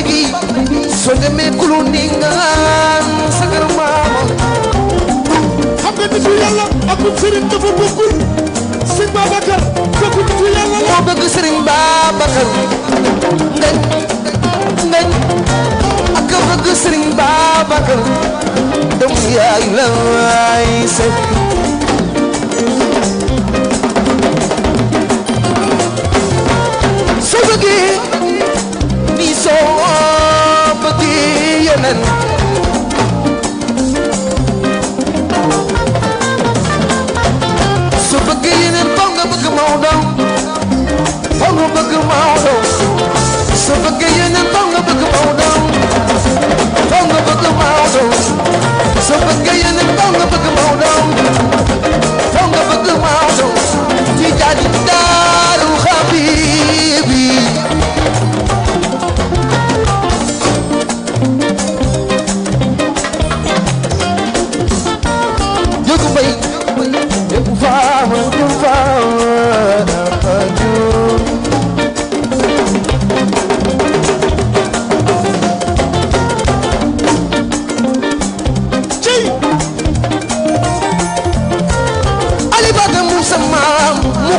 gi soo demee kulu ningaan sa kër maama xam nga nitu yàlla ak sëriñ dafa bokkul sëñ Babacar kooku nitu yàlla la moo bëgg sëriñ Babacar ngañ ak bëgg sëriñ Babacar doomu yaay la waay set soo bëggee ni soo bëggee yeneen soo bëggee yeneen foog nga bëgg Maodo foog nga bëgg Maodo soo bëggee yeneen foog nga bëgg Maodo foog nga bëgg Maodo soo bëggee yeneen foog nga bëgg Maodo foog nga bëgg Maodo ci jaadi daaru Habibi jógu bay jógu faama jógu faama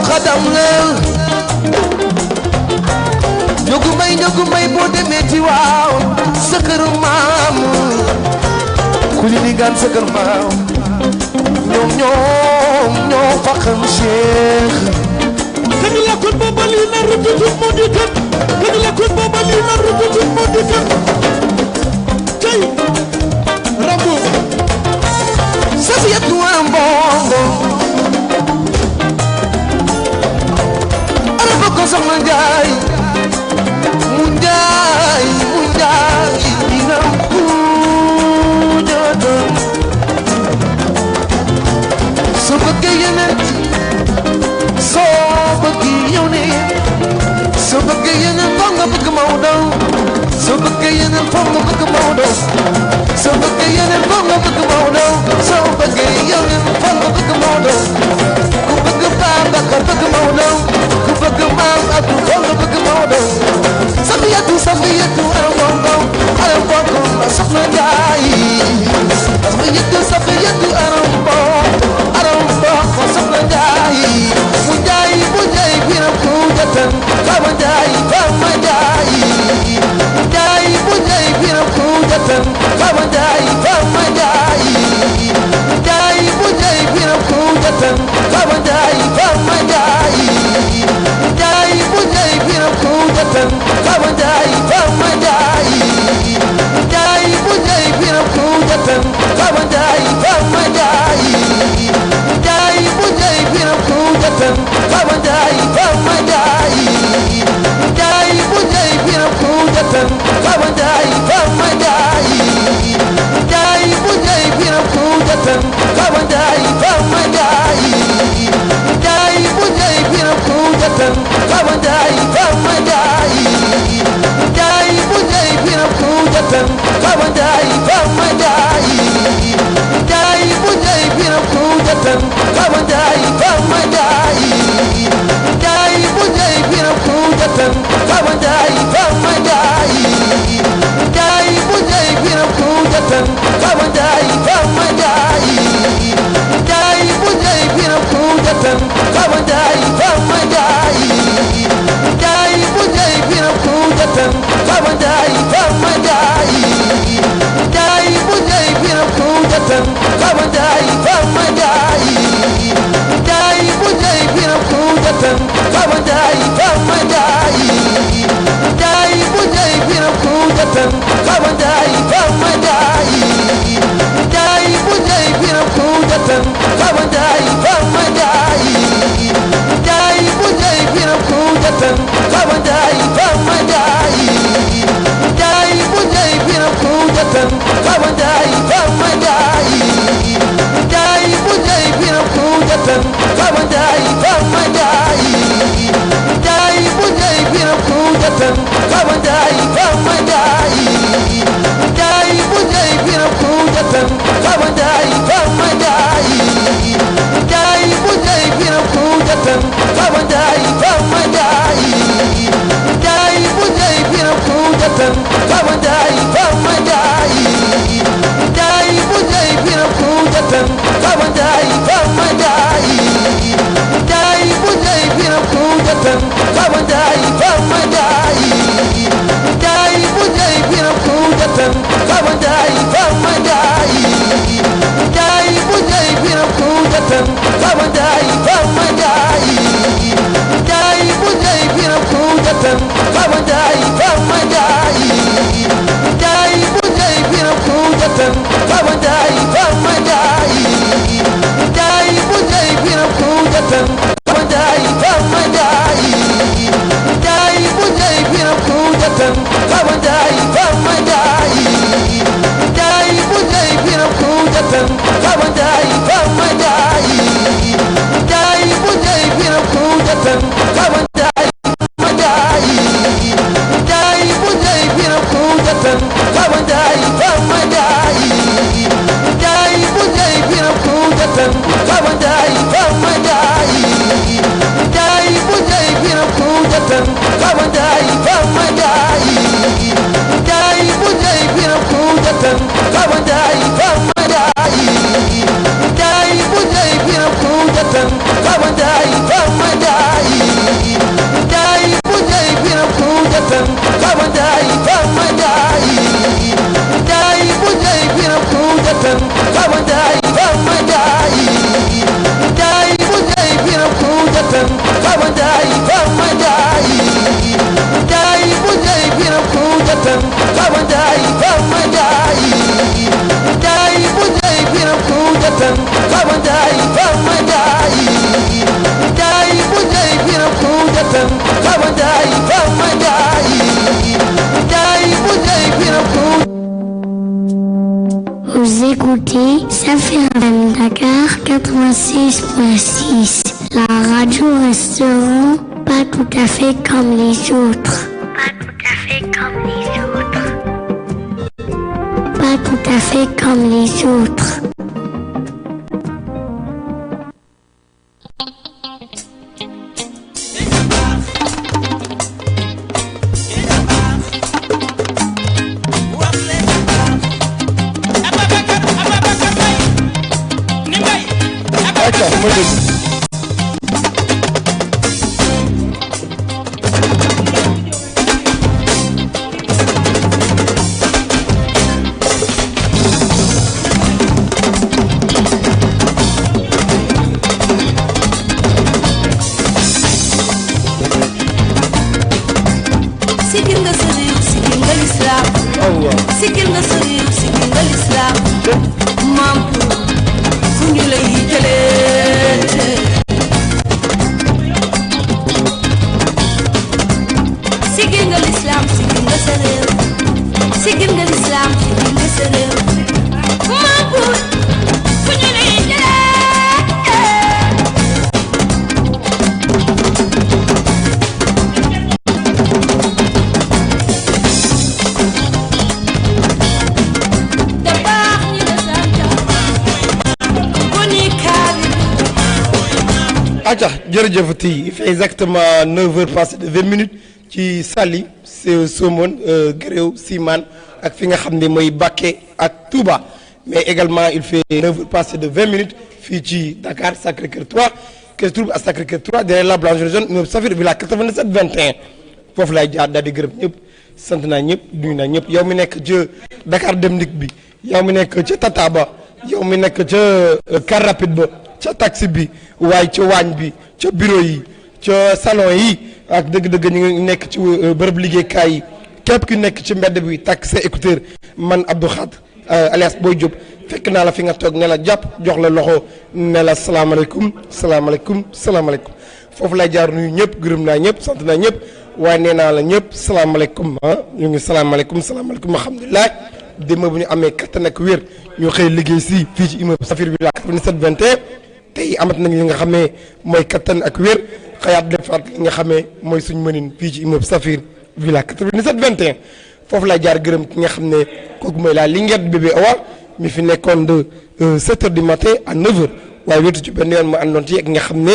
xadam la ñogu may boo demee ci waaw sa kër maam ku li di gaan sa kër maam ñoo fa xam Cheikh kañu la kon booba lii na rututut moo di kan kañu la kon booba lii na rututut moo di kan tey Rambo Safiyatu Mbongo soxna Njaay mu Njaay dina ku jota soo bëggee yeneen soo bëggee yeneen soo bëggee yeneen foog nga bëgg Maodo soo bëggee yeneen foog nga bëgg Maodo soo bëggee yeneen foog nga bëgg Maodo soo bëggee yeneen foog nga bëgg Maodo ku bëgg Babacar bëgg Maodo ku bëgg maam Abdou foog nga bëgg Maodo Safiyatu aram bongo na soxna Njaay Safiyatu aram bongo soxna Njaay mu Njaay biram ku jatan Fama Njaay Fama Njaay mu Njaay biram ku jatan Fama Njaay Fama Njaay mu Njaay biram ku jatan Fama Njaay Fama Njaay mu Njaay biram ku jatan Fama Njaay Fama Njaay mu Njaay biram ku jatan Fama Njaay Fama Njaay mu Njaay biram ku jatan Fama Njaay Fama Njaay mu Njaay biram ku jatan Fama Njaay Fama Njaay mu Njaay biram ku jatan Fama Njaay Fama Njaay mu Njaay biram ku jatan Fama Njaay Fama Njaay mu Njaay biram ku jatan Fama Njaay Fama Njaay mu Njaay biram ku jatan Fama Njaay Fama Njaay mu Njaay biram ku jatan Fama Njaay Fama Njaay mu Njaay biram ku jatan Fama Njaay Fama Njaay mu Njaay biram ku jatan Fama Njaay Fama Njaay mu Njaay biram ku jatan Fama Njaay Fama Njaay mu Njaay biram ku jatan Fama Njaay Fama Njaay mu Njaay biram ku jatan Fama Njaay Fama Njaay mu Njaay biram ku jatan Fama Njaay Fama Njaay mu Njaay biram ku jatan Fama Njaay Fama Njaay mu Njaay biram ku jatan Fama Njaay Fama Njaay mu Njaay biram ku jatan Fama Njaay Fama Njaay mu Njaay biram ku jatan Fama Njaay Fama Njaay mu Njaay biram ku jatan Fama Njaay Fama Njaay Fama Njaay Fama Njaay Njaay bu Njaay biram Kuujatan Fama Njaay Fama Njaay Njaay bu Njaay biram Kuujatan Fama Njaay Fama Njaay Njaay bu Njaay biram Kuujatan Fama Njaay Fama Njaay Njaay bu Njaay biram Kuujatan Fama Njaay Fama Njaay Njaay bu Njaay biram Kuujatan Fama Njaay Fama Njaay Njaay bu Njaay biram Kuujatan Fama Njaay Fama Njaay Njaay bu Njaay biram Kuujatan Fama Njaay Fama Njaay Njaay bu Njaay biram Kuujatan Fama Njaay Fama Njaay Njaay bu Njaay biram Kuujatan Fama Njaay Fama Njaay Njaay bu Njaay biram Kuujatan Fama Njaay Fama Njaay Njaay bu Njaay biram Kuujatan Fama Njaay Fama Njaay Njaay bu Njaay biram Kuujatan Fama Njaay Fama Njaay Njaay bu Njaay biram Kuujatan Fama Njaay Fama Njaay Njaay bu Njaay biram Kuujatan Fama Njaay Fama Njaay Njaay bu Njaay biram Kuujatan Fama Njaay Fama Njaay Njaay bu Njaay biram Kuujatan Fama Njaay Fama Njaay Njaay bu Njaay biram Kuujatan Fama Njaay Fama Njaay Njaay bu Njaay biram Kuujatan Fama Njaay Fama Njaay Njaay bu Njaay biram Kuujatan Fama Njaay Fama Njaay Njaay bu Njaay biram Kuujatan Fama Njaay Fama Njaay Njaay bu Njaay biram Kuujatan Fama Njaay Fama Njaay Njaay bu Njaay biram Kuujatan. Vous écoutez Safir FM Dakar 86.6. La radio restaurant, pas tout à fait comme les autres. Pas tout à fait comme les autres. Pas tout à fait comme les autres. Sigil nga sa réew sigil nga lislaam sigil nga sa réew sigil nga lislaam maam fu ñu lay jëlee sigil nga lislaam sigil nga sa réew sigil nga lislaam sigil nga sa réew maam fu ñu lay jëlee Acha jërëjëfati il fait exactement 9h passé de 20 minutes ci Saly Somone Guéréo Siman ak fi nga xam ne mooy Baké ak Touba mais également il fait 9h passé de 20 minutes fii ci Dakar Sacré-Cœur 3 que se trouve à Sacré-Cœur 3 derrière la Blanche Jaune immeuble Safir Villa 87 21 foofu laay jaar daal di gërëm ñëpp sant naa ñëpp nuyu naa ñëpp yow mi nekk ca Dakar Dem Dikk bi yow mi nekk ca Tata ba yow mi nekk ca car rapide ba ca taxi bi waaye ca waañ bi ca bureau yi ca salon yi ak dëgg-dëgg ñu ngi nekk ci bërëb liggéeykaay yi képp ki nekk ci mbedd bi takk sa écouteur man Abdou Khadre alias Boy Diop fekk naa la fi nga toog ne la jàpp jox la loxo ne la salaamaaleykum salaamaaleykum salaamaaleykum foofu lay jaar nuyu ñëpp gërëm naa ñëpp sant naa ñëpp waaye nee naa la ñëpp salaamaaleykum ñu ngi salaamaaleykum salaamaaleykum alhamdulilah démb bu ñu amee kattan ak wér ñu xëy liggéey si fii ci immeuble Safir Villa 87 21 tey amat nañ li nga xamee mooy kattan ak wér xëyaat defaat li nga xamee mooy suñ mënin fii ci immeuble Safir Villa 87 21 foofu lay jaar gërëm ki nga xam ne kooku mooy la Linguère bébé Awa mi fi nekkoon de 7 heures du matin à 9 heures waaye wetu ci benn yoon ma àndoon ci ak nga xam ne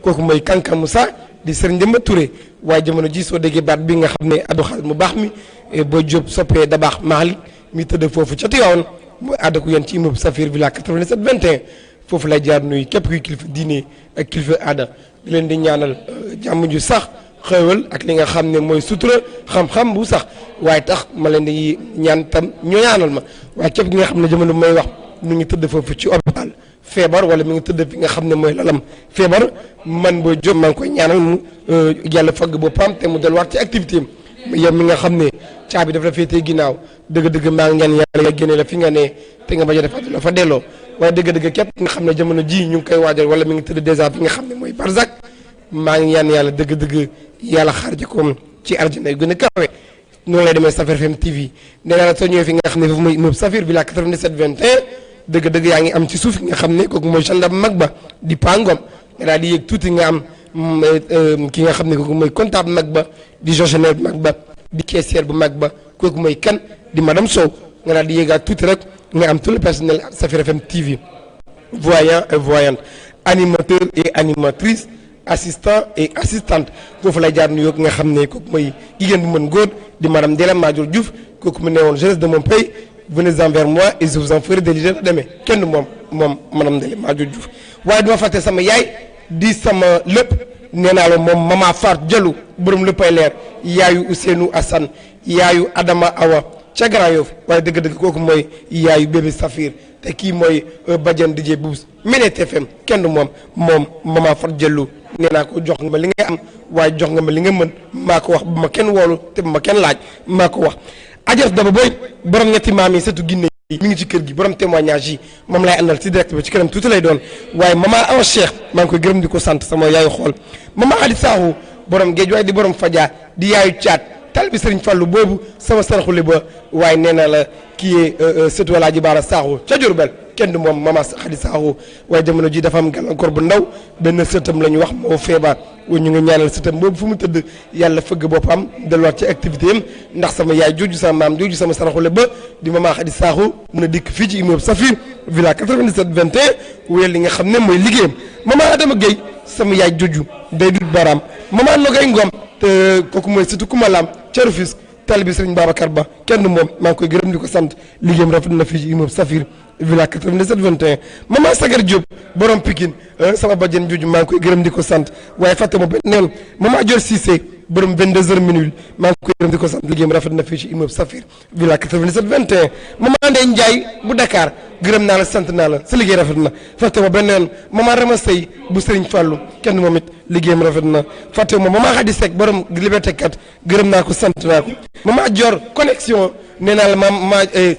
kooku mooy Kanka Moussa di Serigne Demba Touré waaye jamono ji soo déggee baat bi nga xam ne Abdou Khadre mu baax mi boo Diop soppee da baax Malick mi tëdd foofu ca Tivaouane mu ànd ak yéen ci immeuble Safir Villa 87 21 foofu lay jaar nuyu képp kuy kilifa diine ak kilifa aada di leen di ñaanal jàmm ju sax xéewal ak li nga xam ne mooy sutura xam-xam bu sax waaye tax ma leen di ñaan tam ñoo ñaanal ma waaye képp gi nga xam ne jamono may wax mi ngi tëdd foofu ci hôpital feebar wala mi ngi tëdd fi nga xam ne mooy lalam feebar man booy Diop maa ngi koy ñaanal mu yàlla fagg boppam te mu delluwaat ci activité am yow mi nga xam ne caabi dafa la féetee ginnaaw dëgg-dëgg maa ngi ñaan yàlla génne la fi nga ne te nga bañ a defaat la fa delloo waaye dëgg-dëgg képp nga xam ne jamono ji ñu ngi koy waajal wala mi ngi tëdd dèjà fi nga xam ne mooy Barzak maa ngi ñaan yàlla dëgg-dëgg yàlla xaarji ko ci arjana yu gën a kawe noonu lay demee Safir FM TV nee naa la soo ñëwee fi nga xam ne foofu mooy immeuble Safir Villa 97 21 dëgg-dëgg yaa ngi am ci suuf nga xam ne kooku mooy gendarme mag ba di pangom nga daal di yéeg tuuti nga am ki nga xam ne kooku mooy comptable mag ba di gestionnaire bu mag ba di caissière bu mag ba kooku mooy kan di madame Sow nga daal di yéegaat tuuti rek nga am tout le personnel Safir FM TV voyant et voyante animateur et animatrice assistant et assistante foofu lay jaar nuyoo nga xam ne kooku mooy jigéen bu mën góor di madame Ndella Madior Diouf kooku mu ne woon jeunesse de mon pays venez envers moi et je vous en ferai des leaders demee kenn moom madame Ndella Madior Diouf waaye duma fàtte sama yaay di sama lépp nee naa la moom mama Fatou Diallo borom léppay leer yaayu Ousseynou Assane yaayu Adama Awa ca Grand Yoff waaye dëgg-dëgg kooku mooy yaayu bébé Safir te kii mooy Badiane DJ Boubs Ménété FM kenn moom mama Fatou Diallo nee naa ko jox nga ma li nga am waaye jox nga ma li nga mën maa ko wax bu ma kenn woolu te bu ma kenn laaj maa ko wax Adjaratou Daba Boye borom ñetti maam yi surtout Guinée mi ngi ci kër gi borom témoignage yi moom lay àndal ci direct bi ci kanam tuuti lay doon waaye mama Awa Cheikh maa ngi koy gërëm di ko sant sama yaayu xool mama Adi Sakho borom géej waaye di borom Fadia di yaayu caat tal bi Serigne Fallou boobu sama saraxule ba waaye nee na la kii yee sëtu Alaaji Baara Sakho ca Diourbel kenn du moom mama Adi Sakho waaye jamono ji dafa am gàllankoor bu ndaw benn sëtam la ñu wax moo feebar ñu ngi ñaanal sëtam boobu fu mu tëdd yàlla fëgg boppam delluwaat ci activité am ndax sama yaay jooju sama maam jooju sama saraxule ba di mama Adi Sakho mën a dikk fii ci immeuble Safir Villa 97 21 wéyal li nga xam ne mooy liggéeyam mama Adama Gueye sama yaay jooju day dut baaraam mama Nogay Ngom te kooku mooy surtout Kumalam ca Rufisque tali bi Serigne Babacar Ba kenn moom maa ngi koy gërëm di ko sant liggéeyam rafet na fii ci immeuble Safir Villa 97 21 maman Sagar Diop borom Pikine sama bajjen jooju maa ngi koy gërëm di ko sant waaye fàtte ma benn yoon maman Dior Cissé borom 22h minuit maa ngi koy gërëm di ko sant liggéeyam rafet na fii ci immeuble Safir Villa 97 21 maman Ndeye Ndiaye bu Dakar gërëm naa la sant naa la sa liggéey rafet na fàtte ma benn yoon maman Rama Sey bu Serigne Fallou kenn moom it liggéeyam rafet na fàtte ma maman Khady Seck borom Liberté 4 gërëm naa ko sant naa ko maman Dior connexion nee naa la ma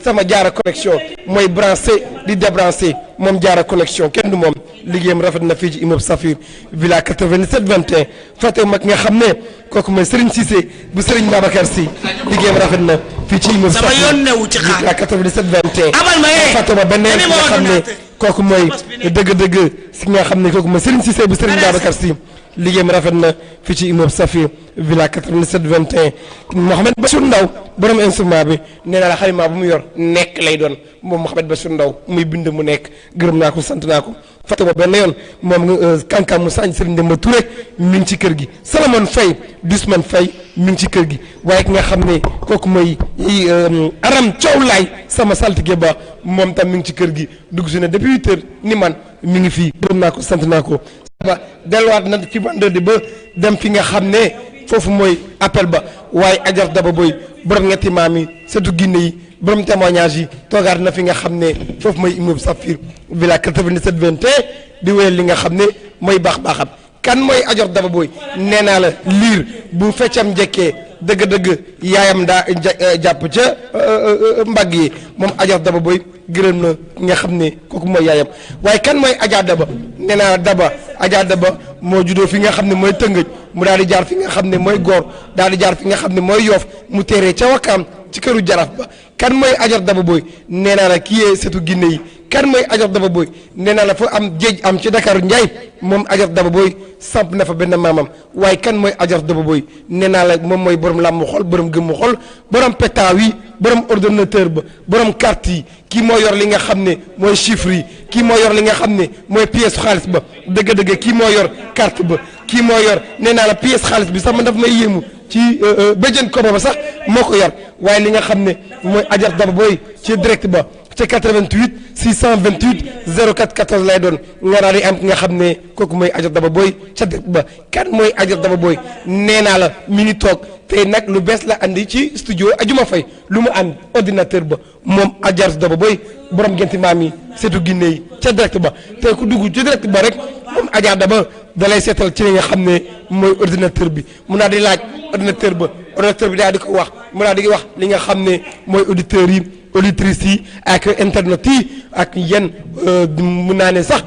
sama jaara connexion mooy branché di débranché moom jaara connexion kenn du moom liggéeyam rafet na fii ci immeuble Safir Villa 97 21 fàtte ma ki nga xam ne kooku mooy Serigne Cissé bu Serigne Babacar Sy liggéeyam rafet na fii ci immeuble Safir Villa 97 21 fàtte ma benn ki nga xam ne kooku mooy dëgg-dëgg si nga xam ne kooku mooy Serigne Cissé bu Serigne Babacar Sy liggéeyam rafet na fii ci immeuble Safir Villa 97 21 Mouhamed Bachir Ndaw borom instrument bi nee naa la xalima bu mu yor nekk lay doon moom Mouhamed Bachir Ndaw muy bind mu nekk gërëm naa ko sant naa ko fàtte ma benn yoon moom kankan mu sañ Serigne Demba Touré mi ngi ci kër gi Salamone Faye Dusman Faye mi ngi ci kër gi waaye ki nga xam ne kooku mooy Aram Coow Laay sama saltige ba moom tam mi ngi ci kër gi dugg si ne depuis 8 heures ni man mi ngi fii gërëm naa ko sant naa ko ba delluwaat na ci vendredi ba dem fi nga xam ne foofu mooy appel ba waaye Adjaratou Daba Boye borom ñetti maam yi surtout Guinée yi borom témoignage yi toogaat na fi nga xam ne foofu mooy immeuble Safir Villa 97 21 di wéyal li nga xam ne mooy baax-baaxam kan mooy Adjaratou Daba Boye nee naa la liir bu feccam njëkkee dëgg-dëgg yaayam daa jàpp ca mbagg yi moom Adjaratou Daba Boye gërëm na nga xam ne kooku mooy yaayam waaye kan mooy Adja Daba nee naa Daba Adja Daba moo juddoo fi nga xam ne mooy Tëngëj mu daal di jaar fi nga xam ne mooy Góor daal di jaar fi nga xam ne mooy Yoof mu téeree ca Wakaam ci këru Jaraaf ba kan mooy Adjaratou Daba Boye nee naa la kii yee setu Guinée yi kan mooy Adjaratou Daba Boye nee naa la fa am géej am ci Dakar Ndiaye moom Adjaratou Daba Boye samp na fa benn maamam waaye kan mooy Adjaratou Daba Boye nee naa la moom mooy borom làmbu xol borom gëmmu xol borom pétaaw yi borom ordinateur ba borom carte yi kii moo yor li nga xam ne mooy chiffre yi kii moo yor li nga xam ne mooy pièce xaalis ba dëgg-dëgg kii moo yor carte ba kii moo yor nee naa la pièce xaalis bi sax man dafa may yéemu ci béjjën koba ba sax moo ko yor waaye li nga xam ne mooy Adja Daba Boy ci direct ba ca 88 628 04 14 lay doon nga daal di am ki nga xam ne kooku mooy Adja Daba Boy ca direct ba kan mooy Adja Daba Boy nee naa la mi ngi toog tey nag lu bees la andi ci studio Ajuma Fay lu mu ànd ordinateur ba moom Adja Daba Boy borom genti maam yi seetu Ginne yi ca direct ba tey ku dugg ci direct ba rek moom Adja Daba da lay seetal ci li nga xam ne mooy ordinateur bi mun naa di laaj ordinateur ba ordinateur bi daal di ko wax mun naa di wax li nga xam ne mooy auditeurs yi auditrices yi ak internet yi ak yenn mun naa ne sax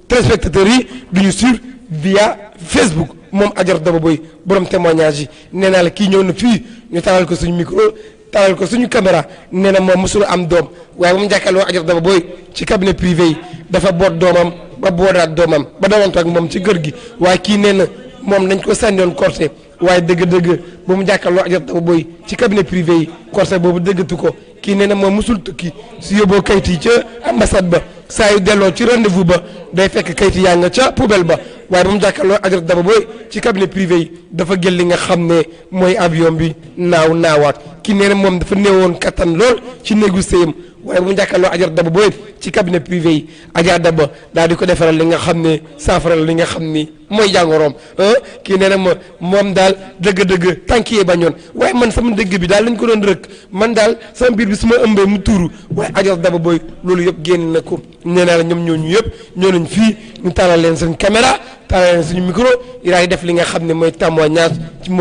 téléspectateurs yi duñu suivre via Facebook moom Adja Daba Boy borom témoignage yi nee naa la kii ñëw na fii ñu talal ko suñu micro talal ko suñu caméra nee na moom mosul am doom waaye ba mu jàkkaarloo Adja Daba Boy ci cabinet privé yi dafa boot doomam ba boodaat doomam ba doomante ak moom ci kër gi waaye kii nee na moom dañ ko sànniwoon corté waaye dëgg-dëgg ba mu jàkkaarloo Adja Daba Boy ci cabinet privé yi corté boobu dëggatu ko kii nee na moom mosul tukki su yóbboo kayit yi ca ambassade ba saa yu delloo ci rendez-vous ba day fekk kayit yaa nga ca poubelle ba waaye ba mu jàkkaarloo Adja Daba Boy ci cabinet privé yi dafa jël li nga xam ne mooy avion bi naawaat kii nee na moom dafa néewoon kattan lool ci néegu sëyam waaye bu mu jàkkaarloo Adja Daba Boy ci cabinet privé yi Adja Daba daal di ko defaral li nga xam ne saafaral li nga xam ni mooy jàngoroom kii nee na ma moom daal dëgg-dëgg tànk yee bañoon waaye man sama dëgg bi daal lañ ko doon rëkk man daal sama biir bi su ma ëmbee mu tuuru waaye Adja Daba Boy loolu yëpp génn na ko nee naa la ñoom ñooñu yëpp ñoo nañ fii ñu taalal leen seen caméra taalal leen suñu micro yi daal di def li nga xam ne mooy témoignage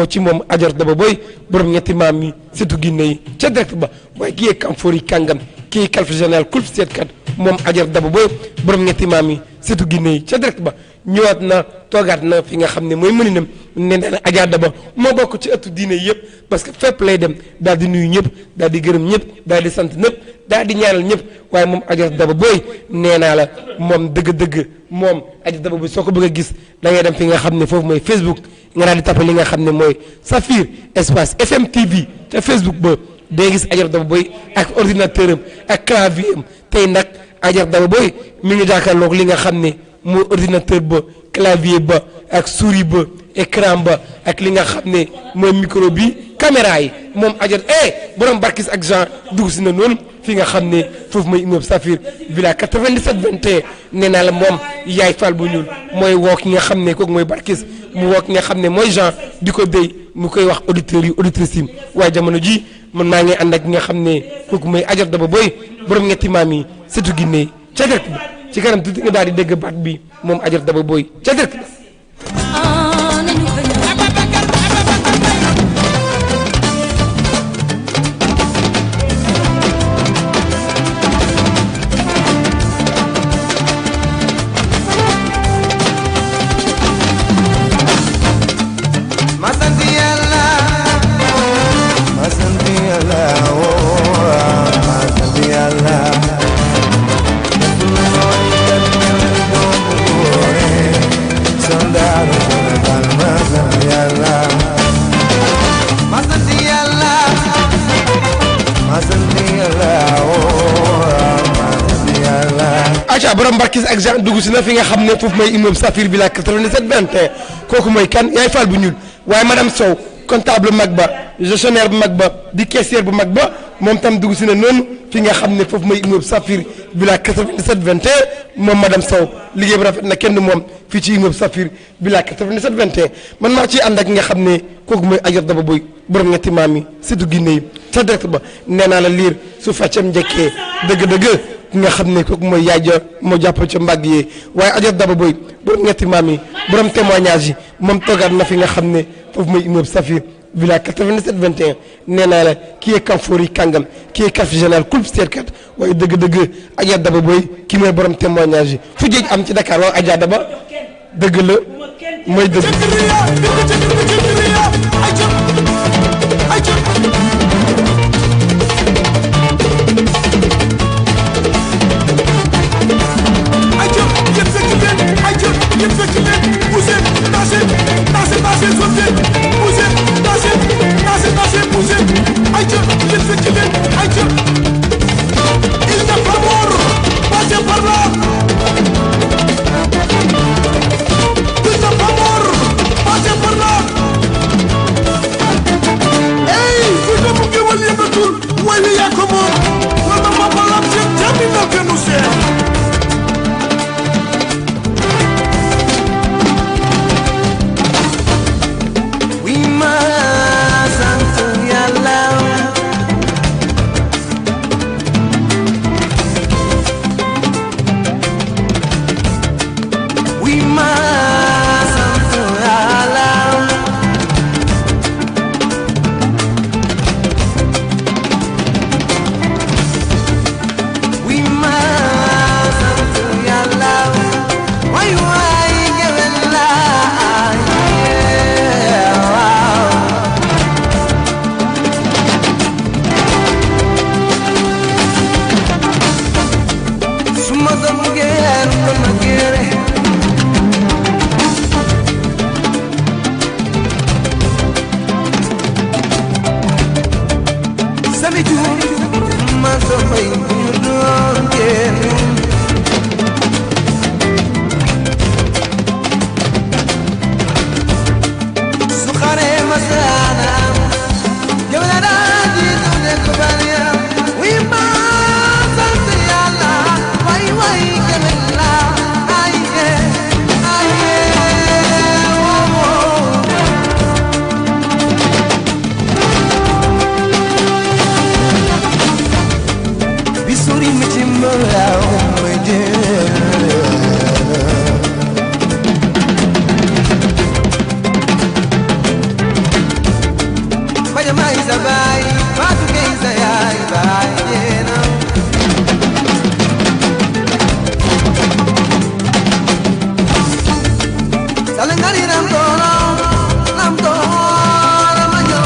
ci moom Adja Daba Boy borom ñetti maam yi surtout Ginne yi ca direct ba waaye kii yee Kamfoor yi kàngam kii calfe général kulf seetkat moom Adja Daba Boy borom ñetti maam yi surtout Ginne yi ca direct ba ñëwaat na toogaat na fi nga xam ne mooy mëninam ne na Adja Daba moo bokk ci ëttu diine yëpp parce que fépp lay dem daal di nuyu ñëpp daal di gërëm ñëpp daal di sant ñëpp daal di ñaanal ñëpp waaye moom Adja Daba Boy nee naa la moom dëgg-dëgg moom Adja Daba Boy soo ko bëgg a gis da ngay dem fi nga xam ne foofu mooy Facebook nga daal di tapé li nga xam ne mooy Safir espace FM TV te Facebook ba day gis Adja Daba Boy ak ordinateur am ak clavier am tey nag Adja Daba Boy mi ngi jàkkaarloog li nga xam ne mooy ordinateur ba clavier ba ak souris ba écran ba ak li nga xam ne mooy micro bi caméra yi moom Adja borom barkis ak Jean dugg si na noonu fi nga xam ne foofu mooy immeuble Safir villa 97 21 nee naa la moom yaay Fall bu ñuul mooy woo ki nga xam ne kooku mooy barkis mu woo ki nga xam ne mooy Jean di ko déy mu koy wax auditeurs yi auditrices yi waaye jamono ji man maa ngi ànd ak nga xam ne kooku mooy Adja Daba Boy borom ñetti maam yi surtout Ginne yi ca direct ba ci kanam tuuti nga daal di dégg baat bi moom Adja Daba Boy ca direct ba. aca borom barkis ak Jean dugg si na fi nga xam ne foofu mooy immeuble Safir bi la 97 21 kooku mooy kan yaay Fall bu ñuul waaye madame Sow comptable bu mag ba gestionnaire bu mag ba di caissière bu mag ba moom tam dugg si na noonu fi nga xam ne foofu mooy immeuble Safir bi la 97 21 moom madame Sow liggéey bu rafet na kenn moom fii ci immeuble Safir bi la 97 21 man maa ciy ànd ak nga xam ne kooku mooy Adja Daba Boy borom ñetti maam yi surtout Ginne yi ca direct ba nee naa la liir su feccam njëkkee dëgg-dëgg ki nga xam ne kooku mooy yaay ja moo jàpp ca mbagg yi waaye Adja Daba Boy borom ñetti maam yi borom témoignage yi moom toogaat na fi nga xam ne foofu mooy immeuble Safir villa 97 21 nee naa la kii est Kamfoor yi kàngam kii est calfe général kulub seetkat waaye dëgg-dëgg Adja Daba Boy kii mooy borom témoignage yi fu jéej am ci Dakar waaw Adja Daba dëgg la mooy dëgg. Passez par là. wayu yaa ko moom wala ma balam ci tammi na gënu seen wi ma sant Yàlla wi ma sant Yàlla wi ma sant Yàlla way way gewel la suma doon geer ma geere sabitu ma soxay bu ñu doon geer su xare ma saana yow la daa jiitu nekk bariya wi ma sant Yàlla way way gëmën la ay bi suri mi ci mbaaw may Baja mai sa bai, fatu ke sa yai bai jena. Salengari ram toro majo.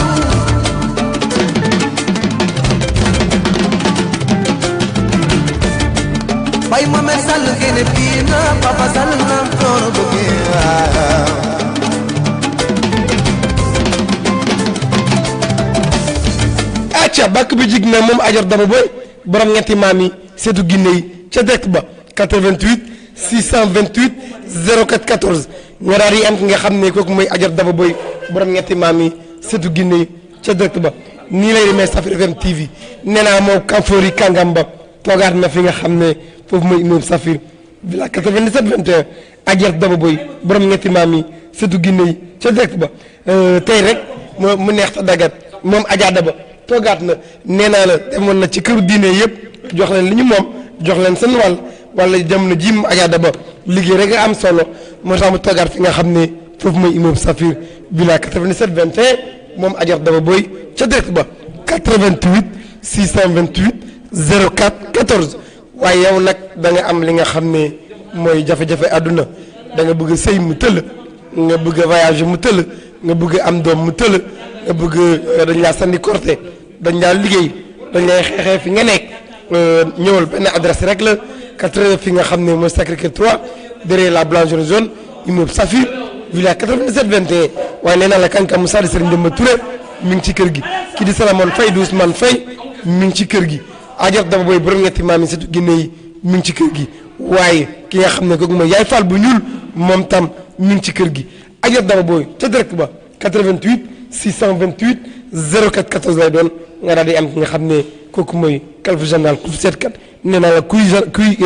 Bai mo me sal ke ne pina, papa sal ram toro bukera. acca bàkk bi jig na moom Adja Daba Boy borom ñetti maam yi seetu Ginne yi ca direct ba 88 628 04 14 nga daal di am ki nga xam ne kooku mooy Adja Daba Boy borom ñetti maam yi seetu Ginne yi ca direct ba nii lay demee Safir FM TV nee naa moo Kamfori Kangam ba toogaat na fi nga xam ne foofu mooy immeuble Safir villa 97 21 Adja Daba Boy borom ñetti maam yi seetu Ginne yi ca direct ba tey rek mu neex ta dagat moom Adja Daba toogaat na nee naa la demoon na ci këru diine yëpp jox leen li ñu moom jox leen seen wàll wala jamono ji mu Adja Daba liggéey rek nga am solo moo tax mu toogaat fi nga xam ne foofu mooy immeuble Safir villa 97 21 moom Adja Daba Boy ca direct ba 88 628 04 14 waaye yow nag da nga am li nga xam ne mooy jafe-jafe àdduna da nga bëgg a sëy mu tëll nga bëgg a voyager mu tëll nga bëgg am doom mu tëll nga bëgg dañ laa sandi korte dañ laa liggéey dañ lay xeexee fi nga nekk ñëwal benn adresse rek la 4 fi nga xam ne mooy Sacré-Cœur 3 derrière la blancheur jaune immeuble Safir villa 97 21 waaye nee naa la kanka Moussa di Serigne Demba Touré mi ngi ci kër gi ki di Salamone Faye di Ousmane Faye mi ngi ci kër gi Adja Daba Boy borom ñetti maam yi surtout Ginne yi mi ngi ci kër gi waaye ki nga xam ne kooku mooy Yaay Fall bu ñuul moom tam mi ngi ci kër gi Adja Daba Boy ca direct ba 88 628 04 14 lay doon nga daal di am ki nga xam ne kooku mooy calfe général ku seetkat nee naa la kuy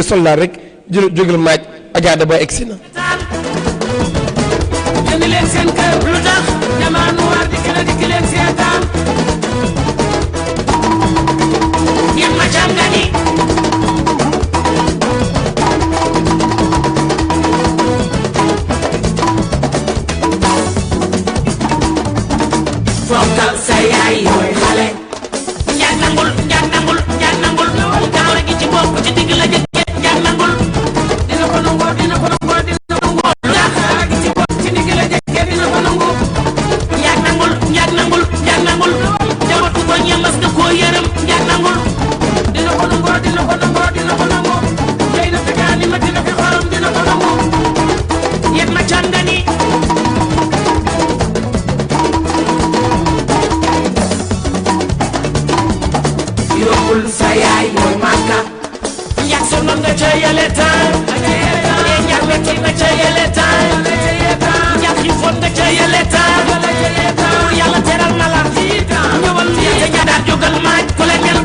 soldat rek jógal maaj Adja Daba egsi na. jënd leen seen kër lu tax jamono noir dikk leen seetaan ngeen ma jàngani fonkal sa yaay mooy xale njaag nangul kaawara gi ci bopp ci digg la jëkke njaag nangul dina ko nangoo lu tax kaawara gi ci bopp ci digg la jëkke dina ko nangoo njaag nangul jabatu ko ñemas nga koo yërëm njaag nangul dina ko nangoo jey na tegaani ma dina fi xorom dina ko nangoo yet ma càndani yóbbul sa yaay mooy màkka ñàkk sonal nga ca yële temps ñàkk metti nga ca yële temps ñàkk xiifoon nga ca yële temps yàlla teral na la ñëwal ña te ña daal jógal maaj ku la mel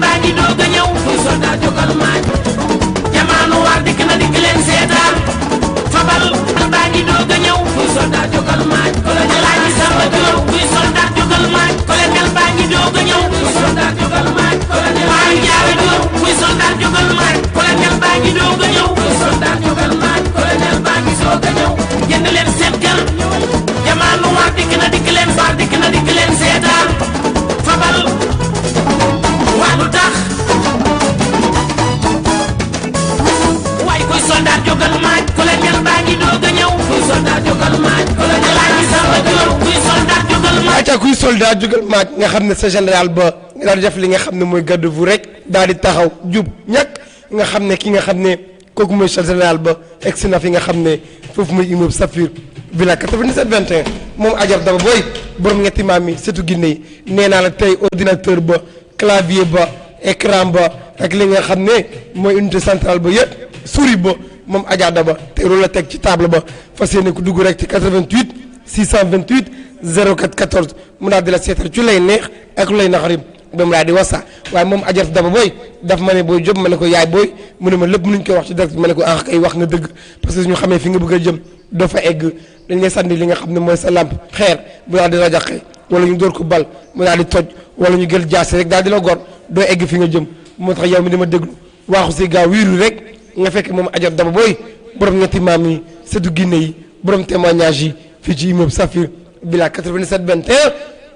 aca kuy soldat jugal maaj nga xam ne sa général ba nga daal di def li nga xam ne mooy garde vous rek daal di taxaw jub ñàkk nga xam ne ki nga xam ne kooku mooy sa général ba egsi na fi nga xam ne foofu mooy immeuble Saphir villa 97 21 moom Adja Daba Boy borom ñetti maam yi surtout Guinée yi nee naa la tey ordinateur ba clavier ba écran ba ak li nga xam ne mooy unité centrale ba yëpp souris ba moom Adja Daba te loolu la teg ci table ba fas yéene ku dugg rek ci 88 628 04 14 mu daal di la seetal ci lay neex ak lu lay naxarim ba mu daal di wasa waaye moom Adja Daba Boy daf ma ne booy jóg ma ne ko yaay booy mu ne ma lépp mënuñ koy wax ci direct ma ne ko ah kay wax nga dëgg parce que ñu xamee fi nga bëgg a jëm doo fa egg dañ lay sànni li nga xam ne mooy sa lampe xeer bu daal di la jaxee wala ñu door ko bal mu daal di toj wala ñu gël jaasi rek daal di la gor doo egg fi nga jëm moo tax yow mi dama déglu waaxu si gaaw wiiru rek nga fekk moom Adja Daba Boy borom ñetti maam yi surtout Guinée yi borom témoignage yi fii ci immeuble Saphir villa 97 21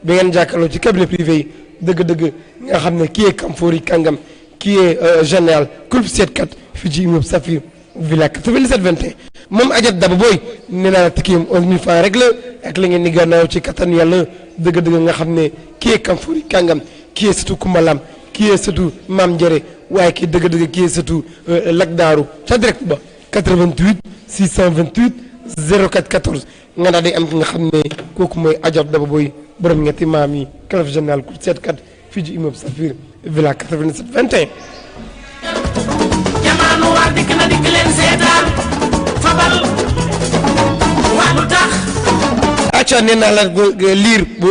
bi ngeen jàkkaarloo ci cabinet privé yi dëgg-dëgg nga xam ne kii est Kamfori Kangam kii est général Kulub seetkat fii ci immeuble Saphir villa 97 21 moom Adja Daba Boy nee naa la tikkiyam 11000 francs rek la ak la ngeen ni gànnaaw ci kattan yàlla dëgg-dëgg nga xam ne kii est Kamfori Kangam kii est surtout Kumbalam kii est surtout Maam Njere waaye kii dëgg-dëgg kii est surtout Lac Daaru ca direct ba 88 628 04 14 nga daal di am ki nga xam ne kooku mooy Adja Daba Boy borom ñetti maam yi calef général ku seetkat fii ci immeuble Saphir villa 97 21 jamaanu waar dikk na dikk leen seetaan fabal waa lu tax acca nee naa la liir bu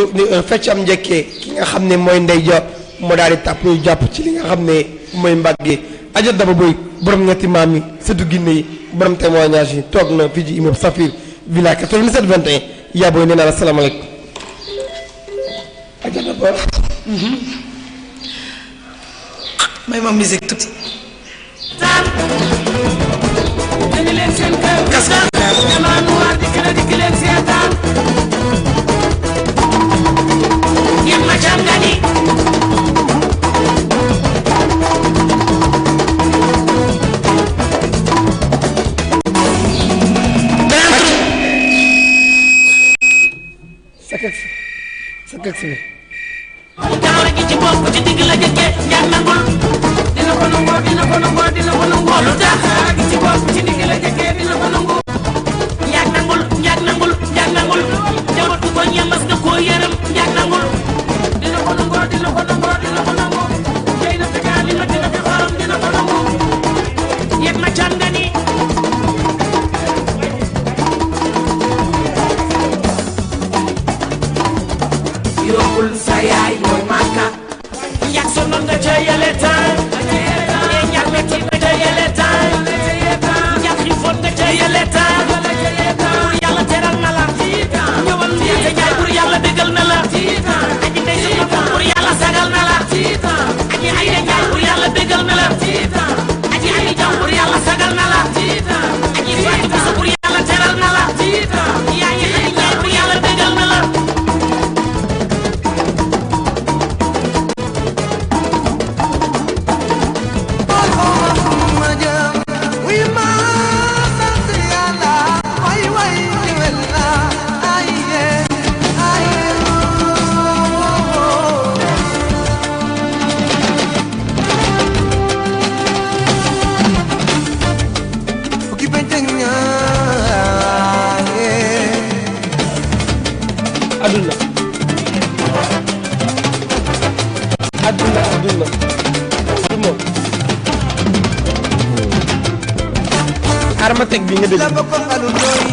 fecc am njëkkee ki nga xam ne mooy ndey ja moo daal di tàpp jàpp ci li nga xam ne mooy mbàggee Adja Daba Boy borom ñetti maam yi surtout Guinée yi borom témoignage yi toog na fii ci immeuble Saphir villa 97 21 yaa booy nee naa la salaamaaleykum Adja Daba may ma musique tuuti. dañu leen seen kër gas jamaanu waar dikk na dikk leen seetaan yéen ma cam gani sakak si jamono gi ci bopp ci digg la jëkke ñaar nangul dina ko nangoo dina ko nangoo dina ko nangoo lu tax gi ci bopp ci digg la jëkke dina ko nangu ñaar nangul ñaar nangul ñaar nangul jabatu ko ñamas nga koo yërëm ñaar nangul dina ko nangoo dina ko nangoo dina ko nangoo jey na fi gaa li ma dina fi xorom dina ko nangu yet ma can nga ni yóbbul sa yaay mooy màkka yàgg sonal nga ca yële temps ñee ñàkk metti nga ca yële temps ñàkk xiifoon nga ca yële temps pour yàlla teral na la ñëwal ñeente ñaay pour yàlla bégal na la aji ndey sa bopp pour yàlla sagal na la aji ay de ñaay pour yàlla bégal na la aji ay jaw pour yàlla sagal na la aji faati busa pour yàlla teral na la yaa ngi xadi ñaay pour yàlla bégal na la aduna du moom arma teg bi nga dégg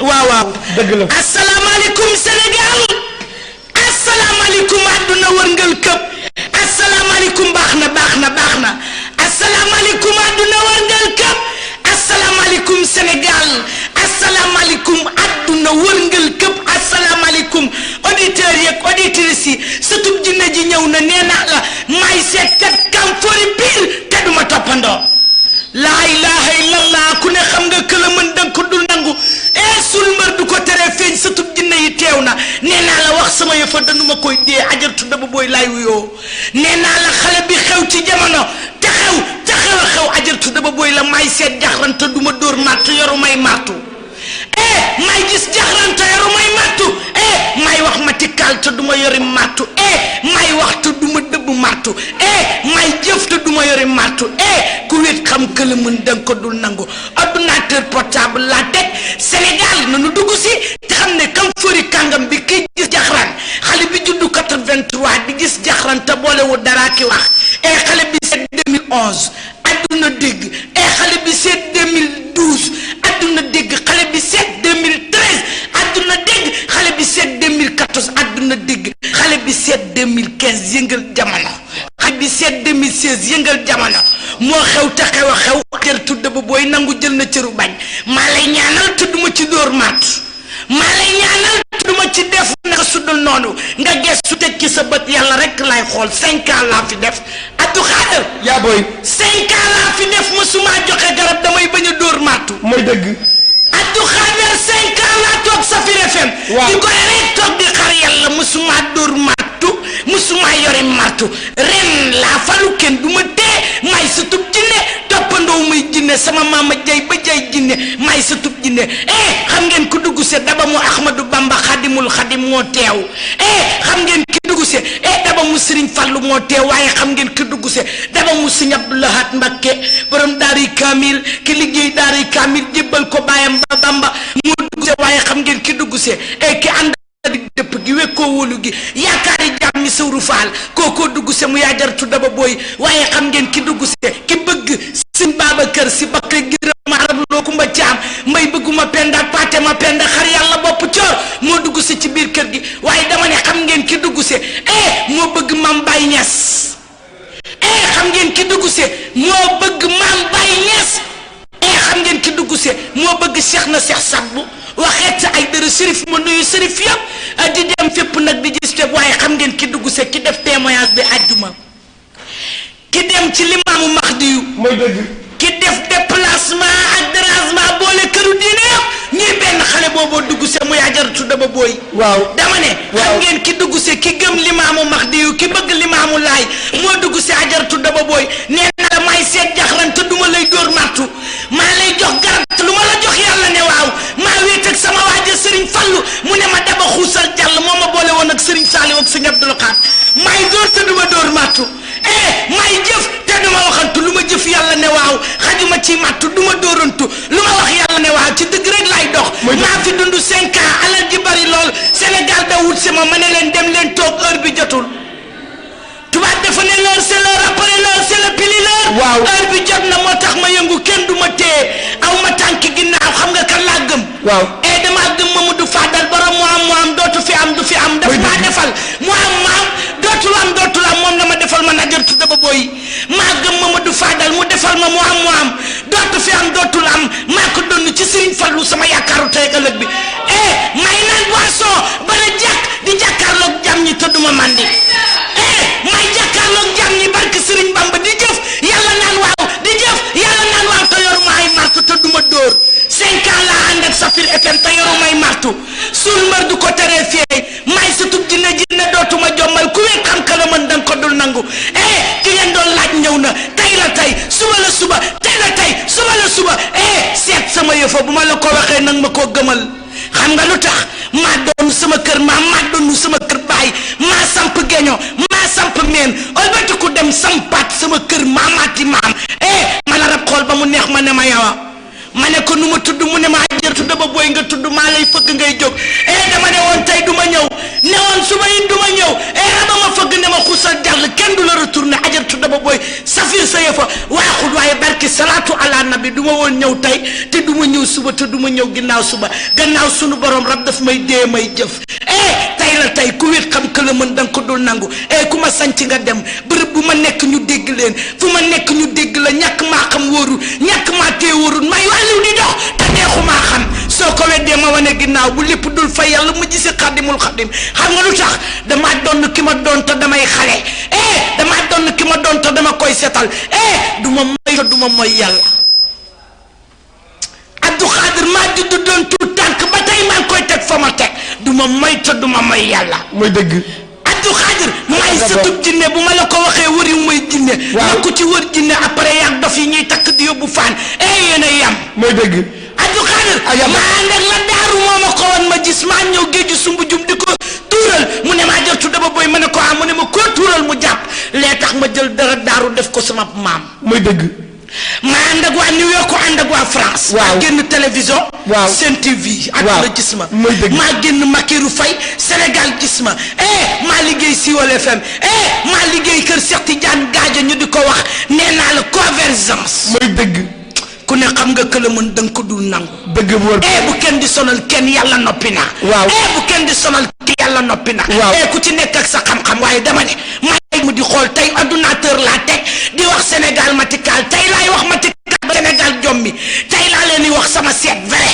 waaw waaw. dëgg la asalaamaaleykum Sénégal asalaamaaleykum àdduna wërngal këpp asalaamaaleykum baax na baax na baax na asalaamaaleykum àdduna wërngal këpp asalaamaaleykum Sénégal asalaamaaleykum àdduna wërngal këpp asalaamaaleykum auditeurs yeeg auditrices yi sëtub jinne ji ñëw na nee naa la may seet kat Kamfori biir te duma toppandoo laa ilaha illallah ku ne xam nga këla mën danga ko dul nangu sul mbër du ko tere tere feeñ sa tub jinne yi teew na nee naa la wax sama yëfa danu ma koy dee ajartu daba booy laay wuyoo nee naa la xale bi xew ci jamono te xew ajartu daba booy la may seet jaxrante du ma dóor màttu yoru may màttu may gis jaxrante yoru may màttu may wax ma tikkaal te du ma yori màttu may wax te du ma dëbb màttu may jëf te du ma yori màttu ku wét xam këla mën danga ko dul nangu ordinateur portable la teg Sénégal nanu dugg si te xam ne kam fëri kàngam bi kii gis jaxran xale bi juddu 83 di gis jaxran te boolewu dara ki wax xale bi seet 2011 adduna dégg xale bi seet 2012 adduna dégg xale bi seet 2013 adduna dégg xale bi seet 2014 adduna dégg xale bi seet 2015 yëngal jamono xale bi seet 2016 yëngal jamono moo xew te xew jël tudd ba booy nangu jël na cëru bañ maa lay ñaanal tudduma ci dóor maat maa lay ñaanal tudduma ci def naka suddul noonu nga gestu teg ci sa bët yàlla rek lay xool 5 ans laa fi def Abdou Khader yaa booy 5 ans laa fi def musuma joxe garab damay bañ a dóor maatu mooy dëgg Abdou Khader 5 ans laa toog Safir FM di ko rek toog di xar yàlla musuma dóor maatu musuma yore maatu ren laa falu kenn du ma tee may sa tub jinne toppandoo muy jinne sama maama jay ba jay jinne may sa tub jinne xam ngeen ku dugg se daba mu Ahmadou Bamba xadimul xadim moo teew xam ngeen ki dugg se daba mu Serigne Fallou moo teew waaye xam ngeen ki dugg se daba mu Serigne Abdou Lahad Mbacké borom daari kamil ki liggéey daari kamil jébbal ko baayam ba Bamba moo dugg se waaye xam ngeen ki dugg se ki ànd di dëpp gi wekkoo wóolu gi yaakaari jàmm mi sawru faal kookoo dugg se mu yaajartu daba booy waaye xam ngeen ki dugg se ki bëgg Sëñ Babacar Si bakke giram arab loo kumba caam mbay bëgguma penda ak paate ma penda xar yàlla bopp coor moo dugg se ci biir kër gi waaye dama ne xam ngeen ki dugg se moo bëgg Maam Baye Niass xam ngeen ki dugg se moo bëgg Maam Baye Niass xam ngeen ki dugg se moo bëgg Cheikh na Cheikh Sadbu waxeet ay dara sërif ma nuyu sërif yëpp di dem fépp nag di gis fépp waaye xam ngeen ki dugg se ki def témoignage bi àjjuma ki dem ci limaamu Mahdi yu mooy dëgg ki def déplacement ak dérangement boole këru diine yëpp ñuy benn xale booboo dugg se mu yaajaratu daba booy dama ne xam ngeen ki dugg se ki gëm limaamu Mahdi yu ki bëgg limaamu laay moo dugg se ajaratu daba booy nee na la may seet jaxran te duma lay dóor martu maa lay jox garab te lu ma la jox yàlla ne waaw maa wéet ak sama waaja Serigne Fallou mu ne ma daba xuusal jàll moo ma boole woon ak Serigne Saliou ak Serigne Abdou Lahad may dóor te duma dóor martu may jëf te duma waxantu lu ma jëf yàlla ne waaw xajuma ci mattu duma dóorantu lu ma wax yàlla ne waaw ci dëgg rek lay dox maa fi dund 5 ans alal ji bari lool Sénégal da wut sama ma ne leen dem leen toog heure bi jotul tubaab dafa ne l'heure c'est l'heure après l'heure c'est le pili l'heure heure bi jot na moo tax ma yëngu kenn du ma téye aw ma tànki ginnaaw xam nga kan laa gëm damaa gëm Mamadou Fadal borom mu am dootu fi am du fi am daf maa defal mu am dootul am moom la ma defal ma najartu daba booy maa gëm Mamadou Fadal mu defal ma mu am dootu fi am dootul am maa ko donn ci Serigne Fallou sama yaakaaru tey ëllëg bi may naan boisson bala jàkk di jàkkaarloog jàmm ñi tëdduma mandi may jàkkaarloog jàmm ñi barke Serigne Bamba di jëf yàlla naan waaw di jëf yàlla naan waaw te yoru ma ay martu te duma dóor 5 ans laa ànd ak Safir FM te yoru may martu suul mbër du ko teree fieey may sa tub jinne dootuma jommal ku wéet xam ka la mën danga ko dul nangu ki ngeen doon laaj ñëw na tey la tey suba la suba tey la tey suba la suba seet sama yëfa bu ma la ko waxee nag ma koo gëmal xam nga lu tax maa doon sama kër maam maa doon sama kër baay maa samp geño maa samp meen olbati ku dem sampaat sama kër maamaati maam man a rab xool ba mu neex ma ne ma yawa ma ne ko nu ma tudd mu ne ma ajaratu daba booy nga tudd maa lay fëgg ngay jóg dama ne woon tey du ma ñëw ne woon suba it du ma ñëw raba ma fëgg ne ma xuusal jàll kenn du la retourné ajaratu daba booy Safir sa yëfa waaxul waaye barki salaatu ala nabi du ma woon ñëw tey te du ma ñëw suba te du ma ñëw ginnaaw suba gannaaw sunu borom rab daf may dee may jëf tey la tey ku wét xam que la mën danga ko dul nangu ku ma sanc nga dem bërëb bu ma nekk ñu dégg leen fu ma nekk ñu dégg la ñàkk maa xam wóorul ñàkk maa tee wóorul may wàllu di dox te neexumaa xam soo ko weddee ma wane ginnaaw bu lépp dul fay yàlla mu gisi xaddimul xaddim xam nga lu tax damaa doon ki ma doon te damay xale damaa doon ki ma doon te dama koy setal du ma moy te du ma moy yàlla Abdou Khadir maa judd doon tuut tànk ba tey maa ngi koy teg fa duma moy te duma moy yàlla mooy dëgg Abdou Khadir may sëtub jinne bu ma la ko waxee wëri mooy jinne na ku ci wër jinne après yaag dof yi ñuy takk di yóbbu faan yéen a yam mooy dëgg Abdou Khadir maa ànd ak la daaru moo ma ko woon ma gis maa ñëw géeju sumbu jum di ko tuural mu ne maa jël daba boy ma ne ko mu ne ma koo tuural mu jàpp lee tax ma jël dara daaru def ko sama maam mooy dëgg ma ànd ak waa New York ànd ak waa France maa génn télévision Sen TV àdduna gis ma maa génn Makiru Faye Sénégal gis ma maa liggéey Siwal FM maa liggéey kër Cheikh Tidiane Gadio ñu di ko wax nee naa la convergence mooy dëgg ku ne xam nga këla mën danga ko dul nangu dëgg bu wër bu kenn di sonal kenn yàlla noppi naa bu kenn di sonal kenn yàlla noppi naa ku ci nekk ak sa xam-xam waaye dama ne may mu di xool tey ordinateur laa teg di wax Sénégal matical tey laay wax matical ba Sénégal jommi tey laa leen di wax sama seet vrai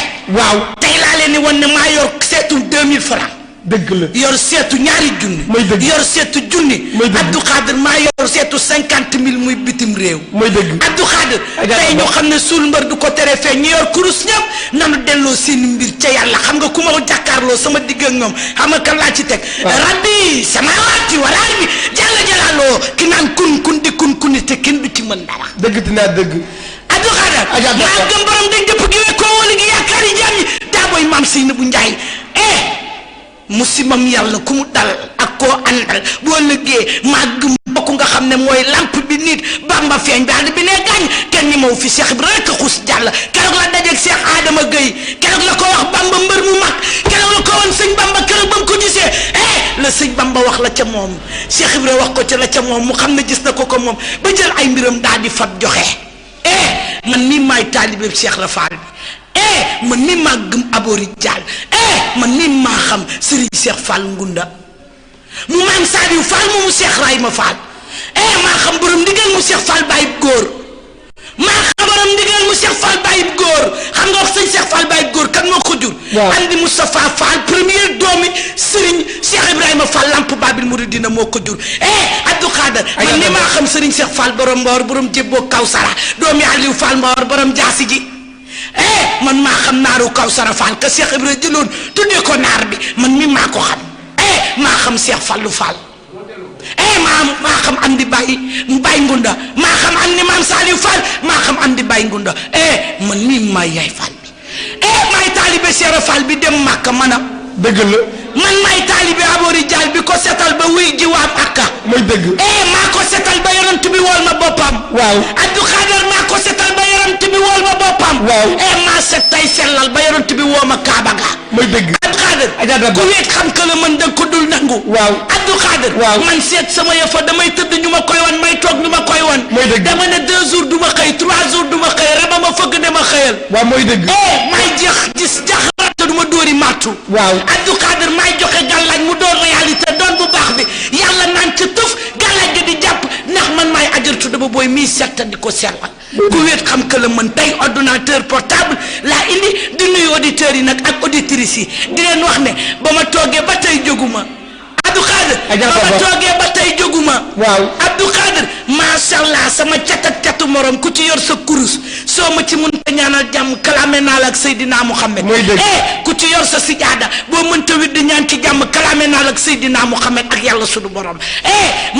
tey laa leen di wan ne maa yor seetu 2000 francs dëgg la yor seetu ñaari junni mooy dëgg yor seetu junni Abdou Khadir maa yor seetu 50 000 muy bitim réew mooy dëgg Abdou Khadir tey ñoo xam ne suul mbër du ko tere fee ñu yor kurus ñëpp nanu delloo seeni mbir ca yàlla xam nga ku ma jàkkaarloo sama digg ak ñoom xam nga kan laa ci teg rabbi samawati wal ardi jalla jalaaloo ki naan kun di kun te kenn du ci mën dara dëgg dinaa dëgg Abdou Khadir maa gëm borom dañ dëpp gi we koo wala gi yaakaar yi jaam ñi daa booy maam Seynabou Ndiaye musimam yàlla ku mu dal ak koo àndal boo lëggee màgg bokk nga xam ne mooy lamp bi nit Bamba feeñ daal bi ne gaañ kenn ñi moo fi Cheikh Ibra rek xus jàll keroog la dajeeg Cheikh Adama Gueye keroog la ko wax Bamba mbër mu mag keroog la ko woon sëñ Bamba keroog ba mu ko gisee la sëñ Bamba wax la ca moom Cheikh Ibra wax ko ca la ca moom mu xam ne gis na ko moom ba jël ay mbiram daal di fab joxe man nii maay taalibe Cheikh la Fall bi man nii maa gëm Abori Dial man nii maa xam Serigne Cheikh Fall Ngunda mu maam Saliou Fall moomu Cheikh Rayma Fall maa xam borom ndigal mu Cheikh Fall Baye góor maa xam borom ndigal mu Cheikh Fall Baye góor xam nga wax sëñ Cheikh Fall Baye góor kan moo ko jur andi Moustapha Fall premier doomi Serigne Cheikh Ibrahima Fall Lamp Babil Mouridina moo ko jur Abdou Khadir man nii maa xam Serigne Cheikh Fall borom Mbawar borom Jébboo Kawsara doomi Aliou Fall Mbawar borom Jaasi ji man maa xam naaru Kawsara Fall ka Cheikh Ibra jëloon tuddee ko naar bi man mi maa ko xam maa xam Cheikh Fallou Fall maa xam am di Baye Ngunda maa xam am ni maam Saliou Fall maa xam am di Baye Ngunda man mii maay yaay Fall bi maay taalibe Cheikh Fall bi dem Màkka mana dëgg la man maay taalibe Abori Dial bi ko setal ba wuy ji waa Màkka mooy dëgg maa ko setal ba yonent bi wool ma boppam Abdou Khadir maa ko setal ba yonent bi wool ma boppam maa set tay sellal ba yonent bi woo ma Kaaba ga mooy dëgg Abdou Khadir ku wéet xam ka la mën danga ko dul nangu Abdou Khadir man seet sama yëfa damay tëdd ñu ma koy wan may toog ñu ma koy wan dama ne 2 jours du ma xëy 3 jours du ma xëy raba ma fëgg ne ma xëyal mooy dëgg may jeex gis jaxarate du ma dóori màttu Abdou Khadir may joxe gàllaaj mu doon réalité doon bu baax bi yàlla naan ca tëf gàllaaj ga di jàpp ndax man maay ajartu dama booy mii setta di ko sellal ku wéet xam ka la mën tey ordinateur portable laa indi di nuyu auditeurs yi nag ak auditrices yi di leen wax ne ba ma toogee ba tey jóguma Abdou Khadir ba ma toogee ba tey jóguma Abdou Khadir macha allah sama cat ak catu morom ku ci yor sa kurus soo ma ci mënta ñaanal jàmm kalaame naa la ak Seydina Mouhamed ku ci yor sa sijaada boo mënta widd ñaan ci jàmm kalaame naa la ak Seydina Mouhamed ak yàlla sunu borom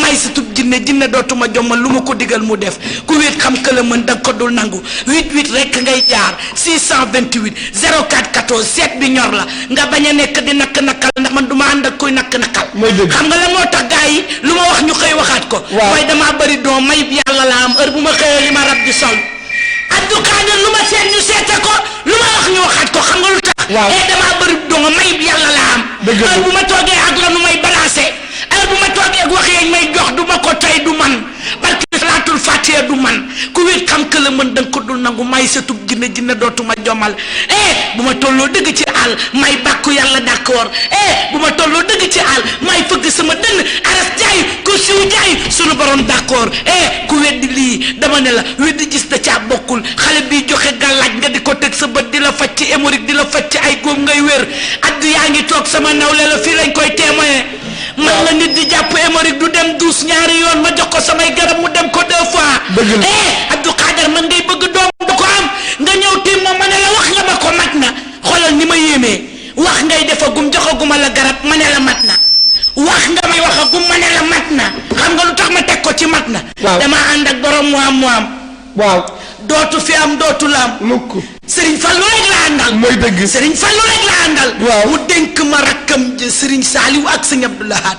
may sa tub jinne dootuma jommal lu ma ko digal mu def ku wéet xam ka la mën danga ko dul nangu 88 rek ngay jaar 628 04 14 seet bi ñor la nga bañ a nekk di nakk-nakkal ndax man du ma ànd ak kuy nakk-nakkal xam nga la moo tax gars yi lu ma wax ñu xëy waxaat ko mooy damaa bëri doom mayib yàlla la am heure bu ma xëyee li ma rab di sol Abdou Khadir lu ma seet ñu seete ko lu ma wax ñu waxaat ko xam nga lu tax damaa bëri doom mayib yàlla la am heure bu ma toogee ak la nu may balancé heure bu ma toogee ak wax yeeg may jox du ma ko tey du man barke salaatul fatiha du man ku wéet xam que la mën danga ko dul nangu may satub jinne dootuma jomal bu ma tolloo dëgg ci àll may bàkku yàlla d'accord bu ma tolloo dëgg ci àll may fëgg sama dënn aras jaay ko siw jaay sunu borom d'accord ku weddi lii dama ne la weddi gis da caa bokkul xale bi joxe gàllaaj nga di ko teg sa bët di la faj ci hémorroïde di la faj ci ay góom ngay wér addu yaa ngi toog sama nawle la fii lañ koy témoin man la nit di jàpp hémorroïde du dem douze ñaari yoon ma jox ko samay garab mu dem ko 2 fois Abdou Khadir man ngay bëgg doom du ko am nga ñëw tiim ma ne la wax nga ma ko mat na xoolal ni ma yéemee wax ngay defagum joxaguma la ma ne la mat na wax nga may wax agum ma ne la mat na xam nga lu tax ma teg ko ci mat na dama ànd ak borom mu am waaw dootu fi am dootu la am mukk Serigne Fallou rek la àndal mooy dëgg Serigne Fallou rek la àndal waaw mu dénk ma rakkam ji Serigne Saliou ak Serigne Abdou Lahad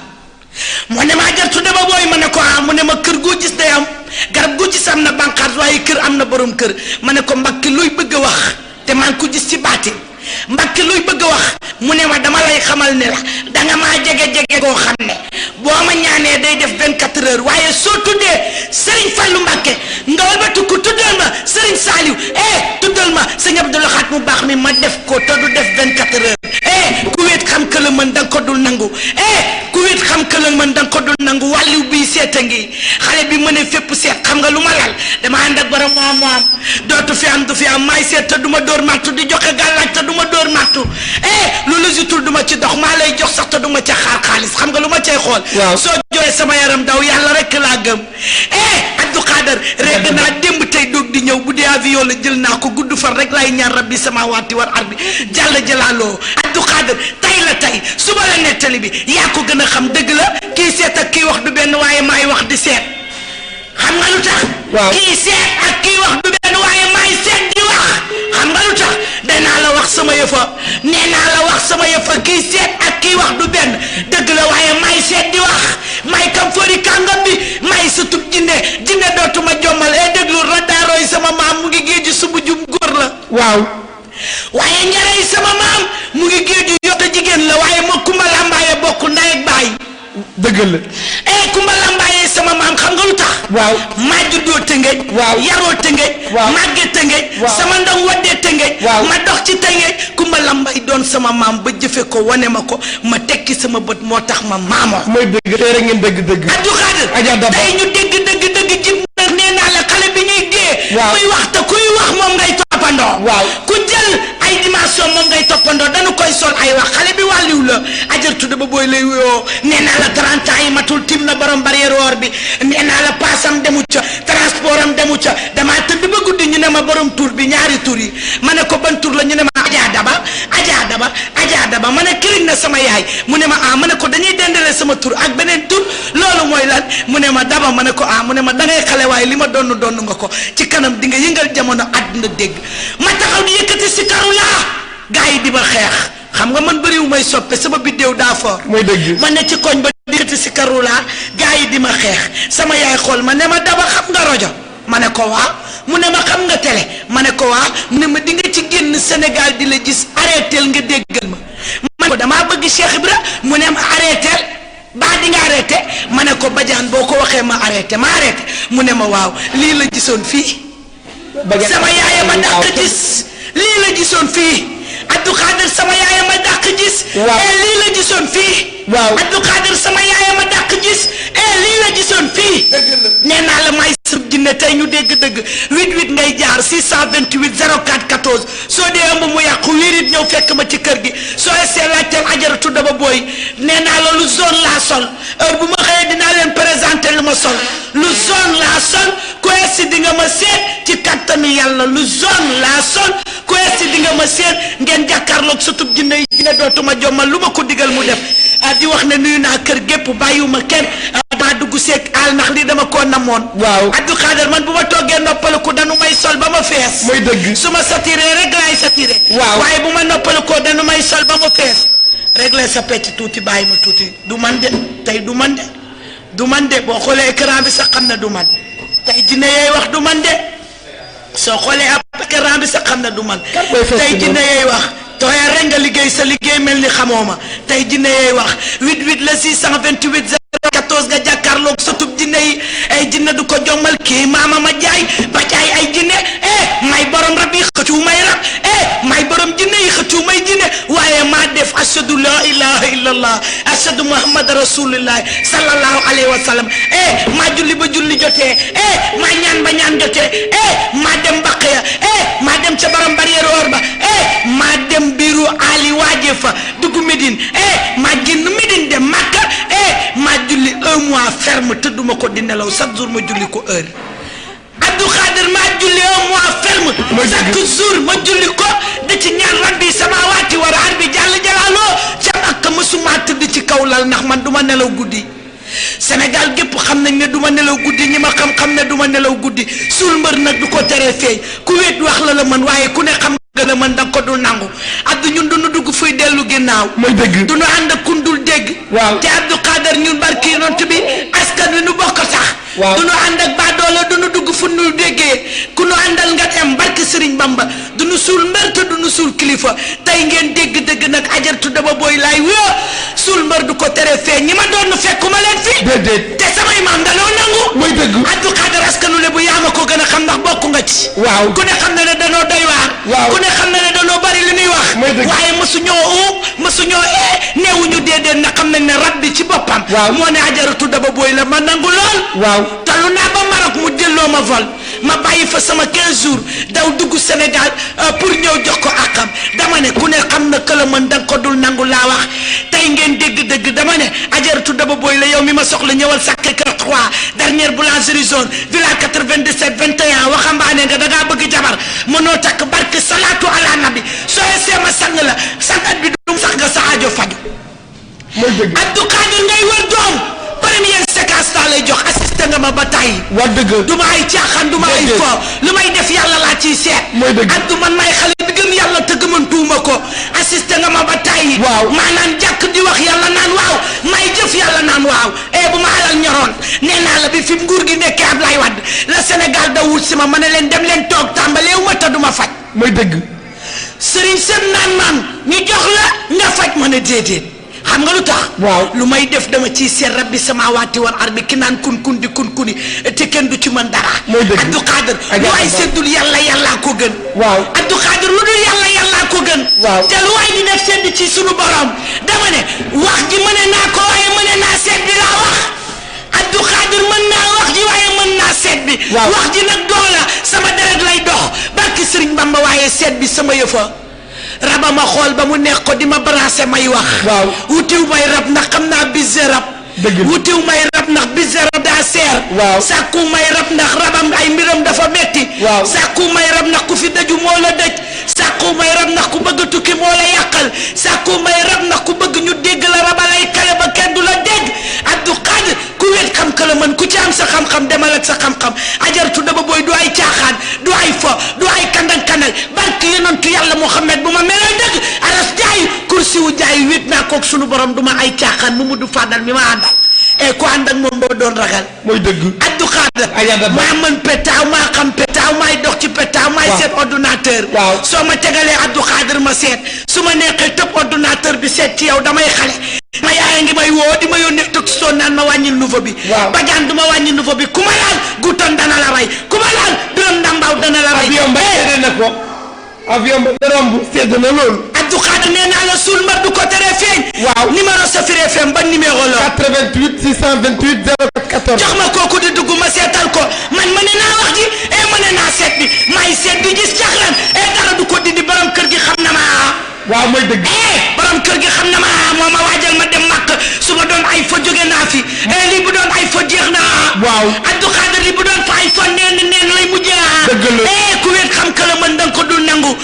mu ne maa jartu dama booy ma ne ko mu ne ma kër goo gis day am garab goo gis am na bànqaat waaye kër am na borom kër ma ne ko Mbàkke luy bëgg a wax te maa ngi ko gis ci baati Mbàkke luy bëgg a wax mu ne ma dama lay xamal ne la danga maa jege goo xam ne boo ma ñaanee day def 24 heures waaye soo tuddee Serigne Fallou Mbàkke nga walbatu ko tuddal ma Serigne Saliou tuddal ma Serigne Abdou Lahad mu baax mi ma def ko te du def 24 heures ku wéet xam que la mën da nga ko dul nangu ku wéet xam que la mën da nga ko dul nangu wàllu bii seeta ngi xale bi mënee fépp seet xam nga lu ma lal dama ànd ak borom mu am dootu fi am du fi am maay seet te du ma dóor martu di joxe gàllaaj te du ma dóor martu loolu jutul du ma ci dox maa lay jox sax te du ma ca xaar xaalis xam nga lu ma cay xool soo joxee sama yaram daw yàlla rek laa gëm Abdou Khader rek naa démb tey doog di ñëw bu dee avion la jël naa ko gudd fan rek laay ñaan rabbi sama waati war arbi jàll jëlaaloo Abdou Khader tay la tay suba la nettali bi yaa ko gën a xam dëgg la kii seet ak kii wax du benn waaye maay wax di seet xam nga lu tax kii seet ak kii wax du benn waaye maay seet di wax xam nga lu tax danaa la wax sama yëfa nee naa la wax sama yëfa kii seet ak kii wax du benn dëgg la waaye maay seet di wax may kam fori kàngam bi may sutub jinne dootuma jommal déglu radaaroy sama maam mu ngi géeju subu jum góor la waaye njarey sama maam mu ngi géeju yotta jigéen la waaye moo Kumba Lambaye bokk ndey ak baay dëgg la Kumba Lambaye sama maam xam nga lu tax maa juddoo Tëngéej yaroo Tëngéej màgge Tëngéej sama ndong waddee Tëngéej ma dox ci Tëngéej Kumba Lambaye doon sama maam ba jëfe ko wane ma ko ma tekki sama bët moo tax ma maamoo mooy dëgg tey rek ngeen dëgg Abdou Khader tey ñu dégg jib na nee naa la xale bi ñuy dee kuy wax te kuy wax moom ngay toppandoo ku jël ay dimension moom ngay toppandoo dañu koy sol ay wax xale bi wàlliw la ajartu dama booy lay wuyoo nee naa la 30 ans yi matul tim na borom barrière or bi nee naa la paasam demu ca transport am demu ca dama tëdd ba guddi ñu ne ma borom tur bi ñaari tur yi ma ne ko ban tur la ñu ne ma Adja Daba ma ne këriñ na sama yaay mu ne ma ma ne ko dañuy dendale sama tur ak beneen tur loolu mooy lan mu ne ma Daba ma ne ko mu ne ma dangay xale waaye li ma donn nga ko ci kanam di nga yëngal jamono àdduna dégg ma taxaw di yëkkati si karu laa gaa yi di ma xeex xam nga man bëriwu may soppe sama biddéew daa foor mooy dëgg ma ne ci koñ ba di yëkkati si karu laa gaa yi di ma xeex sama yaay xool ma ne ma Daba xam nga rajo ma ne ko waaw mu ne ma xam nga télé ma ne ko waaw mu ne ma di nga ci génn Sénégal di la gis arrêtel nga déggal ma ne ko damaa bëgg Cheikh Ibra mu ne ma arrêtel baa di nga arrêté ma ne ko Badiane boo ko waxee ma arrêté mu ne ma waaw lii la gisoon fii sama yaaya ma dàq gis lii la gisoon fii Abdou Khader sama yaaya ma dàq gis lii la gisoon fii Abdou Khader sama yaaya ma dàq gis lii la gisoon fii nee naa la may sëb jinne tey ñu dégg dëgg 88 ngay jaar 628 04 14 soo dee ëmb mu yàqu wérit ñëw fekk ma ci kër gi soo essayé laajteel ajaratu dama booy nee naa la lu zone laa sol heure bu ma xëyee dinaa leen présenté lu ma sol lu zone laa sol ku essi di nga ma seet ci kattanu yàlla lu zone laa sol ku essi di nga ma seet ngeen jàkkaarloog sutub jinne yi dina dootuma jommal lu ma ko digal mu def di wax ne nuyu naa kër gépp bàyyiwuma kenn maa dugg seeg aal ndax lii dama koo namoon Abdou Khader man bu ma toggee noppaliku danu may sol ba ma fees mooy dëgg su ma satiré rek laay satiré waaye bu ma noppalikoo danu may sol ba ma fees réglé sa pecc tuuti bàyyi ma tuuti du man de tey du man de boo xoolee écran bi sax xam na du man tey jinne yeey wax du man de soo xoolee ab écran bi sax xam na du man tey jinne yeey wax tooya rek nga liggéey sa liggéey mel ni xamoo ma tey jinne yeey wax 88 la 628 14 nga jàkkaarloog sa tub jinne yi ay jinne du ko jommal kii maama ma jaay ba jaay ay jinne may borom rab yi xëccu may rab may borom jinne yi xëccu may jinne waaye maa def ashadu la ilaha illallah ashadu muhammad rasulullah sallallahu alayhi wa sallam maa julli ba julli jotee maa ñaan ba ñaan jotee maa dem baqiya maa dem ca borom barrière or ba maa dem biiru ali waaje fa dugg Médine maa génn Médine dem Makka maa julli 1 mois ferme tëdduma ko di nelaw chaque jour ma julli ko heure Abdou Khader maa julli 1 mois ferme chaque jour ma julli ko da ci ñaan rabbi samawati wa ardi jàll jalaaloo ca Makka mësuma tëdd nelaw guddi Sénégal gépp xam nañ ne du ma nelaw guddi ñi ma xam ne du ma nelaw guddi suul mbër nag du ko teree feeñ ku wéet wax la mën waaye ku ne xam nga mën danga ko dul nangu Abdou ñun duñu dugg fuy dellu ginnaaw mooy dëgg duñu ànd ak kun dul dégg waaw te Abdou Khader ñun barki yonent bi askan wi nu bokk sax waaw duñu ànd ak baadoola duñu dugg fu nu déggee ku nu àndal nga dem barki Sëriñ Bamba duñu suul mbër te duñu suul kilifa tey ngeen dégg dëgg nag ajartu dama booy laay wéo suul mbër du ko tere feeñ ñi ma doon fekkuma leen fi déedéet te samay maam danoo nangu mooy dëgg Abdou Khader askanu le bu yaa ma ko gën a xam ndax bokk nga ci waaw ku ne xam ne ne danoo doy waar waaw ku ne xam ne ne danoo bari li ñuy wax mooy dëgg waaye mësuñoo neewuñu déedéet na xam nañ ne rab bi ci boppam waaw moo ne ajaratu daba booy la ma nangu lool waaw talu naa ba Maroc mu delloo ma vol ma bàyyi fa sama 15 jours daw dugg Sénégal pour ñëw jox ko àqam dama ne ku ne xam na këla mën danga ko dul nangu laa wax tey ngeen dégg-dégg dama ne ajaratu daba booy la yow mi ma soxla ñëwal Sacré-Cœur 3 dernière boulangerie zone villa 97 21 waxambaane nga dangaa bëgg jabar mënoo takk barke salaatu ala nabi soo seema sang la sangat bi du sax nga sa aajo faju mooy dëgg Abdou Khader ngay wër doom première séquence daa lay jox assisté nga ma ba tàyyi waa dëgg du ma ay caaxaan du ma ay fo lu may def yàlla laa ciy seet mooy dëgg Abdou man may xale bi gëm yàlla te gëmantuuma ko assisté nga ma ba tàyyi waaw maanaam jàkk di wax yàlla naan waaw may jëf yàlla naan waaw bu ma alal ñoroon nee naa la bi fi nguur gi nekkee Ablaye Wade la Sénégal da wut si ma ne leen dem leen toog tàmbaleewu ma te du ma faj mooy dëgg sëriñ seen naan ñu jox la nga faj ma ne déedéet xam nga lu tax waaw lu may def dama ciy seet rabbi samaawaati wal ardi ki naan kun di kun te kenn du ci mën dara mooy dëgg Abdou Khader lu ay seddul yàllaa ko gën waaw Abdou Khader lu dul yàllaa ko gën waaw te lu waay di def sedd ci sunu borom dama ne wax ji mëne naa ko waaye mëne naa seet bi laa wax Abdou Khader mën naa wax ji waaye mën naa seet bi wax ji nag dox la sama deret lay dox barki Sëriñ Bamba waaye seet bi sama yëfa raba ma xool ba mu neex ko di ma branché may wax waaw wutiw may rab ndax xam naa bise rab wutiw may rab ndax bise rab daa seer waaw sàkku may rab ndax rabam ay mbiram dafa metti waaw sàkku may rab ndax ku fi daju moo la dëj sàkku may rab ndax ku bëgg tukki moo la yàqal sàkku may rab ndax ku bëgg ñu dégg la rabalay kale ba kenn du la dégg Abdou Khader ku wet xam ka la mën ku ci am sa xam-xam demal ak sa xam-xam ajartu daba booy du ay caaxaan du ay fo du ay kandang-kandang barke yonentu yàlla Muhammad bu ma melee dëgg aras jaay kursi wu jaay wét naa koog sunu borom du ma ay caaxaan mu mudu fàddal mi ma àndal ku ànd ak moom boo doon ragal mooy dëgg Abdou Khader maa mën pétaaw maa xam pétaaw maay dox ci pétaaw maay seet ordinateur soo ma tegalee Abdou Khader ma seet su ma neexee tëb ordinateur bi seet ci yow damay xale ma yaaya ngi may woo di ma yónnee tëg soo naan ma wàññi nouveau bi bajaan du ma wàññi nouveau bi ku ma laal guutoon dana la rey ku ma laal biram ndambaaw dana la rey avion ba seede na ko avion ba romb sedd na loolu Abdou Khader nee naa la suul mbër du ko teree feeñ waaw numéro Safir FM ban numéro la 88 628 04 14 jox ma kooku di dugg ma seetal ko man mëne naa wax ji mëne naa seet bi may seet bi gis caxlan dara du ko dindi borom kër gi xam na ma waaw mooy dëgg borom kër gi xam na ma moo ma waajal ma dem màkk su ma doon ay fo jóge naa fi lii bu doon ay fo jeex na waaw Abdou Khader li bu doon fa ay fo neen lay mujjee dëgg la ku wéet xam ka la mën danga ko dul nangu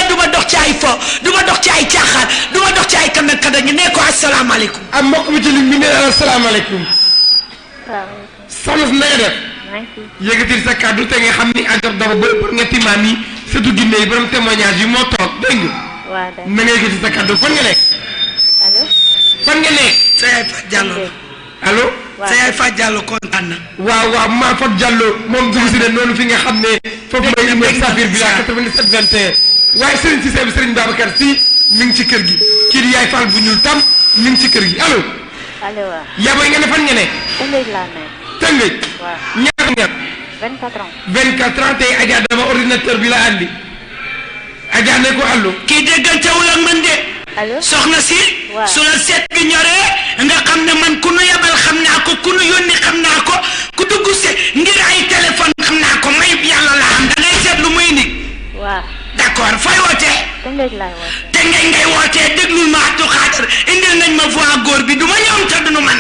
du ma dox ci ay fo du ma dox ci ay caaxaan du ma dox ci ay kanda kanda ñu ne ko asalaamaaleykum am mbokk mi ci ligne bi ne asalaamaaleykum soxna si na nga def yëkkatil sa kàddu te nga xam ni ajor daba ba pour nga timaan yi surtout Guinée yi borom témoignage yi moo toog dégg nga na nga yëkkati sa kàddu fan nga nekk fan nga nekk sa yaay Fat Diallo allo sa yaay Fat Diallo kontaan na waaw maa Fat Diallo moom dugg si ne noonu fi nga xam ne foofu mooy immeuble Safir bi la 97 21 waaye Serigne Cissé bi Serigne Babacar Sy mi ngi ci kër gi kii di yaay Fall bu ñuul tam mi ngi ci kër gi allo waaw yaa booy nga ne fan nga nekk Tëngéej laa nekk Tëngéej waaw ñaata nga 24 ans 24 ans tey Adja dama ordinateur bi la andi Adja ne ko allo kii déggantewul ak man de allo soxna si waaw su la seet bi ñoree nga xam ne man ku nu yabal xam naa ko ku nu yónni xam naa ko ku dugg si ngir ay téléphone xam naa ko mayub yàlla la am da ngay seet lu muy nit waaw d'accord fooy wootee Tëngéej laay woote te ngay wootee déglul ma Abdou Khader indil nañ ma voix góor bi du ma ñoom te duñu man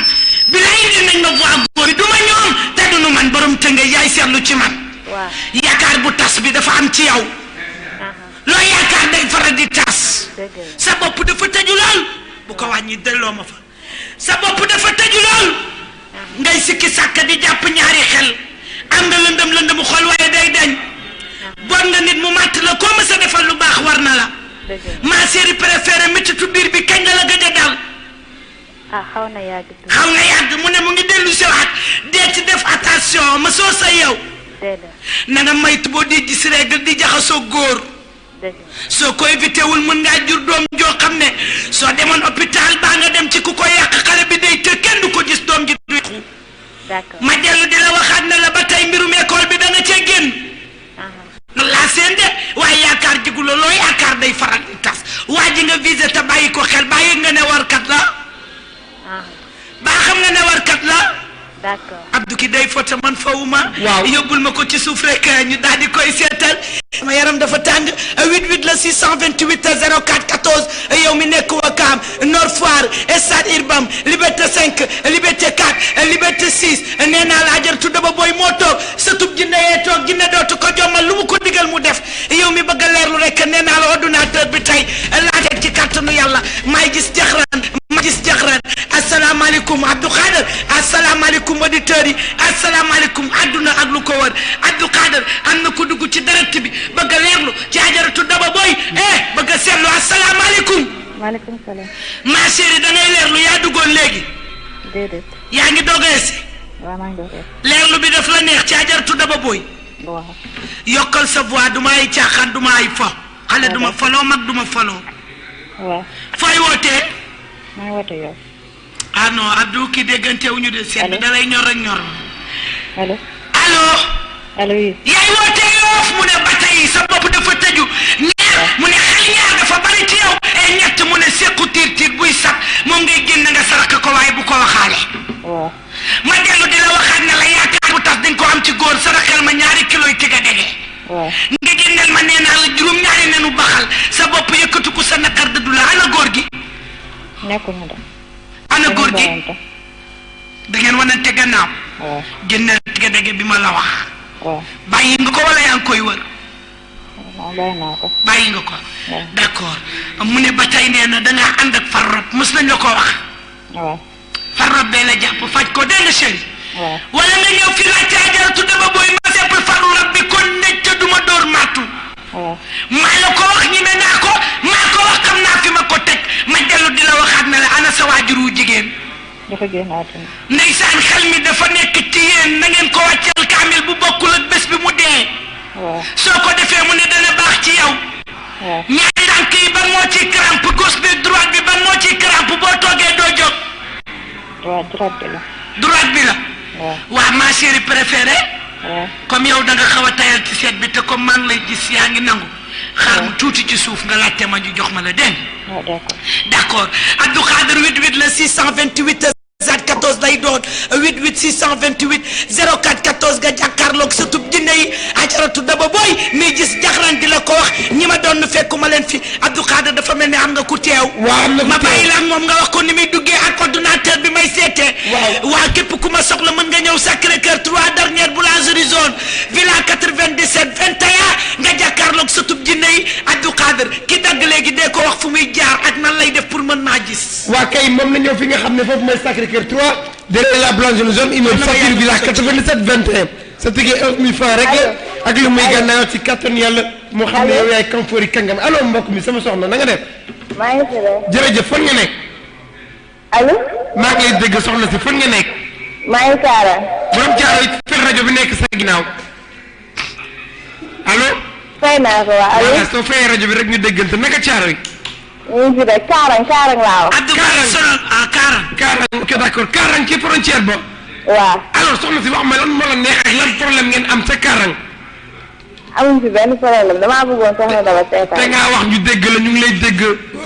bi la indil nañ ma voix góor bi du ma ñoom te duñu man borom Tëngéej yaay seetlu ci man waaw yaakaar bu tas bi dafa am ci yow loo yaakaar day faral di tas sa bopp dafa tëju lool bu ko wàññi delloo ma fa sa bopp dafa tëju lool ngay sikki sàkk di jàpp ñaari xel am nga lëndëm xol waaye day dañ bon nga nit mu màtt la koo mës a defal lu baax war na la ma série préférée méttitu biir bi kañ la gëj a dal xaw na yàgg mu ne mu ngi dellu si waat dee ci def attention ma soo sa yow na nga maytu boo di gis règle di jaxasoo góor soo ko évité wul mën ngaa jur doom joo xam ne soo demoon hôpital baa nga dem ci ku ko yàq xale bi day të kenn du ko gis doom ji du ma dellu di la waxaat ne la ba tey mbirum école bi da nga cee génn laa seen de waaye yaakaar jiguloo loo yaakaar day faral di tas waa ji nga visé te bàyyi ko xel bàyyi nga ne warkat la baa xam nga ne warkat la Abdou ki day foto man fawuma yóbbul ma ko ci suuf rek ñu daal di koy seetal sama yaram dafa tàng 88 la 628 04 14 yow mi nekk Wakaam Nord Foire Stade Irbam Liberté 5 Liberté 4 Liberté 6 nee naa la ajaratu daba booy moo toog satub jinne yee toog jinne dootu ko jommal lu mu ko digal mu def yow mi bëgg a leerlu rek nee naa la ordinateur bi tey laa teg ci kàttanu yàlla maay gis jaxran asalaamaaleykum Abdou Khader asalaamaaleykum auditeurs yi asalaamaaleykum adduna ak lu ko wër Abdou Khader am na ko dugg ci deret bi bëgg a leerlu ci ajaratu daba booy bëgg a seetlu asalaamaaleykum. maaleykum salaam. ma chérie da ngay leerlu yaa duggoon léegi. déedéet. yaa ngi doog a esi. waaw maa ngi doog a esi. leerlu bi daf la neex ci ajaratu daba booy. waaw. yokkal sa voix du ma ay caaxaan du ma ay fo. xale du ma foloo mag du ma foloo. waaw. fooy wootee. maa ngi wootee yow. ah non Abdou kii déggante wu ñu de seet bi da lay ñor rek ñor. allo. allo oui. yaay wootee Yoof mu ne ba tey sa bopp dafa tëju ñaar mu ne xel ñaar dafa bari ci yow ñett mu ne sequ tiir buy sat moom ngay génn nga saraka ko waaye bu ko waxaale. waaw. ma dellu di la waxaat ne la yaakaar bu tax dañ ko am ci góor saraxel ma ñaari kilo yi tiga dege. waaw. nga génneel ma nee naa la juróom ñaari nenu baxal sa bopp yëkkatu ko sa naqar dëddu la ana góor gi. nekkul na de. ana góor gi da ngeen wanante gannaaw. waaw. génneel tiga dege bi ma la wax. waaw. bàyyi nga ko wala yaa ngi koy wër. waaw bàyyi naa ko. bàyyi nga ko. waaw. d'accord mu ne ba tey nee na dangaa ànd ak farrob mës nañ la ko wax. waaw. farrob bee la jàpp faj ko dégg nga chéri. waaw. wala nga ñëw fi laajte ajaratu daba booy ma sepp farrob bi kon nekk te duma door màttu. waaw. maa la ko wax ñime naa ko maa ko wax xam naa fi ma ko teg ma dellu di la waxaat ne la ana sa waajur wu jigéen. dafa génn àdduna. ndeysaan xel mi dafa nekk ci yéen na ngeen ko wàcceel kaamil bu bokkul ak bés bi mu dee. waaw. soo ko defee mu ne dana baax ci yow. waaw. ñaari tànk yi ban moo ciy crampe gauche bi droite bi ban moo ciy crampe boo toogee doo jóg. droite bi la. droite bi la. waaw. waa ma chérie préférée. waaw. comme yow da nga xaw a tayal ci seet bi te comme maa ngi lay gis yaa ngi nangu. xaar mu tuuti ci suuf nga laajte ma ñu jox ma la dégg waaw d'accord. d'accord Abdou Khader 88 la 628 14 lay doon 88 628 04 14 nga jàkkaarloog sa tub jinne yi ajaratu daba booy mi gis jaxran di la ko wax ñi ma doon fekkuma leen fi Abdou Khader dafa mel ni am nga ku teew. waaw am na ku teew ma bàyyi la ak moom nga wax ko ni muy duggee ak ordinateur bi may seetee. waa képp ku ma soxla mën nga ñëw Sacré-Cœur 3 dernière boulangerie zone villa 97 21 nga jàkkaarloog sa tub jinne yi Abdou Khader ki dagg léegi dee ko wax fu muy jaar ak nan lay def pour mën maa gis. waa kay moom la ñëw fi nga xam ne foofu mooy Sacré-Cœur 3 derrière la boulangerie zone immeuble Saphir villa 97 21 sa ticket 1000 francs rek la ak lu muy gànnaaw ci kattan yàlla moo xam ne yow yaay kamfoori kàngam allo mbokk mi sama soxna na nga def. maa ngi fi de. jërëjëf fan nga nekk. allo. maa ngi lay dégg soxna si fan nga nekk. maa ngi Kaara. borom Caaro yi fil rajo bi nekk sa ginnaaw allo. fay naa ko waa allo. waaw soo fayee rajo bi rek ñu déggante naka Caaro yi. ñu ngi fi de Kaarang laa wax. Abdou Khader sonal Kaarang ok d'accord Kaarang ci frontière ba. waaw. alors soxna si wax ma lan moo la neex ak lan problème ngeen am sa Kaarang. amuñ fi benn problème damaa bëggoon soxna Daba seetaan. te ngaa wax ñu dégg la ñu ngi lay dégg.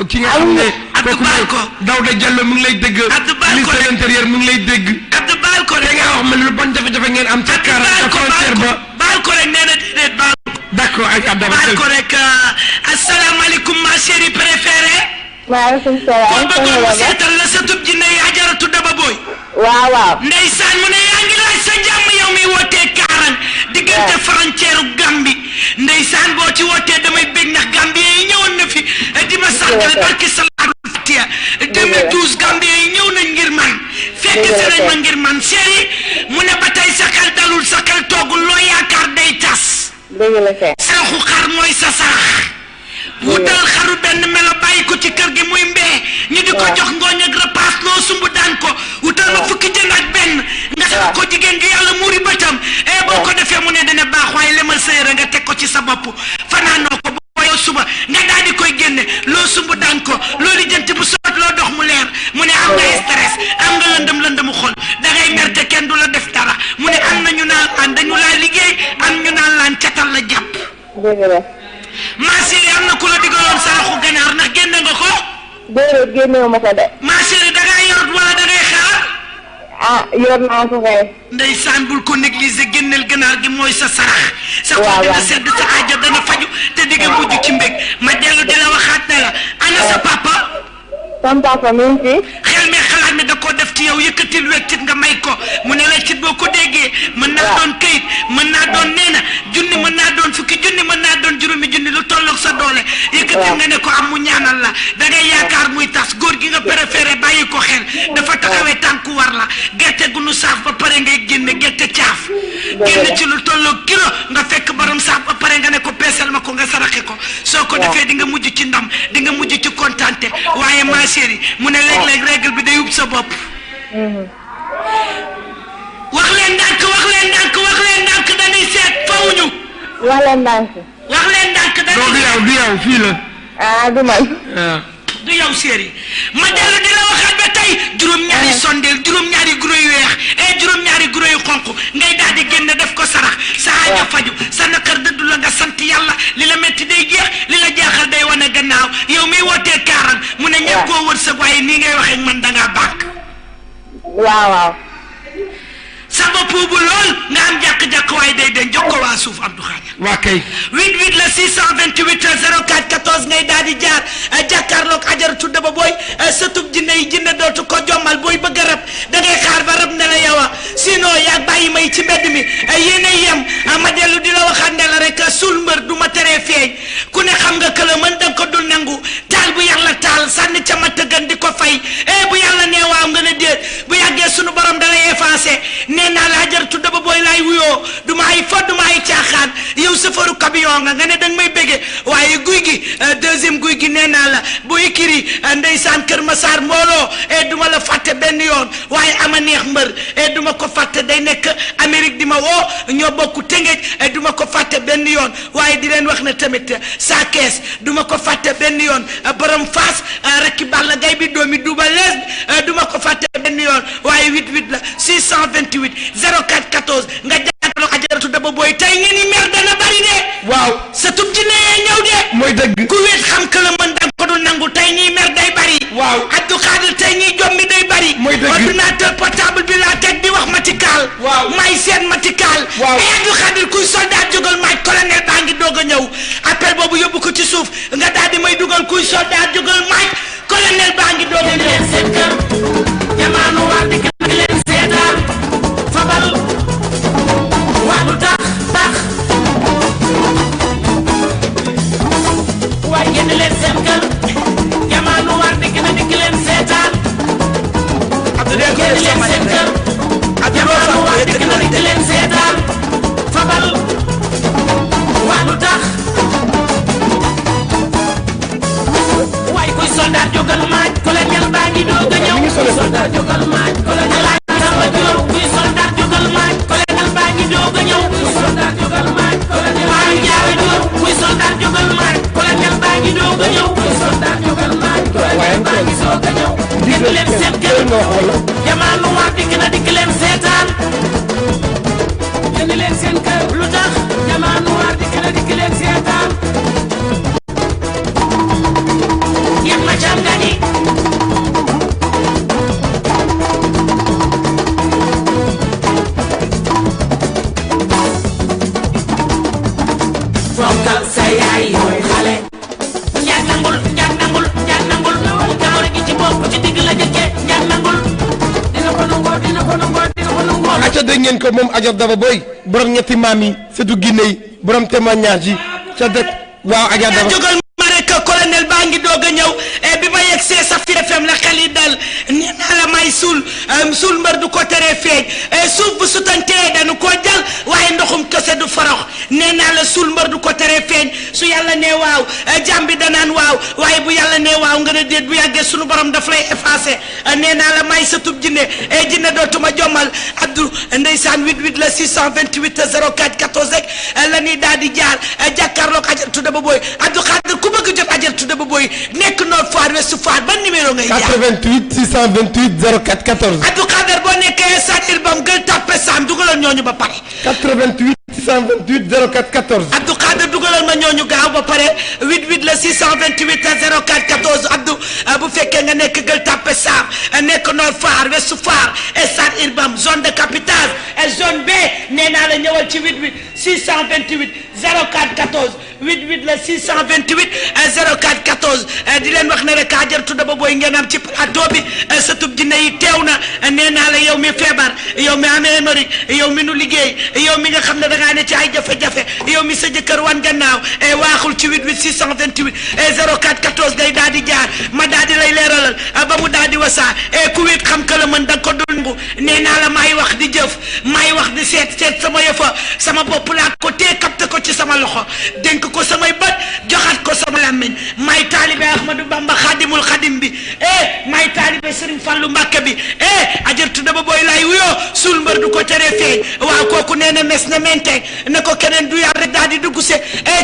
ki nga xam ne Abdou baal ko Daouda Diallo mu ngi lay dégg. Abdou baal ko ministre de l'intérieur mu ngi lay dégg. Abdou baal ko te ngaa wax ma lu ban jafe-jafe ngeen am ca Kaarang ca frontière ba. baal ko rek nee na déedéet baal ko. d'accord ak Abdou baal ko rek asalaamaaleykum ma chérie préférée. maaleykum salaam. kon bëggoon mu seetal la sa tub jinne yi ajaratu daba booy. waaw waaw. ndeysaan mu ne yaa ngi laaj sa jàmm yow mi wootee Kaarang diggante frontière Gambie ndeysaan boo ci wootee damay bég ndax Gambie yi ñëwoon na fi di ma sargal barki salaatul fatiha 2012 Gambie yi ñëw nañ ngir man la kay. saraxu xar mooy sa sarax. wutal xaru benn melo bàyyi ko ci kër gi muy mbee ñu di ko jox ngooñ ak repas loo sumb daan ko wutal ma fukki jën ak benn nga sax ko jigéen ju yàlla muuri bëtam boo ko defee mu ne dana baax waaye lemal sa yére nga teg ko ci sa bopp fanaanoo ko boo yow suba nga daal di koy génne loo sumb daan ko loolu jënt bu sot loo dox mu leer mu ne am nga stress am nga lëndëmu xol da ngay mer te kenn du la def dara mu ne am na ñu naan an dañu laa liggéey am ñu naan laan catal la jàpp dëgg la. ma chérie am na ku la digaloon saraxu ganaar ndax génne nga ko. déedéet génnewu ma ko de. ma chérie da ngay yor wala da ngay xaar. yor naa ko kay. ndeysaan bul ko négliger génneel ganaar gi mooy sa sarax. sa xol waaw dina sedd sa aajo dana faju te di nga mujj ci mbég ma dellu di la waxaat ne la ana sa papa. sama papa mi ngi fi. xel mi xalaat mi da koo def ci yow yëkkatil weccit nga may ko mu ne la cit boo ko déggee mën naa doon kayit mën naa doon neena junni mën naa doon fukki junni mën naa doon juróomi junni lu tolloog sa doole yëkkatil nga ne ko am mu ñaanal la da ngay yaakaar muy tas góor gi nga préféré bàyyi ko xel dafa taxawee tànku war la gerte gu nu saaf ba pare ngay génne gerte caaf génne ci lu tolloog kilo nga fekk borom saaf ba pare nga ne ko peesal ma ko nga saraxe ko soo ko defee di nga mujj ci ndam di nga mujj ci kontante waaye ma chérie mu ne léeg-léeg règle bi day yub sa bopp wax leen ndànk dañuy seet fawuñu wax leen ndànk. wax leen ndànk dañuy du yow fii la. du man. du yow chérie ma dellu di la waxaat ba tey juróom-ñaari sondeel juróom-ñaari guro yu weex juróom-ñaari guro yu xonq ngay daal di génn def ko sarax sa aajo faju sa naqar dëddu la nga sant yàlla li la metti day jeex li la jaaxal day wane gannaaw yow miy wootee kaaran mu ne ñëpp koo wërsëg waaye nii ngay waxee man dangaa bànk waaw. sa bopp bu lool nga am jàkk-jàkk waaye day den jox ko waa suuf Abdou Khadir waa kay 88 la 628 04 14 ngay daal di jaar jàkkaarloog ajaratu Daba Boy sëtub jinne yi jinne dootu ko jommal booy bëgg a rab da ngay xaar ba rab ne la yow sinon yaa bàyyi may ci mbedd mi yéenay yem ma dellu di la waxaat ne la rek sul mbër du ma teree feeñ ku ne xam nga këla mën danga ko dul nangu taal bu yàlla taal sànni ca matt gën di ko fay bu yàlla nee waaw nga ne déet bu yàggee sunu borom da lay effacé nee naa la ajaratu Daba Boy laay wuyoo du ma ay fo du ma ay caaxaan yow safaru camion nga ne danga may bége waaye guy gi deuxième guy gi nee naa la bu ikiri ndeysaan Kër Massar mbooloo du ma la fàtte benn yoon waaye ama neex mbër du ma ko fàtte day nekk Amérique di ma woo ñoo bokk Tëngéej du ma ko fàtte benn yoon waaye di leen wax ne tamit saa kees du ma ko fàtte benn yoon borom Fass rekki Balla Gaye bi doomi Double Less du ma ko fàtte benn yoon waaye 88 la 628 04 14 nga jàkkaarloo ajaratu Daba Boy tey ngeen ni mer dana bari de. waaw sa tub jinne yee ñëw de. mooy dëgg ku wéet xam que la mën danga ko dul nangu tey ñiy mer day bari. waaw Abdou Khadir tey ñiy jommi day bari. mooy dëgg ordinateur portable bi laa teg di wax matical. waaw may seen matical. waaw Abdou Khadir kuy soldat jógal maaj colonel baa ngi doog a ñëw appel boobu yóbbu ko ci suuf nga daal di may dugal kuy soldat jógal maaj colonel baa ngi doog a ñëw. seen kër jamaanu war di leen seetaan fabal wàllu tax waaye génn leen seen kër jamaanu war dikk leen seetaan génn leen seen kër jamaanu war dikk leen seetaan fabal wàllu tax waaye kuy soldat jógal maaj colonel baa ngi doog a ñëw kuy soldat jógal maaj colonel kuy soldat jógal maaj colonel baa ngi doog a ñëw kuy soldat jógal maaj colonel baa ngi jaare jóg kuy soldat jógal maaj colonel baa ngi doog a ñëw kuy soldat jógal maaj colonel baa ngi doog a ñëw dikk leen seen kër jamaanu waa dikk leen seetaan génn leen seen kër lu tax jamaanu waa dikk leen seetaan yéen ma jàngani fonkal sa yaay mooy xale njaag nangul kaawre gi ci bopp ci digg la jëkke njaag nangul dina ko nangoo acca dégg ngeen ko moom ajar Daba Boy borom ñetti maam yi surtout Guinée yi borom témoignage yi ca dëkk waaw ajar Daba jógal ma rek colonel baa ngi doog a ñëw bi ma yegg see Safir FM la xel yi dal nee naa la may suul mbër du ko teree feeñ suuf bu sutantee dañu koo jal waaye ndoxum kese du forox nee naa la suul mbër du ko teree feeñ su yàlla nee waaw jàmm bi danaan waaw waaye bu yàlla nee waaw nga ne déet bu yàggee sunu borom daf lay effacé nee naa la may sa tub jinne jinne dootuma jommal Abdou ndeysaan 88 la 628 04 14 rek la ñuy daal di jaar jàkkaarloog Ajaratu Daba Boy Abdou Khadir ku bëgg jot Ajaratu Daba Boy nekk Nord Foire Ouest Foire ban numéro ngay jaar 88 628 04 14 Abdou Khadir boo nekkee Stade Irbam Gueule Tapée Sam dugalal ñooñu ba pare 88 628 04 14 Abdou Khadir dugalal ma ñooñu gaaw ba pare 88 la 628 04 14 Abdou bu fekkee nga nekk Gueule Tapée Sam nekk Nord Foire Ouest Foire Stade Irbam zone de captage zone B nee naa la ñëwal ci 88 628 04 14 88 la 628 04 14 di leen wax ne rek Ajaratu Daba Boy ngeen am ci plateau bi sa tub jinne yi teew na nee naa la yow mi feebar yow mi amee hémorroïde yow mi nu liggéey yow mi nga xam ne da ngaa ne ci ay jafe-jafe yow mi sa jëkkër wan gannaaw waaxul ci 88 628 04 14 day daal di jaar ma daal di lay leeralal ba mu daal di wasaa ku wéet xam ka la mën da ko dungu nee naa la maay wax di jëf maay wax di seet sama yëfa sama bopp laa ko tee capté ko ci sama loxo dénk ko samay bët joxat ko sama làmmiñ may taalibe Ahmadou Bamba xadimul xadim bi may taalibe Serigne Fallou Mbacke bi Ajaratu Daba Boy laay wuyoo suul mbër du ko teree feeñ waaw kooku nee na mes na mente ne ko keneen du yàlla rek daal di dugg se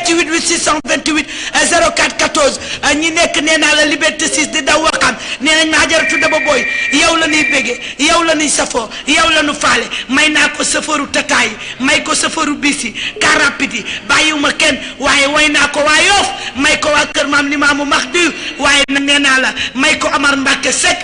ci 88 628 04 14 ñi nekk nee naa la Liberté 6 di daw waxam nee nañ ma Ajaratu Daba Boy yow la ñuy bége yow la ñuy safoo yow la ñu faale may naa ko safaru tataay may ko safaru bisi car rapide yi bàyyiwuma kenn waaye way naa ko waa Yoff may ko waa kër maam Limaamu Mahdi waaye nag nee naa la may ko Amar Mbacke Seck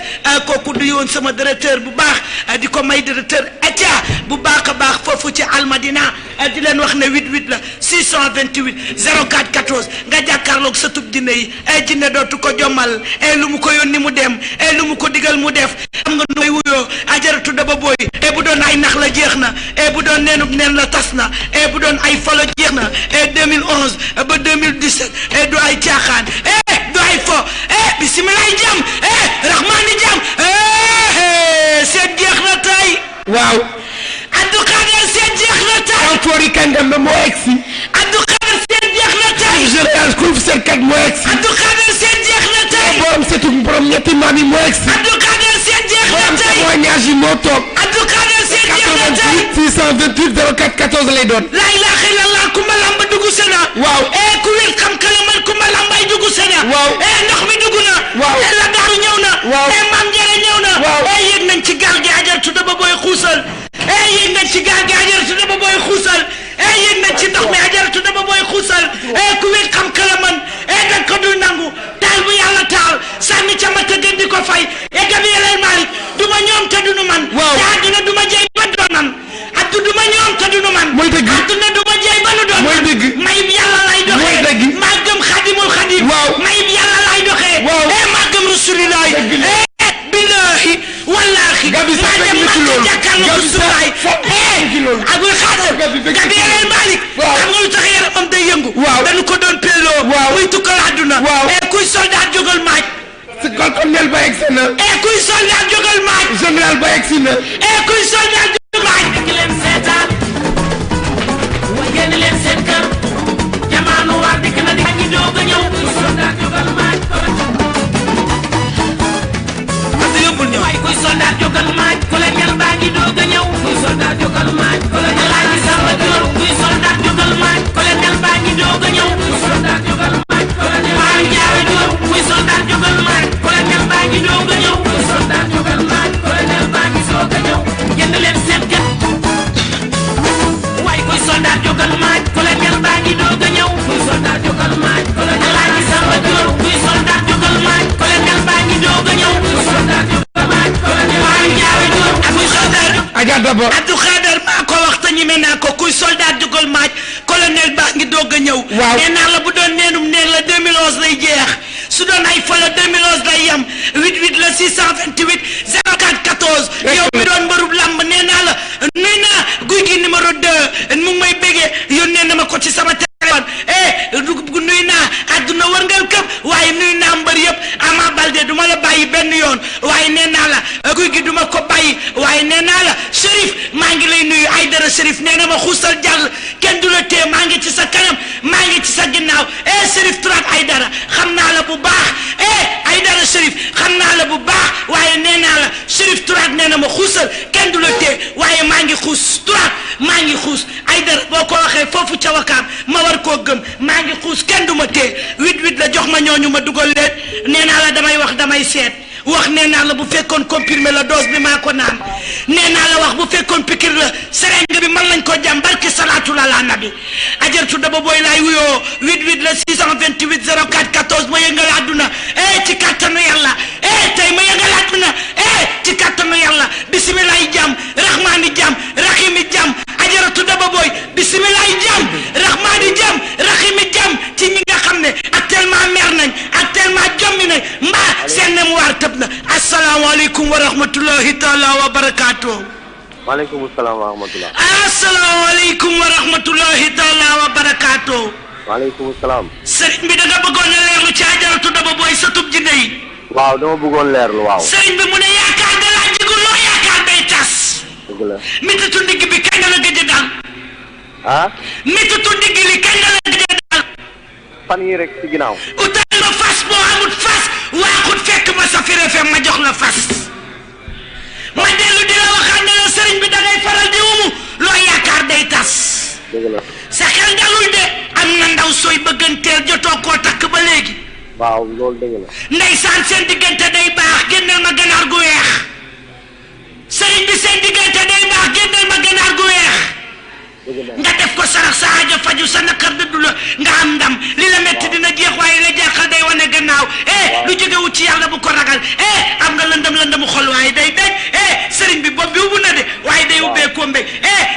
kooku du yoon sama directeur bu baax di ko may directeur Atia bu baax a baax foofu ci Almadina di leen wax ne 88 la 628 04 14 nga jàkkaarloog sa tub jinne yi jinne dootu ko jommal lu mu ko yónni mu dem lu mu ko digal mu def xam nga nooy wuyoo Ajaratu Daba Boy bu doon ay nax la jeex na bu doon neenub neen la tas na bu doon ay folo jeex na 2011 ba 2017 du ay caaxaan du ay fo bisimilah jàmm rahmaani jàmm seet jeex na tey waaw Abdou Khadir seet jeex na tey Amfori Kangam moo egsi Abdou Khadir seet jeex na tey général Kouf Serkat moo egsi Abdou Khadir seet jeex na tey borom setu borom ñetti maam yi moo egsi Abdou Khadir seet jeex na borom tey témoignage yi moo toog Abdou Khadir seet jeex na tey 628 04 14 lay doon la ilaha illallah kumba lamba dugg sena waaw ku wér xam kala man kumba lambay dugg sena waaw ndox mi dugg na waaw la daaru ñëw na waaw maam Njare ñëw na waaw yéeg nañ ci gaal gi Ajaratu Daba Boy xuusal yéeg nañ ci gaal gi Ajaratu Daba Boy xuusal yéeg nañ ci ndox mi Ajaratu Daba Boy xuusal ku wér xam kala man dañ ko dul nangu taal bu yàlla taal sànni ca mat a gën di ko fay Gabriel Malick du ma ñoom te du nu man te àdduna du ma jey ba doonan Abdou du ma ñoom te du nu man mooy dëgg àdduna du ma jey ba nu doon mooy dëgg mayib yàlla lay doxee mooy dëgg maa gëm xadimul xadim waaw mayib yàlla lay doxee waaw maa gëm rasulilaay billahi wallahi Gabi sax maa dem fekk na ci loolu. jàkkaarloo Gabi sax rasulilaay fekk na ci loolu. Abdou Khadir Gabi fekk na ci Gabriel Malick waaw. xam nga lu tax yaramam day yëngu waaw. dañu ko doon pelloo waaw. muy tukkal àdduna waaw. kuy soldat jógal maaj si colonel ba egsi na kuy soldat jógal maaj général ba egsi na kuy soldat jógal maaj dikk leen seetaan génn leen seen kër jamaanu waar dikk na di ñi doog a ñëw kuy soldat jógal maaj parce que yóbbul ñëw waay kuy soldat jógal maaj colonel baa ngi doog a ñëw kuy soldat jógal maaj colonel baa ngi samba Dior kuy soldat jógal maaj colonel baa ngi doog a ñëw kuy soldat jógal maaj colonel baa ngi jaare Dior kuy soldat jógal maaj colonel baa ngi doog a ñëw kuy soldat jógal maaj colonel baa ngi soog a ñëw jënd leen seen kër waay kuy soldat jógal maaj colonel baa ngi doog a ñëw kuy soldat jógal maaj colonel baa ngi samba Dior kuy soldat jógal maaj colonel baa ngi doog a ñëw kuy soldat jógal maaj colonel baa ngi jaare Dior Abdou Khadir Adja Daba Abdou Khadir maa ko wax te ñeme naa ko kuy soldat jógal maaj colonel baa ngi doog a ñëw waaw. nee naa la bu doon neenum neen la 2011 lay jeex su doon ay fa la 2011 lay yem 88 la 628 04 14 yow mi doon mbërub lamb nee naa la nuy naa guy gi numéro 2 mu ngi may bégee yónnee na ma ko ci sama téléphone nuy naa àdduna wërngal këpp waaye nuy naa mbër yëpp Ama Baldé du ma la bàyyi bàyyi benn yoon waaye nee naa la guy gi duma ko bàyyi waaye nee naa la Chérif maa ngi lay nuyu Aïdara Chérif nee na ma xuusal jàll kenn du la téye maa ngi ci sa kanam maa ngi ci sa ginnaaw Chérif Tourate Aïdara xam naa la bu baax Aïdara Chérif xam naa la bu baax waaye nee naa la Chérif Tourate nee na ma xuusal kenn du la téye waaye maa ngi xuus Tourate maa ngi xuus Aïdara boo ko waxee foofu ca Wakaam ma war koo gëm maa ngi xuus kenn du ma téye 8-8 la jox ma ñooñu ma dugal leen nee naa la damay wax damay seet wax nee naa la bu fekkoon comprimé la dose bi maa ko naan nee naa la wax bu fekkoon pikir la seringue bi man lañ ko jàm barki salaatu la nabi ajartu daba booy laay wuyoo 8-8 la 628 04 14 ma yëngal àdduna ci kattanu yàlla tey ma yëngal àdduna ci kattanu yàlla bisimilahi jàmm rahmaani jàmm rahimi jàmm ajaratu daba booy bisimilahi jàmm rahmaani jàmm rahimi jàmm ci ñi nga xam ne actuellement mer nañ actuellement jommi nañ mbaa seen ne mu waar tëb na asalaamaaleykum wa rahmatullahi taala wa barakaatu. waaleykum salaam wa rahmatulah. asalaamaaleykum wa rahmatullahi taala wa barakaatu. waaleykum salaam. sëriñ bi da nga bëggoon a leerlu ci ajaratu daba booy sa tub jinne yi. waaw dama bëggoon leerlu waaw. sëriñ bi mu ne yaakaar da laa jigul loo yaakaar day tas. dëgg la. mititu ndigg bi kañ la gëj a daal. ah. mititu ndigg li kañ la gëj a daal. fan yii rek ci ginnaaw. utal ma fas boo amut fas waaxut fekk ma sa firefem ma jox la fas. ma dellu di la waxaat ne la sëriñ bi da ngay faral di umu loo yaakaar day tas. dëgg la. sa xel dalul de am na ndaw sooy bëgganteel jotoo koo takk ba léegi. waaw loolu dëgg la. ndeysaan seen diggante day baax génneel ma ganaar gu weex. sëriñ bi seen diggante day baax génneel ma ganaar gu weex. nga def ko sarax sa aajo faju sa naqar dëddu la nga am ndam li la metti dina jeex waaye la jaaxal day wane gannaaw lu jógewu ci yàlla bu ko ragal am nga lëndëm xol waaye day daj sëriñ bi bopp bi ubbu na de waaye day ubbee kombe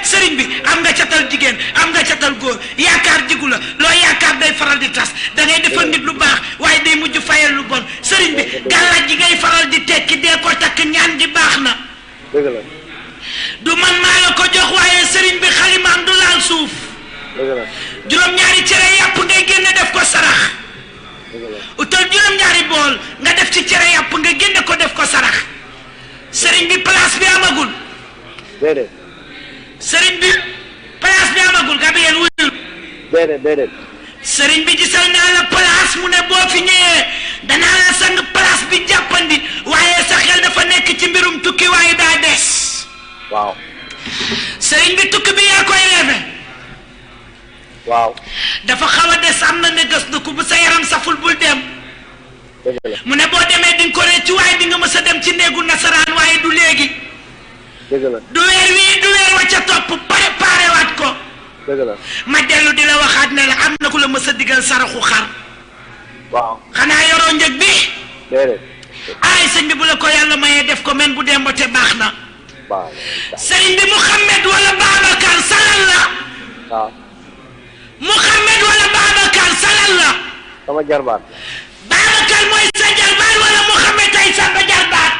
sëriñ bi am nga catal jigéen am nga catal góor yaakaar jigu la loo yaakaar day faral di tas da ngay defal nit lu baax waaye day mujj fayal lu bon sëriñ bi gàllaaj ji ngay faral di tekki dee ko takk ñaan ji baax na. dëgg la. du man maa la ko jox waaye sëriñ bi xalimaam du laal suuf. dëgg la. juróom-ñaari cere yàpp ngay génne def ko sarax. dëgg la. utal juróom-ñaari bool nga def ci cere yàpp nga génne ko def ko sarax. sëriñ bi place bi amagul. déedéet. sëriñ bi place bi amagul Gabriel wuyul. déedéet. sëriñ bi gisal naa la place mu ne boo fi ñëwee danaa la sang place bi jàppandi waaye sa xel dafa nekk ci mbirum tukki waaye daa des. waaw. sëriñ bi tukki bi yaa koy reefe. waaw. dafa xaw a des am na ne gës na ko bu sa yaram saful bul dem. dëgg la. mu ne boo demee di nga ko rëcc waaye di nga mës a dem ci néegu nasaraan waaye du léegi. dëgg la. du weer wii du weer wa ca topp préparé waat ko. dëgg la. ma dellu di la waxaat ne la am na ku la mës a digal saraxu xar. waaw. xanaa yoroo njëg bi. déedéet. ay sëñ bi bu la ko yàlla mayee def ko men bu dem ba te baax na. waaw. sëriñ bi Mouhamed wala Babacar salal la. waaw. Mouhamed wala Babacar salal la. sama jarbaat. Babacar mooy sa jarbaat wala Mouhamed ay sa ba jarbaat.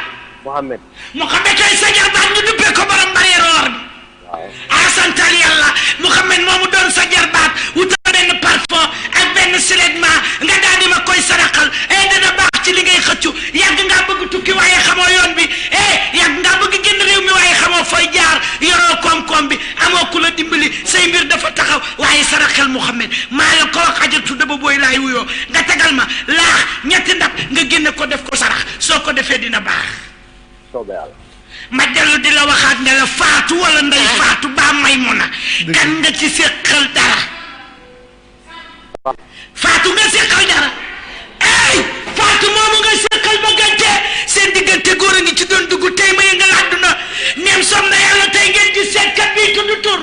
Mouhamed. Mouhamed ay sa jarbaat ñu duppee ko borom bareeroor bi. waaw. santal yàlla Mouhamed moomu doon sa jarbaat wutal benn parfum ak benn siledement nga daal di ma koy saraxal dana baax ci li ngay xëccu yàgg ngaa bëgg tukki waaye xamoo yoon bi yàgg ngaa bëgg génn réew mi waaye xamoo fooy jaar yoroo koom-koom bi amoo ku la dimbali say mbir dafa taxaw waaye saraxal Mouhamed maa la ko wax ajatu daba booy laay wuyoo nga tegal ma laax ñetti ndab nga génne ko def ko sarax soo ko defee dina baax. soobee yàlla. ma dellu di la waxaat ne la faatu wala ndey faatu baa may mun a kan nga ci séqal dara faatu nga séqal dara faatu moomu nga séqal ba gante seen diggante góor a ngi ci doon dugg tey ma yëngal àdduna neem som na yàlla tey ngeen di seetkat bii tudd tur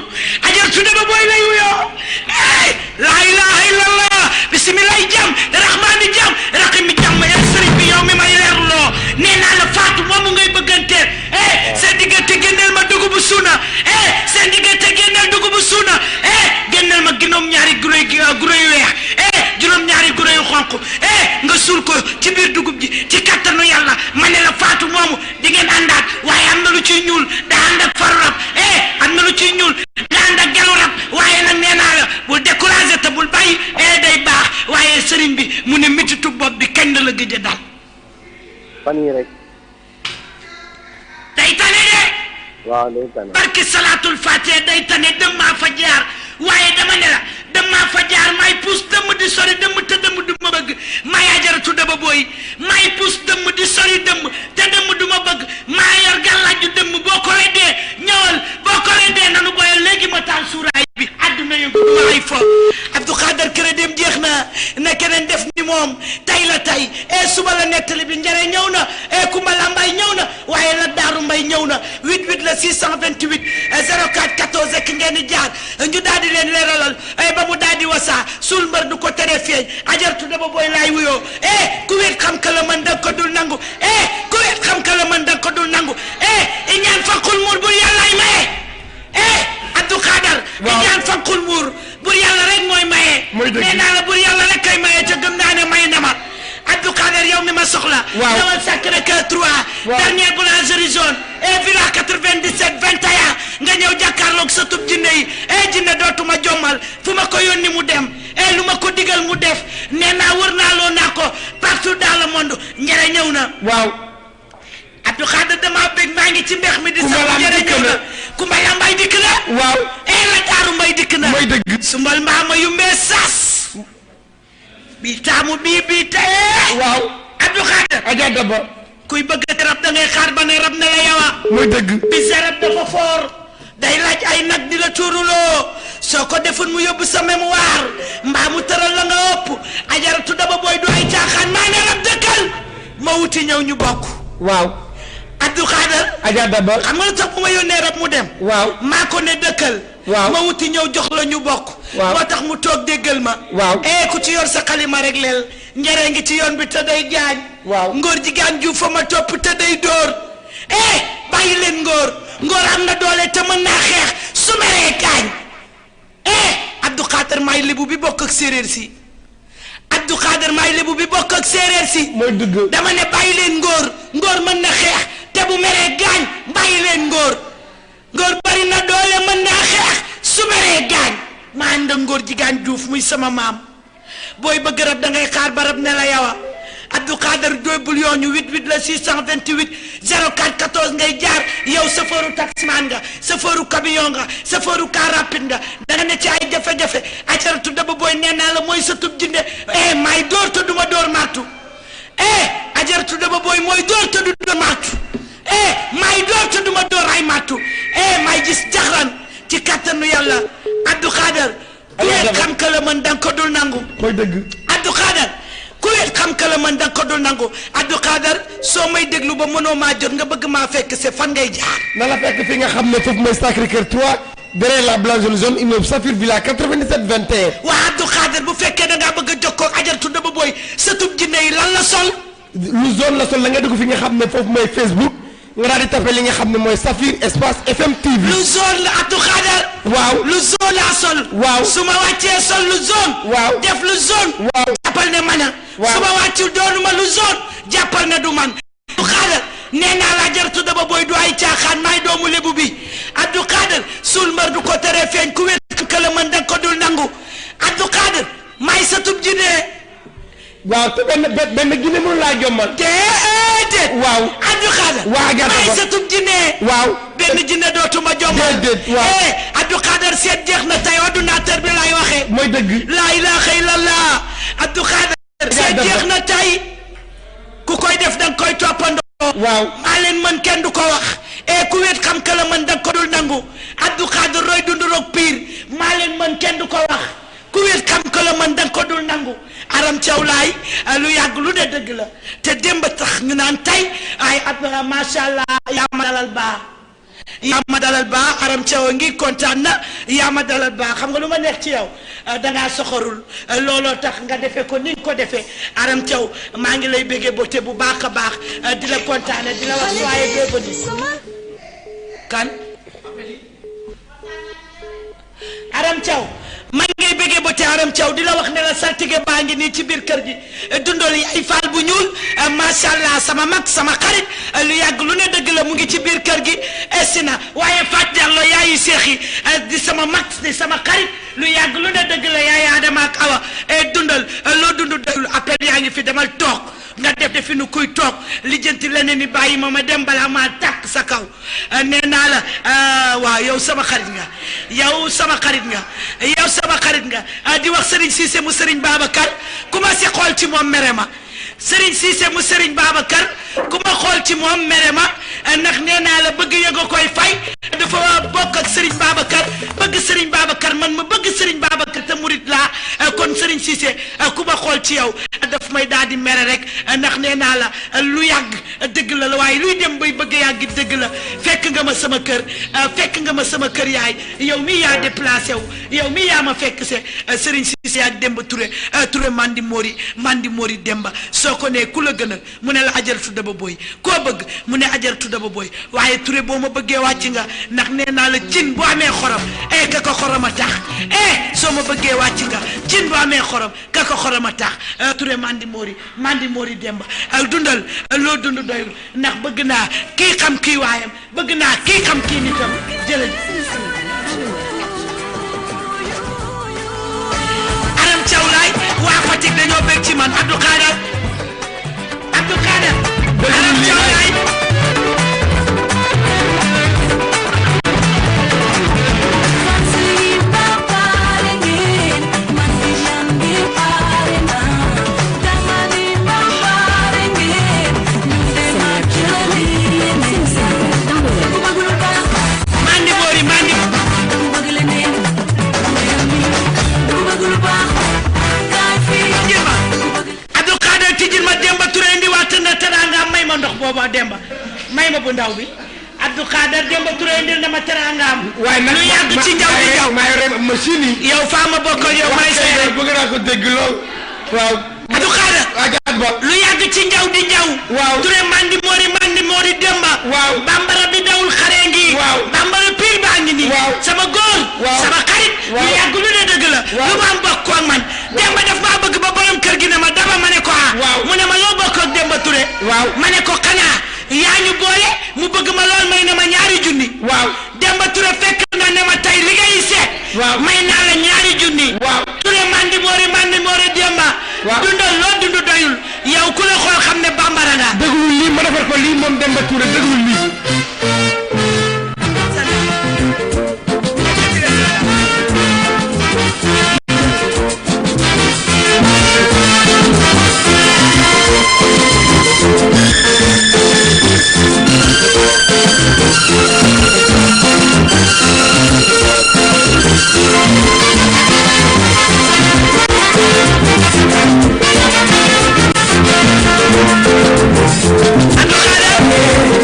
ajar su dama booy lay wuyoo laa ilaha illallah bisimilahi jàmm rahmaani jàmm rahimi jàmm ya sëriñ bi yow mi may leerloo nee naa la faatu moomu ngay bëgganteel seen diggante génneel ma dugubu suuna seen diggante génneel dugubu suuna génneel ma ginóom ñaari guro yu weex juróom-ñaari guro yu xonq nga suul ko ci biir dugub ji ci kattanu yàlla ma ne la faatu moomu di ngeen àndaat waaye am na lu ciy ñuul daa ànd ak faru rab am na lu ciy ñuul daa ànd ak gelu rab waaye nag nee naa la bul découragé te bul bàyyi day baax waaye sëriñ bi mu ne mititu bopp bi kañ la gëj a dal fan yii rek. day tane de. waaw day tane. barki salaatul fatiha day tane dem maa fa jaar waaye dama ne la dem maa fa jaar may puus dëmm di sori dëmm te dëmm du ma bëgg may ajaratu daba booy may puus dëmm di sori dëmm te dëmm du ma bëgg maa yor gàllaaju dëmm boo ko reddee ñëwal boo ko reddee nanu boyal léegi ma taal suuraay bi àdduna yëngu du ma ay fo Abdou Khader crédit jeex na keneen def ni moom tay la tay suba la nettali bi njare ñëw na Kumba Lambay ñëw na waaye la Daaru Mbay ñëw na 88 la 628 04 14 ak ngeen di jaar ñu daal di leen leeralal ba mu daal di wasaa suul mbër du ko tere feeñ ajartu dama booy laay wuyoo ku wéet xam ka la mën da ko dul nangu ku wéet xam ka la mën da ko dul nangu ñaan faqul muur bur yàllaay maye Abdou Khader ñaan faqul muur bur yàlla rek mooy maye nee naa la bur yàlla rek kay maye te gëm naa ne may na ma Abdou Khader yow mi ma soxla ñëwal Sacré-Cœur 3 dernière boulangerie jaune villa 97 21 nga ñëw jàkkaarloog sa tub jinne yi jinne dootuma jommal fu ma ko yónni mu dem lu ma ko digal mu def nee naa wër naa loo naa ko partout dans le monde njëre ñëw na waaw Abdou Khader dama bëgg maa ngi ci mbeex mi di sax njëre ñëw na Kumba Lambay dikk na waaw la Daaru Mbay dikk na mooy dëgg sumbal mbaama yu mbee sas bi taamu bii tey waaw Abdou Khader Adja Daba kuy bëgg rab da ngay xaar ba ne rab na la yawa mooy dëgg bi sa rab dafa foor day laaj ay nag di la tuuruloo soo ko deful mu yóbbu sa mémoire mbaa mu tëral la nga ëpp ajaratu Daba booy du ay caaxaan maa ne rab dëkkal ma wuti ñëw ñu bokk waaw Abdou Khader Adja Daba xam nga lu tax bu ma yónnee rab mu dem waaw maa ko ne dëkkal waaw ma wuti ñëw jox la ñu bokk moo tax mu toog déggal ma waaw ku ci yor sa xalima rek leel njëre ngi ci yoon bi te day gaañ waaw ngóor ji gaañ ju fa ma topp te day dóor bàyyi leen ngóor am na doole te mën naa xeex su meree gaañ Abdou Khader maay lébu bi bokk ak séeréer si Abdou Khader maay lébu bi bokk ak séeréer si mooy dëgg dama ne bàyyi leen ngóor mën na xeex te bu meree gaañ bàyyi leen ngóor bari na doole mën naa xeex su meree gaañ ma ànd ak ngóor ji gaañ juuf muy sama maam booy bëgg rab da ngay xaar ba rab ne la yawa Abdou Khader doybul yooñu 88 la 628 04 14 ngay jaar yow chauffeuru taximan nga chauffeuru camion nga chauffeuru car rapide nga da nga ne ci ay jafe-jafe ajaratu Daba booy nee naa la mooy sa tub jinde maay door te duma door mattu ajaratu Daba booy mooy door te du door mattu maay door te duma door ay mattu maay gis jaxran ci kattanu yàlla Abdou Khader ku wet xam ka la mën danga ko dul nangu mooy dëgg Abdou Khader ku wet xam ka la mën danga ko dul nangu Abdou Khader soo may déglu ba mënoo maa jot nga bëgg maa fekk c'est fan ngay jaar na la fekk fi nga xam ne foofu mooy Sacré-Cœur 3 derrière la blanche zone immeuble Safir Villa 97 21 waa Abdou Khader bu fekkee da ngaa bëgg a jokkoo ak ajaratu Daba booy sa tub jinne yi lan la sol lu zone la sol la nga dugg fi nga xam ne foofu mooy Facebook nga daal di tapé li nga xam ne mooy Safir espace FM TV. lu zone la Abdou Khader. waaw lu zone laa sol. waaw su ma wàccee sol lu zone. waaw def lu zone. waaw jàppal ne man a. waaw su ma wàccul doonuma lu zone jàppal ne du man. Abdou Khader nee naa la ajaratu Daba booy du ay caaxaan maay doomu lébu bi Abdou Khader suul mbër du ko tere feeñ ku wér ka la mën danga ko dul nangu Abdou Khader maay sa tub jinne. waaw te benn jinne mënu laa jommal. déedéet. waaw Abdou Khader. waa gàtt maay sa tub jinne. waaw benn jinne dootuma jommal. déedéet waaw Abdou Khader seet jeex na tey ordinateur bi laay waxee. mooy dëgg. laa ilaaha illallah Abdou Khader. seet jeex na tey ku koy def danga koy toppandoo. waaw maa leen mën kenn du ko wax. ku wet xam ka la mën danga ko dul nangu Abdou Khader roy dund roog piir maa leen mën kenn du ko wax ku wet xam ka la mën danga ko dul nangu. Aram Thiaw laay lu yàgg lu ne dëgg la te démb tax ñu naan tey ay at macha allah yaa ma dalal baa Aram Thiaw ngi kontaan na yaa ma dalal baa xam nga lu ma neex ci yow dangaa soxorul looloo tax nga defee ko ni ko defee Aram Thiaw maa ngi lay béggee bote bu baax a baax di la kontaane di la wax soyez bienvenue kan Aram Thiaw maa ngi bëggee ba te Aram Thiaw di la wax ne la saltige baa ngi nii ci biir kër gi dundal yi ay faal bu ñuul macha allah sama mag sama xarit lu yàgg lu ne dëgg la mu ngi ci biir kër gi estina waaye fàtteer la yaayu seex yi di sama mag di sama xarit lu yàgg lu ne dëgg la yaayu Adama ak Awa dundal loo dund déglu appel yaa ngi fi demal toog nga def defi nu kuy toog lijjanti leneen ni bàyyi ma dem balaa maa tàkk sa kaw nee naa la waaw yow sama xarit nga yow sama xarit nga yow sama xarit nga di wax Serigne Cissé mu Serigne Babacar ku ma si xool ci moom mere ma Serigne Cissé mu Serigne Babacar ku ma xool ci moom mere ma ndax nee naa la bëgg yëngu koy fay dafa bokk ak Serigne Babacar bëgg Serigne Babacar man ma bëgg Serigne Babacar te murit laa kon Serigne Cissé ku ma xool ci yow daf may daal di mere rek ndax nee naa la lu yàgg dëgg la waaye luy dem bay bëgg yàgg dëgg la fekk nga ma sama kër fekk nga ma sama kër yaay yow mi yaa déplacé wu yow mi yaa ma fekk se Serigne Cissé ak Demba Touré Touré Mandi Mori Demba soo ko nee ku la gënal mu ne la Ajaratu Daba Boy koo bëgg mu ne Ajaratu Daba Boy waaye Touré boo ma bëggee wàcc nga ndax nee naa la cin bu amee xorom ka ko xorom a tax soo ma bëggee wàcc nga cin bu amee xorom ka ko xorom a tax Touré Mandi Mori Demba dundal loo dund doyul ndax bëgg naa kii xam kii waayam bëgg naa kii xam kii nitam jëlal Aram Thiaw laay waa Fatick dañoo bëgg ci man Abdou Khader Aram Thiaw laay ndox booba Demba may ma bu ndaw bi Abdou Khader Demba Touré indil na ma teraangaam waaye nag lu yàgg ci njaw di njaw maa yore machine yi yow faa ma bokk yow may seere bëgg naa ko dégg lool waaw Abdou Khader lu yàgg ci njaw di njaw waaw Touré Mandi Mori Demba waaw bambara bi dawul xare ngi waaw bambara pire baa ngi nii sama góor sama xarit lu yàgg lu ne dëgg la lu ma am bokk ak man Demba daf maa bëgg ba borom kër gi ne ma daba ma ne ko mu ne ma loo bokk ak Demba Touré ma ne ko xanaa yaa ñu boole mu bëgg ma lool may na ma ñaari junni Demba Touré fekk na ne ma tey li ngay seet may naa la ñaari junni Touré Mandi Mori Demba dundal loo dund doyul yow ku la xool xam ne bambara nga déglu lii ma defar ko lii moom Demba Touré déglu lii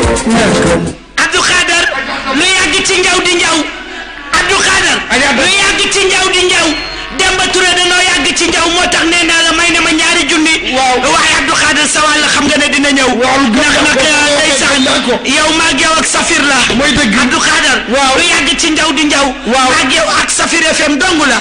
Abdou Khader lu yàgg ci njaw di njaw Abdou Khader lu yàgg ci njaw di njaw Demba Touré danoo yàgg ci njaw moo tax nee naa la may na ma ñaari junni waaye Abdou Khader sa wàll xam nga ne dina ñëw ndax nag ndeysaan yow maag yow ak Safir la mooy dëgg Abdou Khader lu yàgg ci njaw di njaw maag yow ak Safir FM dong la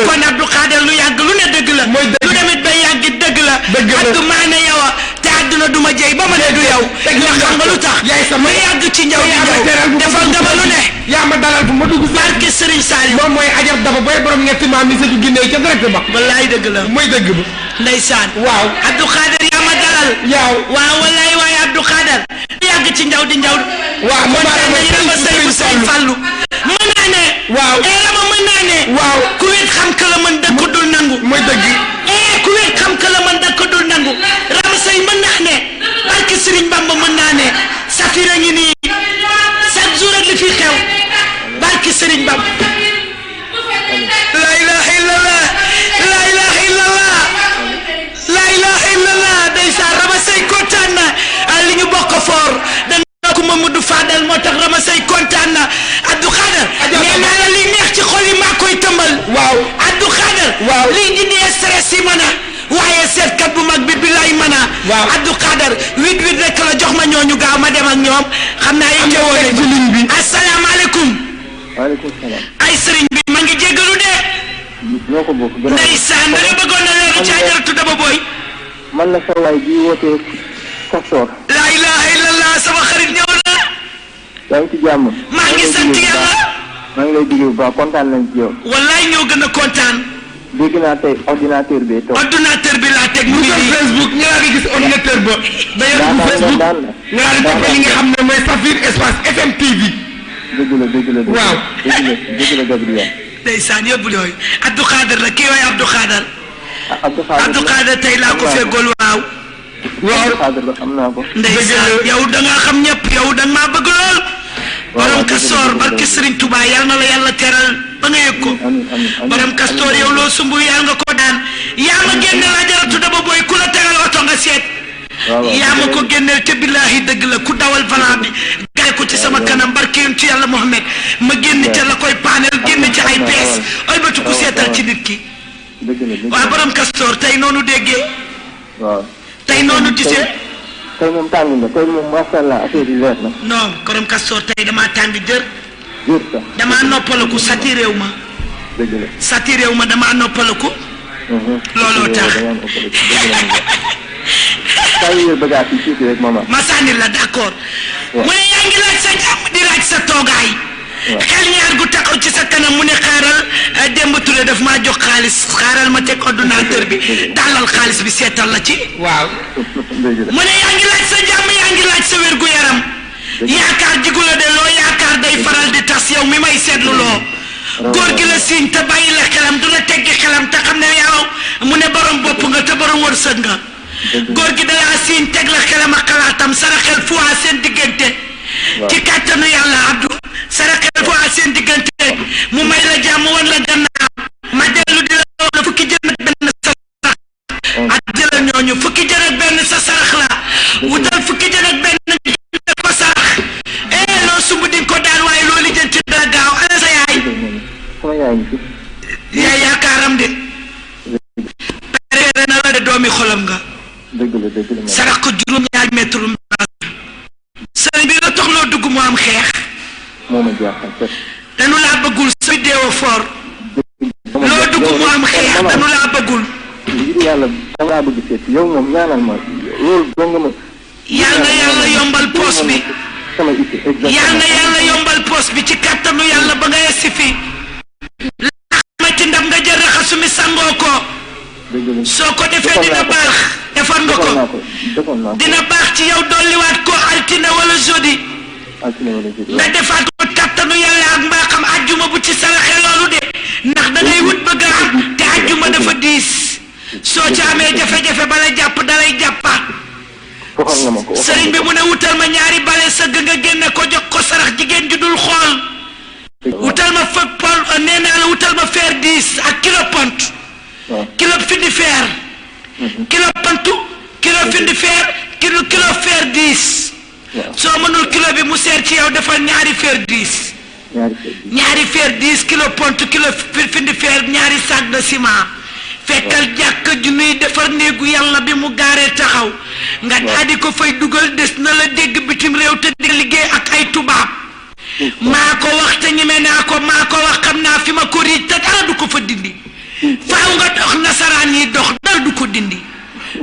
kon Abdou Khader lu yàgg lu ne dëgg la lu demit ba yàgg dëgg la Abdou maa ne yow te àdduna duma jëy ba ma ne du yow ndax xam nga lu tax lu yàgg ci njaw di njaw defal nga ma lu ne yaa ma dalal bu ma dugg barke Serigne Saliou moom mooy Ajar Daba Boy borom ñetti maam yi sëtu Ginne ca direct ba wallaay dëgg la mooy dëgg ba ndeysaan waaw Abdou Khader yaa ma dalal waaw wallaay waaye Abdou Khader lu yàgg ci njaw di njaw waaw kon ma sëy bu sëy fallu mën naa ne rama mën naa ne ku wet xam ka la mën dëkk dul nangu mooy dëgg ku wet xam ka la mën dëkk dul nangu rama sëy mën naa ne barke Serigne Bamba mën naa ne Safira ngi nii chaque jour ak li fi xew barke Serigne Bamba la ilaha illallah la ilaha illallah la ilaha illallah ndeysaan rama sëy kontaan na li ñu bokk foor ku Mamadou Fadal moo tax rama say kontaan na Abdou Khader nee naa la li neex ci xol yi maa koy tëmbal Abdou Khader lii dindi stress yi mën a waaye seetkat bu mag bi lay mën a Abdou Khader 8-8 rek la jox ma ñooñu gaaw ma dem ak ñoom xam naa yi ñëwoon ci ligne bi asalaamaaleykum waaleykum salaam ay sëriñ bi ma ngi jéggalu de ñoo ko bokk ndeysaan da nga bëggoon na leeru ci Ajaratu Daba Boy man la sa waay bi wootee Castor la ilaha illallah sama xarit ñëw na yaa ngi ci jàmm maa ngi sant yàlla maa ngi lay digg bu baax kontaan nañ ci yow wallaay ñoo gën a kontaan dégg naa tey ordinateur bi toog ordinateur bi laa teg mu ngi nii Facebook ñu laa ngi gis ordinateur heure ba d'ailleurs bu Facebook nga daal di toppee li nga xam ne mooy Safir Espace FM TV. dëgg la waaw dëgg la Gabriel. ndeysaan yóbbu yooyu Abdou Khader la kii waay Abdou Khader. Abdou Khader tey laa ko feggool waaw. Abdou Khader la xam naa ko. ndeysaan yow da nga xam ñëpp yow da nga maa bëgg lool. borom Kastoor barke Serigne Touba yal na la yàlla teral ba nga yëg ko. borom Kastoor yow loo sumbu yàlla nga ko daan yaa ma génne la jaratu daba booy ku la teral oto nga seet. yaa ma ko génneel te billaahi dëgg la ku dawal volant bi gaay ko ci sama kanam barke yonent ci yàlla Mohamed ma génn ca la koy paaneel génn ci ay pees ay bëtu ku seetal ci nit ki. waaw borom Kastoor tey noonu déggee. waaw tey noonu gisee. tey moom tàng nga tey moom macha allah affaire yi leer na. non borom Kastoor tey damaa tàng jër. jër sax damaa noppalaku satiré wu ma. dëgg la satiré wu ma damaa noppalaku. looloo tax. saa yu yër bagage yi tuuti rek maman. ma sànni la d'accord. mu ne yaa ngi laaj sa jàmm di laaj sa toogaay. xel ñaar gu taxaw ci sa kanam mu ne xaaral Demba Touré daf maa jox xaalis xaaral ma teg ordinateur bi dalal xaalis bi seetal la ci. waaw. mu ne yaa ngi laaj sa jàmm yaa ngi laaj sa wér gu yaram. yaakaar jigu la de loo yaakaar day faral di tas yow mi may seetlu loo. góor gi la siiñ te bàyyi la xelam du la teggi xelam te xam ne yow mu ne borom bopp nga te borom wërsëg nga. góor gi dalaa siiñ teg la xelam ak xalaatam sara xel fu waa seen diggante. ci kàttanu yàlla Abdou sara xel fu waa seen diggante mu may la jàmm wan la gannaaw ma dellu di la wax fukki jën ak benn sa sarax ak jëlal ñooñu fukki jën ak benn sa sarax la wutal fukki jën ak benn ko sarax loo sumb di ko daan waaye loo lijjanti dara gaaw ana sa yaay sama yaay ngi fi. yaay yaakaaram de pere na la de doomi xolam nga dëgg la sarax ko juróom-ñaari mètre sëriñ bi la tax loo dugg mu am xeex moo ma jaaxal dañu laa bëggul sa vidéo fort loo dugg mu am xeex dañu laa bëggul yàlla dama laa bëgg seet yow moom ñaanal ma loolu doo nga ma yal na yàlla yombal poos bi sama itti exactement yal na yàlla yombal poos bi ci kattanu yàlla ba nga yegsi fii la ma ci ndam nga jël raxasu mi sangoo ko soo ko defee dina baax defar nga ko dina baax ci yow dolliwaat ko altine wala jeudi nga defaat ko kattanu yàlla ak mbaaxam ajjuma bu ci saraxe loolu de ndax da ngay wut bëgg a am te ajjuma dafa diis soo ci amee jafe-jafe bala jàpp dalay jàppaat sëriñ bi mu ne wutal ma ñaari bale sëgg nga génne ko jox ko sarax jigéen ju dul xool wutal ma fa pol nee naa la wutal ma fer 10 ak kilo pont kilo findi fer kilo pontu kilo findi fer kilo fer 10 soo mënul kilo bi mu seer ci yow defal ñaari fer 10 ñaari fer 10 kilo pont kilo findi fer ñaari sac de ciment fekkal jàkk ju nuy defar néegu yàlla bi mu gaaree taxaw nga daal di ko fay dugal des na la dégg bitim réew te di liggéey ak ay tubaab maa ko wax te ñeme naa ko maa ko wax xam naa fi ma ko riij te dara du ko fa dindi faaw nga dox nasaraan yi dox dara du ko dindi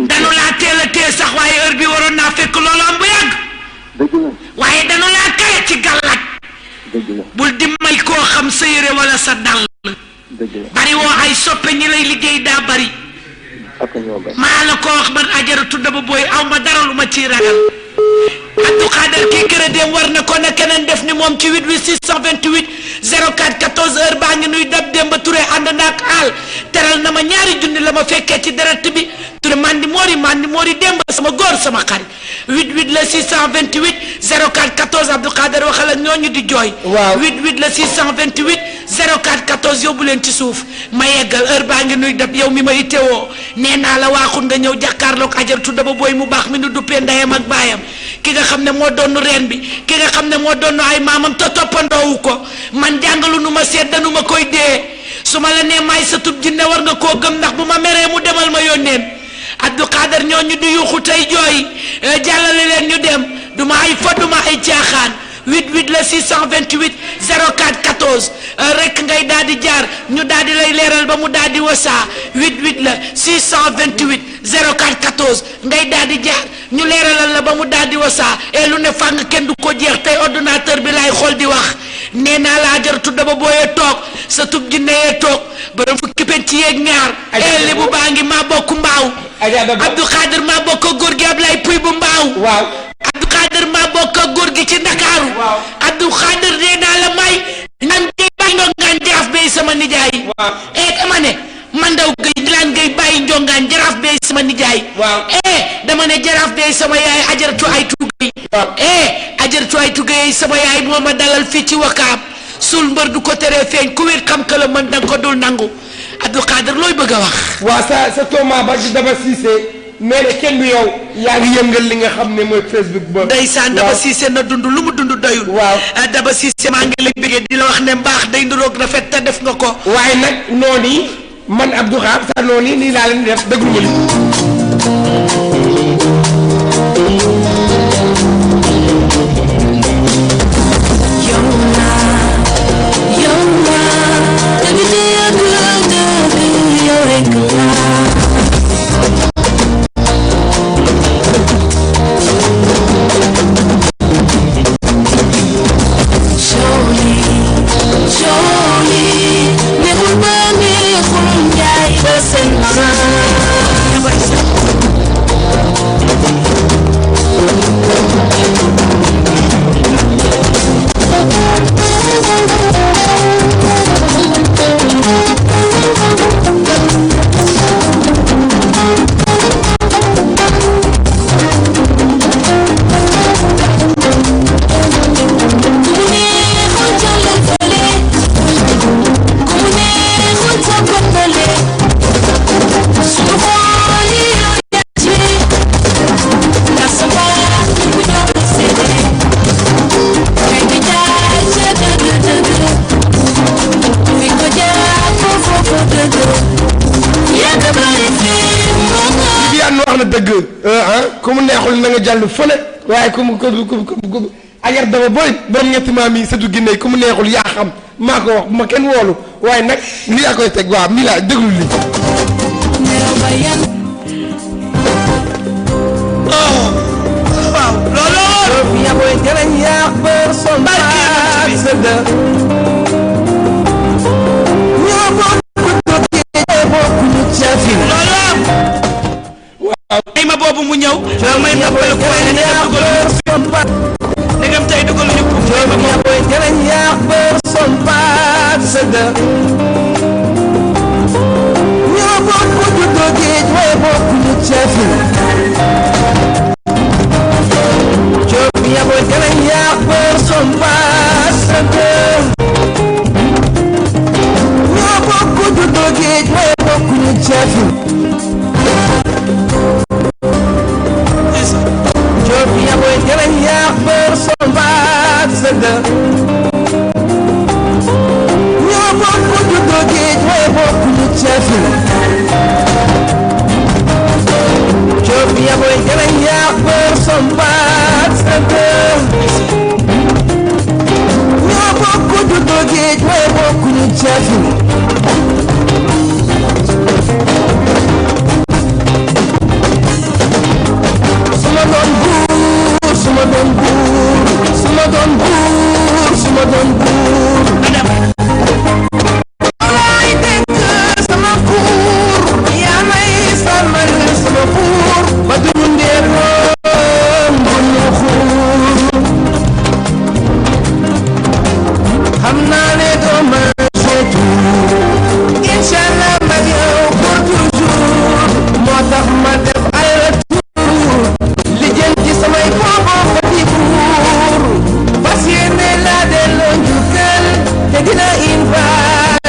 danu laa teel a tee sax waaye heure bi waroon naa fekk loolu am bu yàgg waaye danu laa kale ci gàllaaj bul di may koo xam sa yére wala sa dàll bari woo ay soppe ñi lay liggéey daa bari maa la ko wax man ajaratu daba booy aw ma dara lu ma ciy ragal Abdou Khader kii crédit war na ko ne keneen def ni moom ci 88 628 04 14 heure baa ngi nuy dab Demba Touré ànd naak aal teral na ma ñaari junni la ma fekkee ci direct bi Touré mandi moori Demba sama góor sama xarit 88 la 628 04 14 Abdou Khader waxal ak ñooñu di jooy. waaw 88 la 628 04 14 yóbbu leen ci suuf ma yeggal heure baa ngi nuy dab yow mi ma itteewoo nee naa la waaxul nga ñëw jàkkaarloog ajaratu daba booy mu baax mi nu duppee ndeyam ak baayam ki nga xam ne moo doon reen bi ki nga xam ne moo doon ay maamam te toppandoowu ko man jàngalu nu ma seet danu ma koy dee su ma la nee maay sa tub jinne war nga koo gëm ndax bu ma meree mu demal ma yónneen Abdou Khader ñooñu di yuuxu tey jooy jàllale leen ñu dem du ma ay fa du ma ay caaxaan 88 la 628 04 14 rek ngay daal di jaar ñu daal di lay leeral ba mu daal di wasaa 88 la 628 04 14 ngay daal di jaar ñu leeralal la ba mu daal di wasaa et lu ne fàng kenn du ko jeex tey ordinateur bi lay xool di wax nee naa laa jaratu daba booyee toog sa tub jinne yee toog ba fukki penc yeeg ñaar li bu baa ngi maa bokk mbaaw Abdou Khader maa bokk góor gi Ablaye waaw Abdou Khader maa bokk ak góor gi ci Ndakaaru Abdou Khader dee naa la may ngan gay bàyyi ndongaan jaraaf bay sama nijaay dama ne mandaw gay dilaan gay bàyyi ndongaan jaraaf bay sama nijaay dama ne jaraaf bay sama yaay ajaratu ay tugay ajaratu ay tugay sama yaay moo ma dalal fii ci Wakaam sul mbër du ko teree feeñ ku wéet xam ka la mën danga ko dul nangu Abdou Khader looy bëgg a wax waaw sa tooma ba ci Daba Cissé mais ne kenn du yow yaa ngi yëngal li nga xam ne mooy Facebook ba ndeysaan Daba Cissé na dund lu mu dund doyul waaw Daba Cissé maa ngi lay bëggee di la wax ne mbaax day nduroog rafet te def nga ko waaye nag noonu yi man Abdou Khadre sa noonu yi nii laa leen def déglu ma li ku mu neexul na nga jàll fële waaye ku mu ajar Daba booy borom ñetti maam yi sëtu Ginne ku mu neexul yaa xam maa ko wax bu ma kenn woolu waaye nag li yaa koy teg waaw mi laa déglu li waaw loolu ya boy jëlañ yaa bër son baat sëdda ñoo bokk ñu cafin may ma boobu mu ñëw may noppale ko waaye ndegam tey dugal ñu ko ya boy jëlañ yaa bër son baat sëdda ñoo bokk juddoo géej waaye bokk ñu cafin ya boy jëlañ yaa bër son baat sëdda ñoo bokk juddoo géej waaye bokk ñu cafin ya boy jëlañ yaa bër son baat sëdda ñoo bokk juddoo géej waaye bokk ñu cafin ya boy jëlañ yaa bër son baat sëdda ñoo bokk juddoo géej waaye bokk ñu cafin suma doon buur suma doon buur suma doon buur suma doon buur alaay dëkk sama buur yaa may sàmmal sama buur ba duñu ndeeroon bu ñu xuur xam naa ne doo ma seetu inshallah ma yow pour toujours moo tax ma def ay retour li jëm ci samay boobo fa di buur fas yéene laa delloo njukkal te dina invite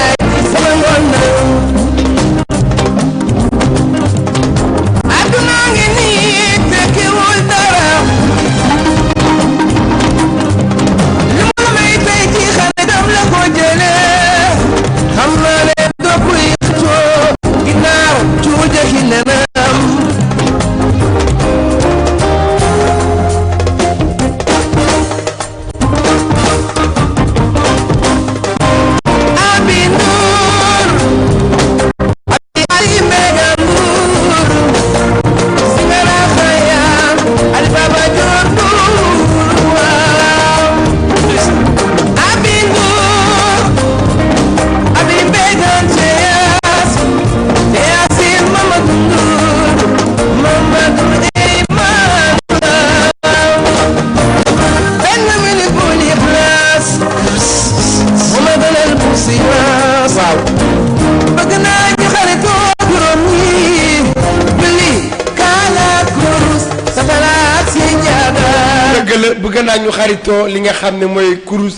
la bëgg naa ñu xaritoo li nga xam ne mooy kurus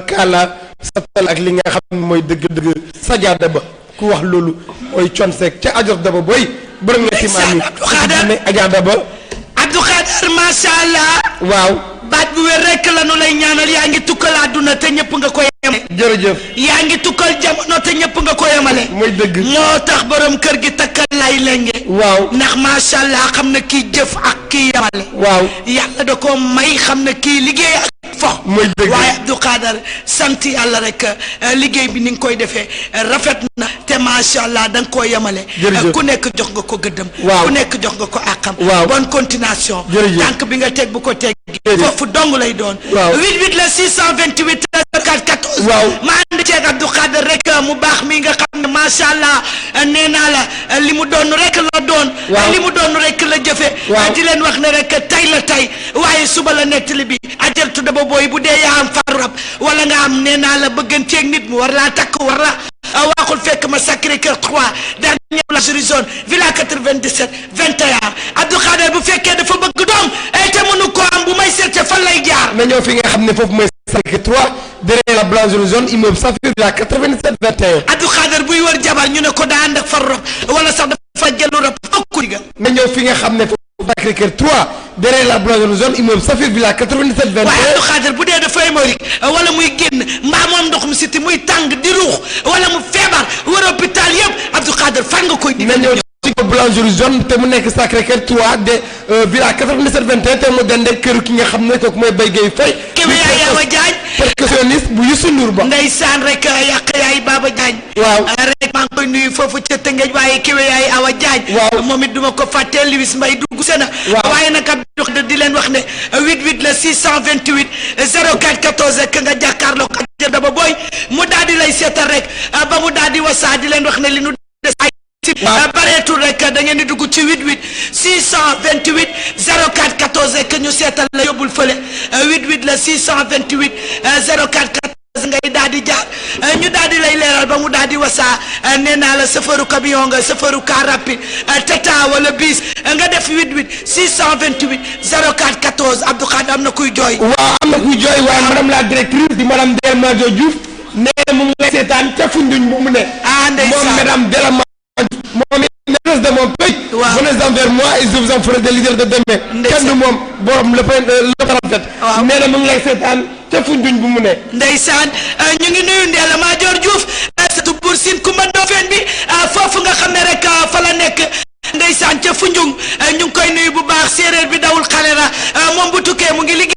kaala satal ak li nga xam ne mooy dëgg-dëgg sajaada ba ku wax loolu mooy consek ca ajor daba booy bërëg la ci maam yi ne ajaada ba Abdou Khader macha allah. waaw baat bu wér rek la nu lay ñaanal yaa ngi tukkal àdduna te ñëpp nga ko yemale. jërëjëf yaa ngi tukkal jamono te ñëpp nga ko yemale. mooy dëgg moo tax borom kër gi takkal lay lenge. waaw ndax macha allah xam na kii jëf ak kii yemale. waaw yàlla da ko may xam na kii liggéey ak fo. mooy dëgg waaye Abdou Khader sant yàlla rek liggéey bi ni nga koy defee rafet na te macha allah da nga koo yemale. ku nekk jox nga ko gëddam. waaw ku nekk jox nga ko àqam. waaw bonne continuation. tànk bi nga teg bu ko teg. foofu dong lay doon. waaw 88 la 628 14. waaw ma ànd ceeg Abdou Khader rek mu baax mi nga xam ne macha allah nee naa la li mu doon rek la doon. li mu doon rek la jëfe di leen wax ne rek tay la tay waaye suba la nettali bi ajaltu daba booy bu dee yaa am faru rab wala nga am nee naa la bëgganteeg nit mu war laa takk war la waaxul fekk ma Sacré-Cœur 3 dernier la zone villa 97 21 Abdou Khader bu fekkee dafa bëgg doom te mënu ko am bu may seete fan lay jaar. na ñëw fi nga xam ne foofu mooy Sacré-Cœur 3 derrière la blanche zone immeuble Safir villa 97 21. Abdou Khader buy wër jabar ñu ne ko daa ànd ak faru rab wala sax dafa jëlu rab fokk digal. na ñëw fi nga xam ne foofu Sacré-Cœur 3 derrière la blanche zone immeuble Safir villa 97 21. waaye Abdou Khader bu dee dafa hémorroïde wala muy génn mbaa moom ndoxum siti muy tàng di ruux wala mu feebar wër hôpital yëpp Abdou Khader fan nga koy digal. na ñëw ci ko blanche zone te mu nekk Sacré-Cœur 3 de villa 97 21 te mu dende këru ki nga xam ne kooku mooy Baye Gueye Faye. Kéwé yaay Awa Diagne. percussionniste bu Youssou Ndour ba. ndeysaan rek yàq yaay Baba Diagne. waaw rek maa ngi koy nuyu foofu ca Tëngéej waaye Kéwé yaay Awa Diagne. waaw moom it duma ko fàttee Louis Mbaye dugg sena. waaye nag Abdou Khader di leen wax ne 88 la 628 04 14 ak nga jàkkaarloo ak daba booy mu daal di lay seetal rek ba mu daal di wasaa di leen wax ne li nu des ay bareetul rek da ngeen di dugg ci 88 628 04 14 ak ñu seetal la yóbbul fële 88 la 628 04 14 ngay daal di jaar ñu daal di lay leeral ba mu daal di wasaa nee naa la safaru camion nga safaru car rapide tata wala bis nga def 88 628 04 14 Abdou Khader am na kuy jooy. waaw am na kuy jooy waaye madame la directrice di madame Ndeye Madio Diouf nee mu ngi lay seetaan ca Foundiougne bu mu ne. ndeysaan moom madame Ndeye moom it de mon pays. waaw venez envers moi et je vous en ferai des leaders de demain. kenn du moom borom le parafet. waaw nee na mu ngi lay seetaan ca Foundiougne bu mu ne. ndeysaan ñu ngi nuyu Ndella Madior Diouf surtout Bour Sine Kumba Ndofène bi foofu nga xam ne rek fa la nekk ndeysaan ca Foundiougne ñu ngi koy nuyu bu baax séeréer bi dawul xale la moom bu tukkee mu ngi liggéey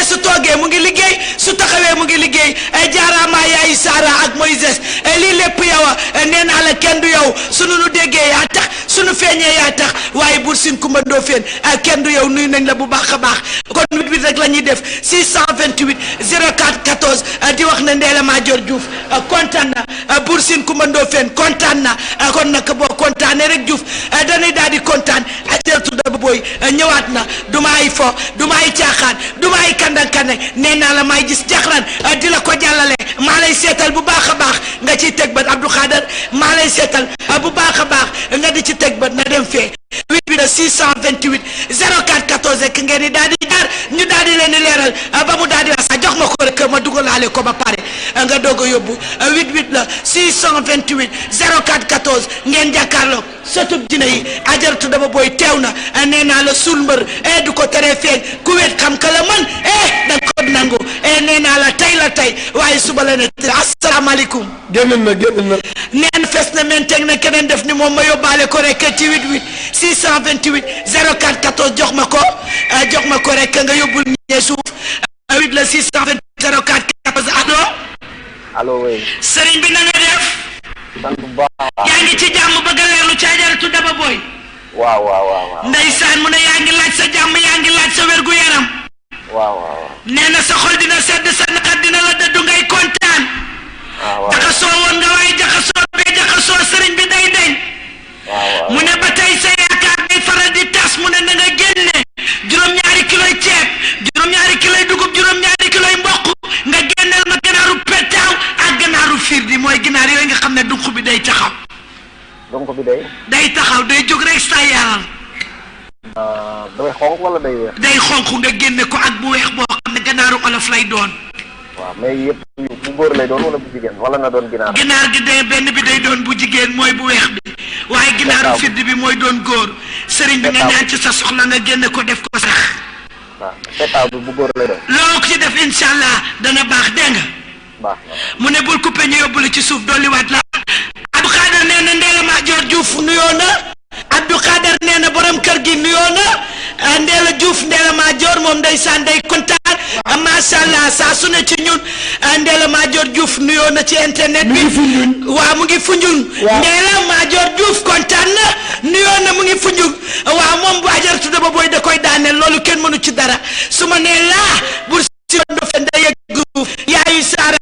su toogee mu ngi liggéey su taxawee mu ngi liggéey jaaraama yaay Sara ak Moïse lii lépp yow nee naa la kenn du yow sunu nu déggee yaa tax sunu feeñee yaa tax waaye Bour Sine Kumba Ndofène kenn du yow nuyu nañ la bu baax a baax kon 88 rek la ñuy def 628 04 14 di wax ne Ndella Madior Diouf kontaan na Bour Sine Kumba Ndofène kontaan na kon nag boo kontaanee rek Diouf dañuy daal di kontaan ajaratu daba booy ñëwaat na du ma ay fo du ma ay caaxaan du ma ay kandang-kandang nee naa la may gis jaxran di la ko jàllale maa lay seetal bu baax a baax nga ciy teg bët Abdou Khader maa lay seetal bu baax a baax nga di ci teg bët na dem fee 88 628 04 14 ak ngeen di daal di jaar ñu daal di leen di leeral ba mu daal di wax jox ma ko rek ma dugalaale ko ba pare nga doog a yóbbu 88 la 628 04 14 ngeen jàkkaarloo sotub dina yi ajaratu daba booy teew na nee naa la sul mbër du ko teree feeñ ku wet xam ka la man da nga ko nangu nee naa la tey waaye suba la ne asalaamaaleykum. génn na neen fes na men teg na keneen def ni moom ma yóbbaale ko rek ci 88 628 04 14 jox ma ko rek nga yóbbul ñee suuf 8 la 628 04 14 allo oui. sëriñ bi na nga def. sant bu baax. yaa ngi ci jàmm bëgg a leerlu ci ajaratu daba booy. waaw. ndeysaan mu ne yaa ngi laaj sa jàmm yaa ngi laaj sa wérgu yaram. waaw. nee na sa xol dina sedd sa naqar dina la dëddu ngay kontaan. waaw. jaxasoo woon nga waaye jaxasoo sëriñ bi day deñ. waaw. mu ne ba tey sa yaakaar day faral di tas mu ne na nga génne juróom-ñaari kiloy ceeb juróom-ñaari kiloy dugub juróom-ñaari kiloy mboq nga génneel ma ganaaru petaaw ak ganaaru firdi mooy ginaar yooyu nga xam ne dunq bi day taxaw. donc bi day. day taxaw day jóg rek sa yaram. dafay xonq wala day weex. day xonq nga génne ko ak bu weex boo xam ne ganaaru olof lay doon. waaw mais yëpp bu góor lay doon wala bu jigéen wala na doon ginaar. ginaar gi de benn bi day doon bu jigéen mooy bu weex bi waaye ginaaru fidd bi mooy doon góor sëriñ bi nga ñaan ci sa soxla nga génne ko def ko sax. waaw petaaw bi bu góor lay doon. loo ko ci def incha allah dana baax dégg nga. baax na mu ne bul coupé ñu yóbbu la ci suuf dolliwaat la. Abdou Khader nee na Ndella Madior Diouf nuyoo na. Abdou Khader nee na borom kër gi nuyoo na. Ndella Diouf Ndella Madior moom ndeysaan day kontaan. macha allah saa su ne ci ñun Ndella Madior Diouf nuyoo na ci internet bi. waaw mu ngi Foundiougne. Ndella Madior Diouf kontaan na nuyoo na mu ngi Foundiougne waaw moom bu ajaratu Daba Boy da koy daaneel loolu kenn mënu ci dara su ma nee laa bur si fen day yëg guuf yaayu saara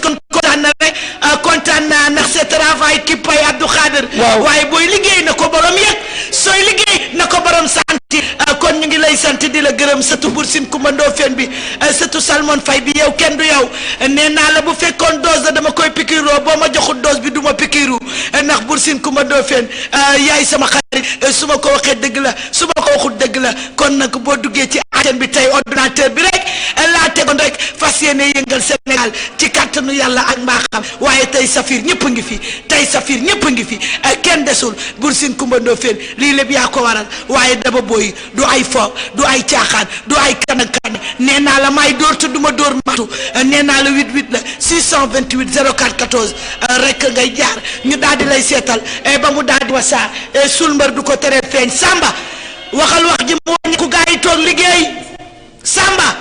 kon kontaan na rek kontaan naa ndax c'est travail qui paye Abdou Khader waaye booy liggéey na ko borom yëg sooy liggéey na ko borom santi kon ñu ngi lay sant di la gërëm sëtu Bursine Kumba Ndofeen bi sëtu Salmon Fay bi yow kenn du yow nee naa la bu fekkoon dose la dama koy pikiiroo boo ma joxul dose bi du ma pikiiru ndax Bursine Kumba Ndofeen yaay sama xarit su ma ko waxee dëgg la su ma ko waxul dëgg la kon nag boo duggee ci antenne bi tey ordinateur bi rek laa tegoon rek fas yéene yëngal Sénégal ci kàttanu yàlla ak mbaaxam waaye tey Safir ñëpp ngi fi tey Safir ñëpp ngi fi kenn desul Bursine Kumba Ndofeen lii lépp yaa ko waral waaye Daba Boy du ay fo du ay caaxaan du ay kan nee naa la may dóor te du ma dóor matu nee naa la 88 la 628 04 14 rek ngay jaar ñu daal di lay seetal ba mu daal di wasaa sul mbar du ko tere feeñ Samba waxal wax ji mu wàññeeku gaa yi toog liggéey Samba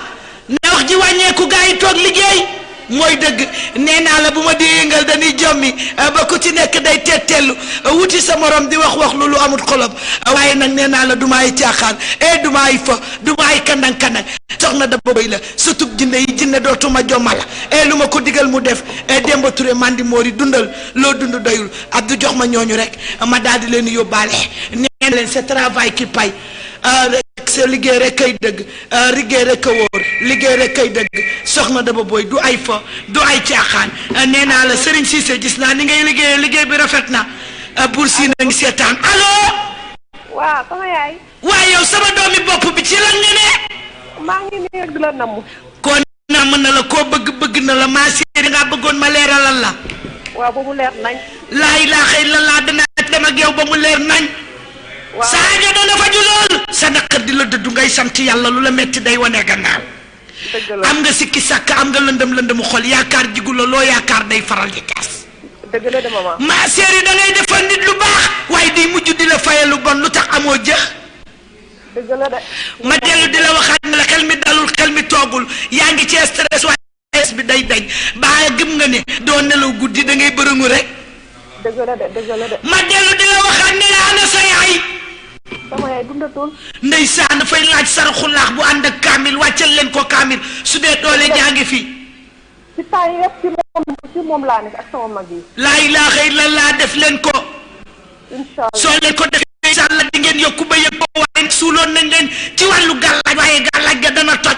ne wax ji wàññeeku gaa yi toog liggéey mooy dëgg nee naa la bu ma di yëngal dañuy jommi ba ku ci nekk day tetteelu wuti sa morom di wax lu amul xolob waaye nag nee naa la du ma ay caaxaan du ma ay fa du ma ay kandang soxna Daba Boy la sutub jinne yi jinne dootuma jommala lu ma ko digal mu def Demba Touré mandi moori dundal loo dund doyul Abdou jox ma ñooñu rek ma daal di leen yóbbaale nee leen c'est travail qui paye sa liggéey rek kay dëgg liggéey rek a wóor liggéey rek kay dëgg soxna Daba Boy du ay fo du ay caaxaan nee naa la Serigne Cissé gis naa ni ngay liggéey bi rafet na Bursine a ngi seetaan allo. waaw sama yaay. waaye yow sama doomi bopp bi ci lan nga ne. maa ngi nii rek di la namm. kon namm na la koo bëgg na la maa séeri nga bëggoon ma leeralal la. waaw ba mu leer nañ. laa ilaaha illallah danaa dem ak yow ba mu leer nañ. waaw saa nga doon fa ju lool sa naqar di la dëddu ngay sant yàlla lu la metti day wane gannaaw. am nga sikki sàkk am nga lëndëm xol yaakaar jigu la loo yaakaar day faral di tas. dëgg la de maman. maa séeri da ngay defal nit lu baax waaye day mujj di la fayal lu bon lu tax amoo jëx. dëgg la de. ma dellu di la waxaat ne la xel mi dalul xel mi toogul yaa ngi ci stress waaye stress bi day dañ baa gëm nga ne doo nelaw guddi da ngay bërëngu rek. dëgg la de. ma dellu di la waxaat ne la ana sa yaay. sama yaay dundatul. ndeysaan dafay laaj saraxu laax bu ànd ak kaamil wàccal leen ko kaamil su dee doole jaa ngi fi. ci temps yii yëpp ci moom laa nekk ak sama mag yi. laa ilaaha illallah def leen ko. incha allah soo leen ko defee incha allah di ngeen yokku ba yëg ko waaye suuloon nañ leen ci wàllu gàllaaj waaye gàllaaj ga dana toj.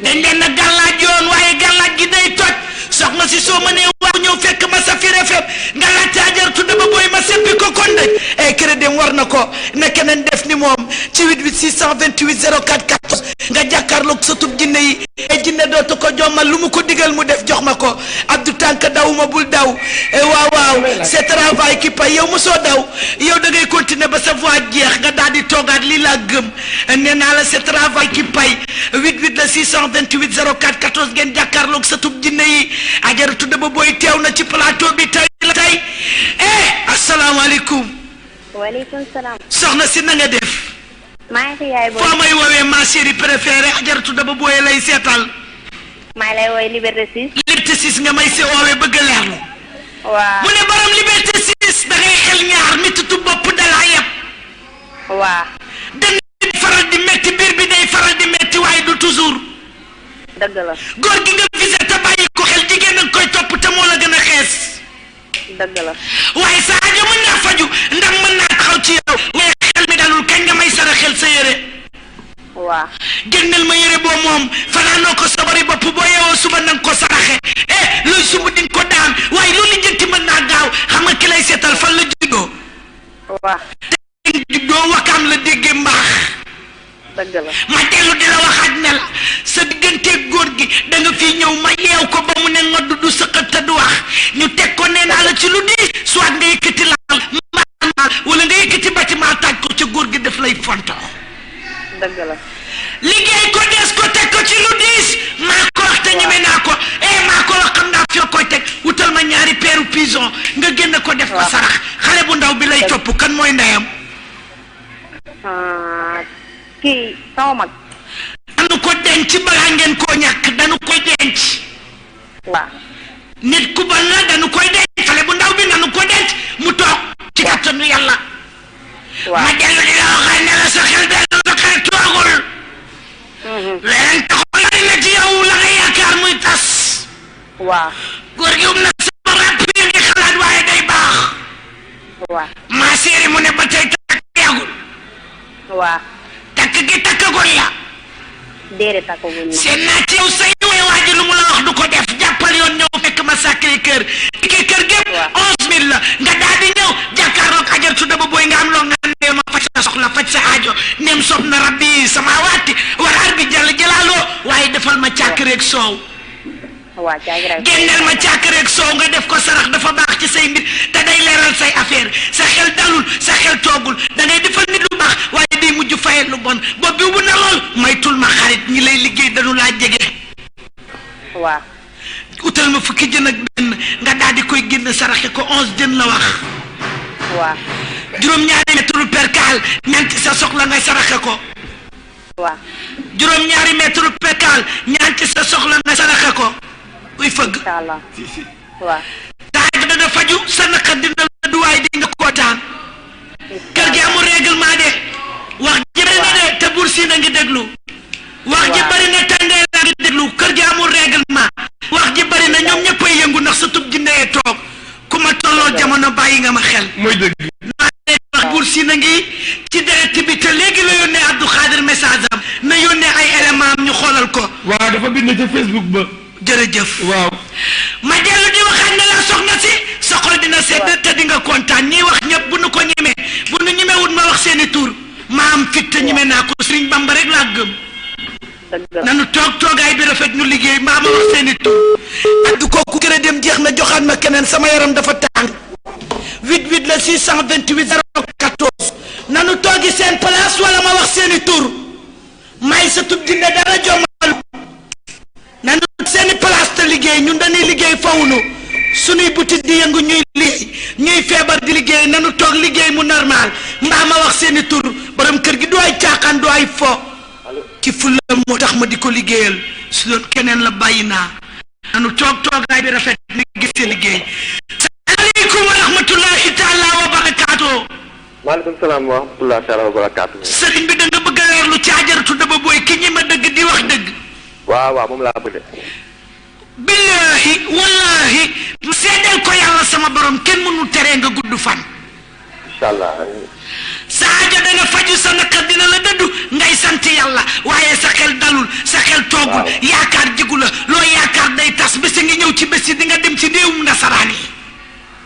dañ leen a gàllaaj yoon waaye gàllaaj gi day toj soxna si soo mënee waaw ñëw fekk ma Safir FM nga laajte Ajaratu Daba Boy ma seppi ko kon de crédit war na ko na keneen def ni moom ci 88 628 04 14 nga jàkkaarloog sa tub jinne yi jinne dootu ko jommal lu mu ko digal mu def jox ma ko Abdou Tànk dawuma bul daw waaw c'est travail qui paye yow mosoo daw yow da ngay continuer ba sa voix jeex nga daal di toogaat lii laa gëm nee naa la c'est travail qui paye 88 la 628 04 14 ngeen jàkkaarloog sa tub jinne yi Ajaratu Daba Boy teew na ci plateau bi tey asalaamaaleykum. waaleykum salaam. soxna si na nga def. maa ngi fi yaay booy. foo may woowee ma chérie préférée Ajaratu Daba Boy lay seetal. maa lay woowee Liberté 6. Liberté 6 nga may see woowee bëgg a leerlu. waaw mu ne borom Liberté 6 da ngay xel ñaar mititu bopp dala yëpp. waaw. dënn bi faral di metti biir bi day faral di metti waaye du toujours. dëgg la. góor gi nga visé te bàyyi ko xel jigéen ak koy topp te moo la gën a xees. dëgg la. waaye sa aajo mën naa faju ndax mën naa taxaw ci yow waaye xel mi dalul kañ nga may sara xel sa yére. waaw. génneel ma yére boo moom fanaanoo ko sabari bopp boo yeewoo suba nanga ko saraxe looy sumb di nga ko daan waaye loolu lijjanti mën naa gaaw xam nga ki lay seetal fan la juddoo. waaw. te juddoo wakaam la déggee mbaax. dëgg la. ma dellu di la waxaat ne la sa digganteeg góor gi da nga fii ñëw ma yeew ko ba mu ne ngodd du sëqat te du wax ñu teg ko nee naa la ci lu di soit nga yëkkati laal maanaam wala nga yëkkati bâtiment taaj ko ca góor gi daf lay fonto dëgg la. liggéey ko des ko teg ko ci lu diis maa ko wax te ñeme naa ko maa ko wax xam naa fi la koy teg wutal ma ñaari peeru pison nga génn ko def ko sarax xale bu ndaw bi lay topp kan mooy ndeyam kii sama mag. danu ko denc balaa ngeen koo ñàkk danu koy denc waaw. nit ku bon la danu koy denc xale bu ndaw bi nanu ko denc mu toog ci kattanu yàlla ma dellu di la waxal ne la sa xel dellu sa xel toogul leneen taxul la ne ci yow la nga yaakaar muy tas waaw. góor gi na sama rap yi ngi xalaat waaye day baax waaw. maa séeri mu ne ba tey takk yagul waaw. takk gi takkagul la déedéet takkaguñ ma. seen naa ci yow say way waaji lu mu la wax du ko def jàppal yoon ñëw fekk ma sàkkee kër kër gépp 11 000 la nga daal di ñëw jàkkaaroog ajartu daba booy nga am loo nga ne ma faj sa soxla faj sa aajo nem sob na rabbi sama waati waraar bi jàll jëlaaloo waaye defal ma càkkareeg soow waaw caagiraay. génneel ma càkkareeg soow nga def ko sarax dafa baax ci say mbir te day leeral say affaire sa xel dalul sa xel toogul da ngay defal nit lu baax waaye day mujj fayal lu bon bopp bi bu na lool maytul ma xarit ñi lay liggéey dañu laa jege waaw. utal ma fukki jën ak benn nga daal di koy génn saraxe ko 11 jën la wax waaw. juróom-ñaari mètre percal ñanti sa soxla nga saraxe ko waaw. juróom-ñaari mètre percal ñanti sa soxla nga saraxe ko uy fëgg incha allah. waaw. taaj dana faju sa naqar dina la duwaay di nga kootaan kër gi amul règlement de wax ji bari na de te Buur Siin a ngi déglu wax ji bari na te Ndeye la ngi déglu kër gi amul règlement wax ji bari na ñoom ñëppay yëngu ndax sa tub ji ndeyee toog ku ma tolloo jamono bàyyi nga ma xel mooy dëgg naa wax Buur Siin a ngi ci direct bi te léegi la yónnee Abdou Khadir message am na yónnee ay élément am ñu xoolal ko waaw dafa bind ca Facebook ba jërëjëf waaw ma dellu di waxaat ne la soxna si sa xol dina sedd te di nga kontaan ñii wax ñëpp bu nu ko ñemee bu nu ñemewut ma wax seeni tur ma am fit te ñeme naa ko Sëriñ Bamba rek laa gëm nanu toog toogaay bi rafet nu liggéey mbaa ma wax seeni tur addu kooku gën a dem jeex na joxaat ma keneen sama yaram dafa tàng 88 la 628 014 nanu toogi seen place wala ma wax seeni tur may sa tub dina dara jommal nanu seeni place te liggéey ñun dañuy liggéey fawunu suñuy boutique di yëngu ñuy liggéey ñuy feebar di liggéey nanu toog liggéey mu normal mbaa ma wax seeni tur borom kër gi du ay caaxaan du ay fo ci fulla moo tax ma di ko liggéeyal su doon keneen la bàyyi naa nanu toog toogaay bi rafet ni gis seen liggéey salaamaaleykum wa rahmatullahi taala wa barakaatu maaleykum salaam wa rahmatulah taala wa barakaatu. sëriñ bi da nga bëgg a leerlu ci ajaratu daba booy ki ñi ma dëgg di wax dëgg waaw waaw moom laa bëgg. billahi wallahi seedeel ko yàlla sama borom kenn mënu teree nga gudd fan incha allah. sa aajo dana faju sa naqar dina la dëddu ngay sant yàlla waaye sa xel dalul sa xel toogul yaakaar jigu la loo yaakaar day tas bés ngi ñëw ci bés yi di nga dem ci réewum nasaraan yi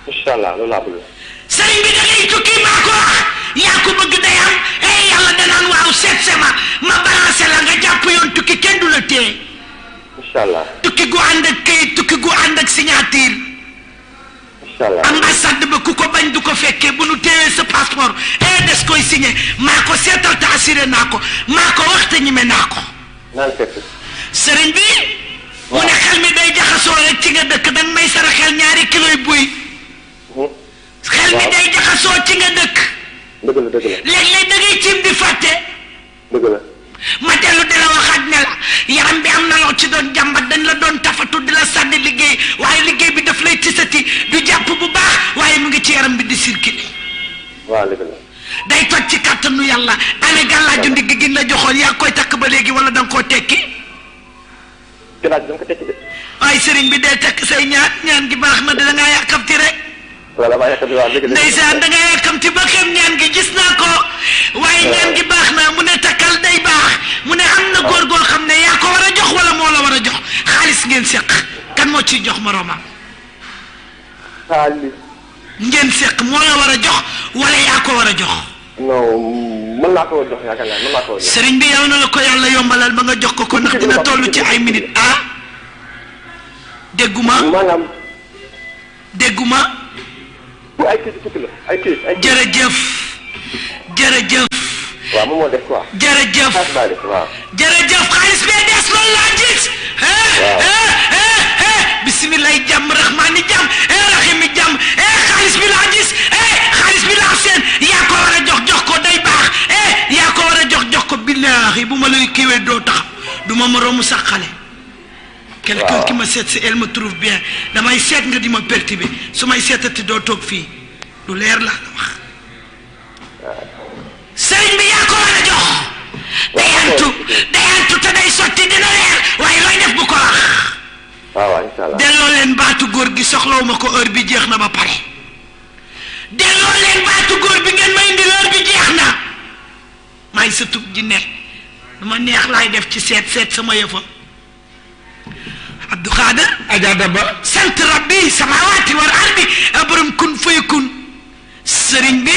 incha allah loolu laa bëgg. sëriñ bi da ngay tukki maa ko wax yaa ko bëgg day am yàlla danaan waaw seet sama ma balancé la nga jàpp yoon tukki kenn du la téye incha allah. tukki gu ànd ak këyit tukki gu ànd ak signature incha allah. ambassade ba ku ko bañ du ko fekkee bu nu téyee sa passeport des koy signé maa ko seetal te assuré naa ko maa ko wax te ñime naa ko naan fekk. sëriñ bi mu ne xel mi day jaxasoo rek ci nga dëkk danga may sara xel 2 kilos buy xel mi day jaxasoo ci nga dëkk dëgg la dëgg la. léeg-léeg da ngay cim di fàtte dëgg la. ma dellu di la waxaat ne la yaram bi am na loo ci doon jàmbat dañ la doon tafatu di la sànni liggéey waaye liggéey bi daf lay tisati du jàpp bu baax waaye mu ngi ci yaram bi di circuler waaw dëgg la. day toj ci kàttanu yàlla ane gàllaaju ndigg gi la joxoon yaa koy takk ba léegi wala da nga koo tekki ci laaj dama ko tekki de. waaye sëriñ bi day takk say ñaan gi baax na da ngaa yàkkamti rek voilà maa yàkkamti waaw dëgg la. ndeysaan da ngaa yàkkamti ba xem ñaan gi gis naa ko waaye ñaan gi baax na mu ne takkal day baax mu ne am na góor goo xam ne yaa ko war a jox wala moo la war a jox xaalis ngeen seq kan moo ciy jox moroomam xaalis. ngeen seq moo la war a jox wala yaa ko war a jox non mën naa koo jox yaakaar naa mën naa koo jox. sëriñ bi yow na la ko yàlla yombalal ba nga jox ko ndax dina toll ci ay minutes dégguma bu ay kii tukki la ay kii. jërëjëf waaw moom moo def quoi. jërëjëf waaw. jërëjëf xaalis bee des loolu laa gis. bisimilah jàmm rahmaani jàmm rahimi jàmm xaalis bi laa gis xaalis bi laa seen yaa ko war a jox ko day baax yaa ko war a jox ko billaahi bu ma lay kiiwee doo tax du ma moroomu sax xale. quelqu'un qui me seet si elle me trouve bien damay seet nga di ma perturber su may seetati doo toog fii lu leer laa la wax. sëriñ bi yaa ko war a jox. dayantu te day sotti dina leer waaye looy def bu ko wax. waaw incha allah delloo leen baatu góor gi soxlawu ma ko heure bi jeex na ba pare. delloo leen baatu góor bi ngeen may indi heure bi jeex na. maay sa tub ji ne du ma neex laay def ci seet sama yëfa. Abdou Khader. Adja Daba. sant rabbi samawaati wal ardi borom kun fayakun. sëriñ bi.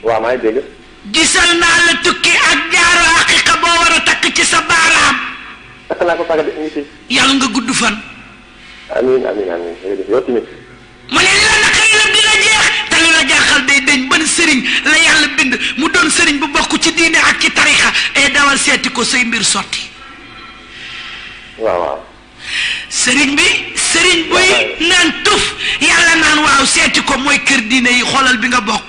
waaw maa ngi dégg. gisal naa la tukki ak jaaro aqiqa boo war a takk ci sa baaraam. takk naa ko tàggat ngi fi. yàlla nga gudd fan. amiin yow tamit. ma ne la naka yëpp dina jeex te li la jaaxal day deñ ban sëriñ la yàlla bind mu doon sëriñ bu bokk ci diine ak ci tarixa dawal seeti ko say mbir sotti. waaw. sëriñ buy naan tuf yàlla naan waaw seeti ko mooy kër diine yi xoolal bi nga bokk.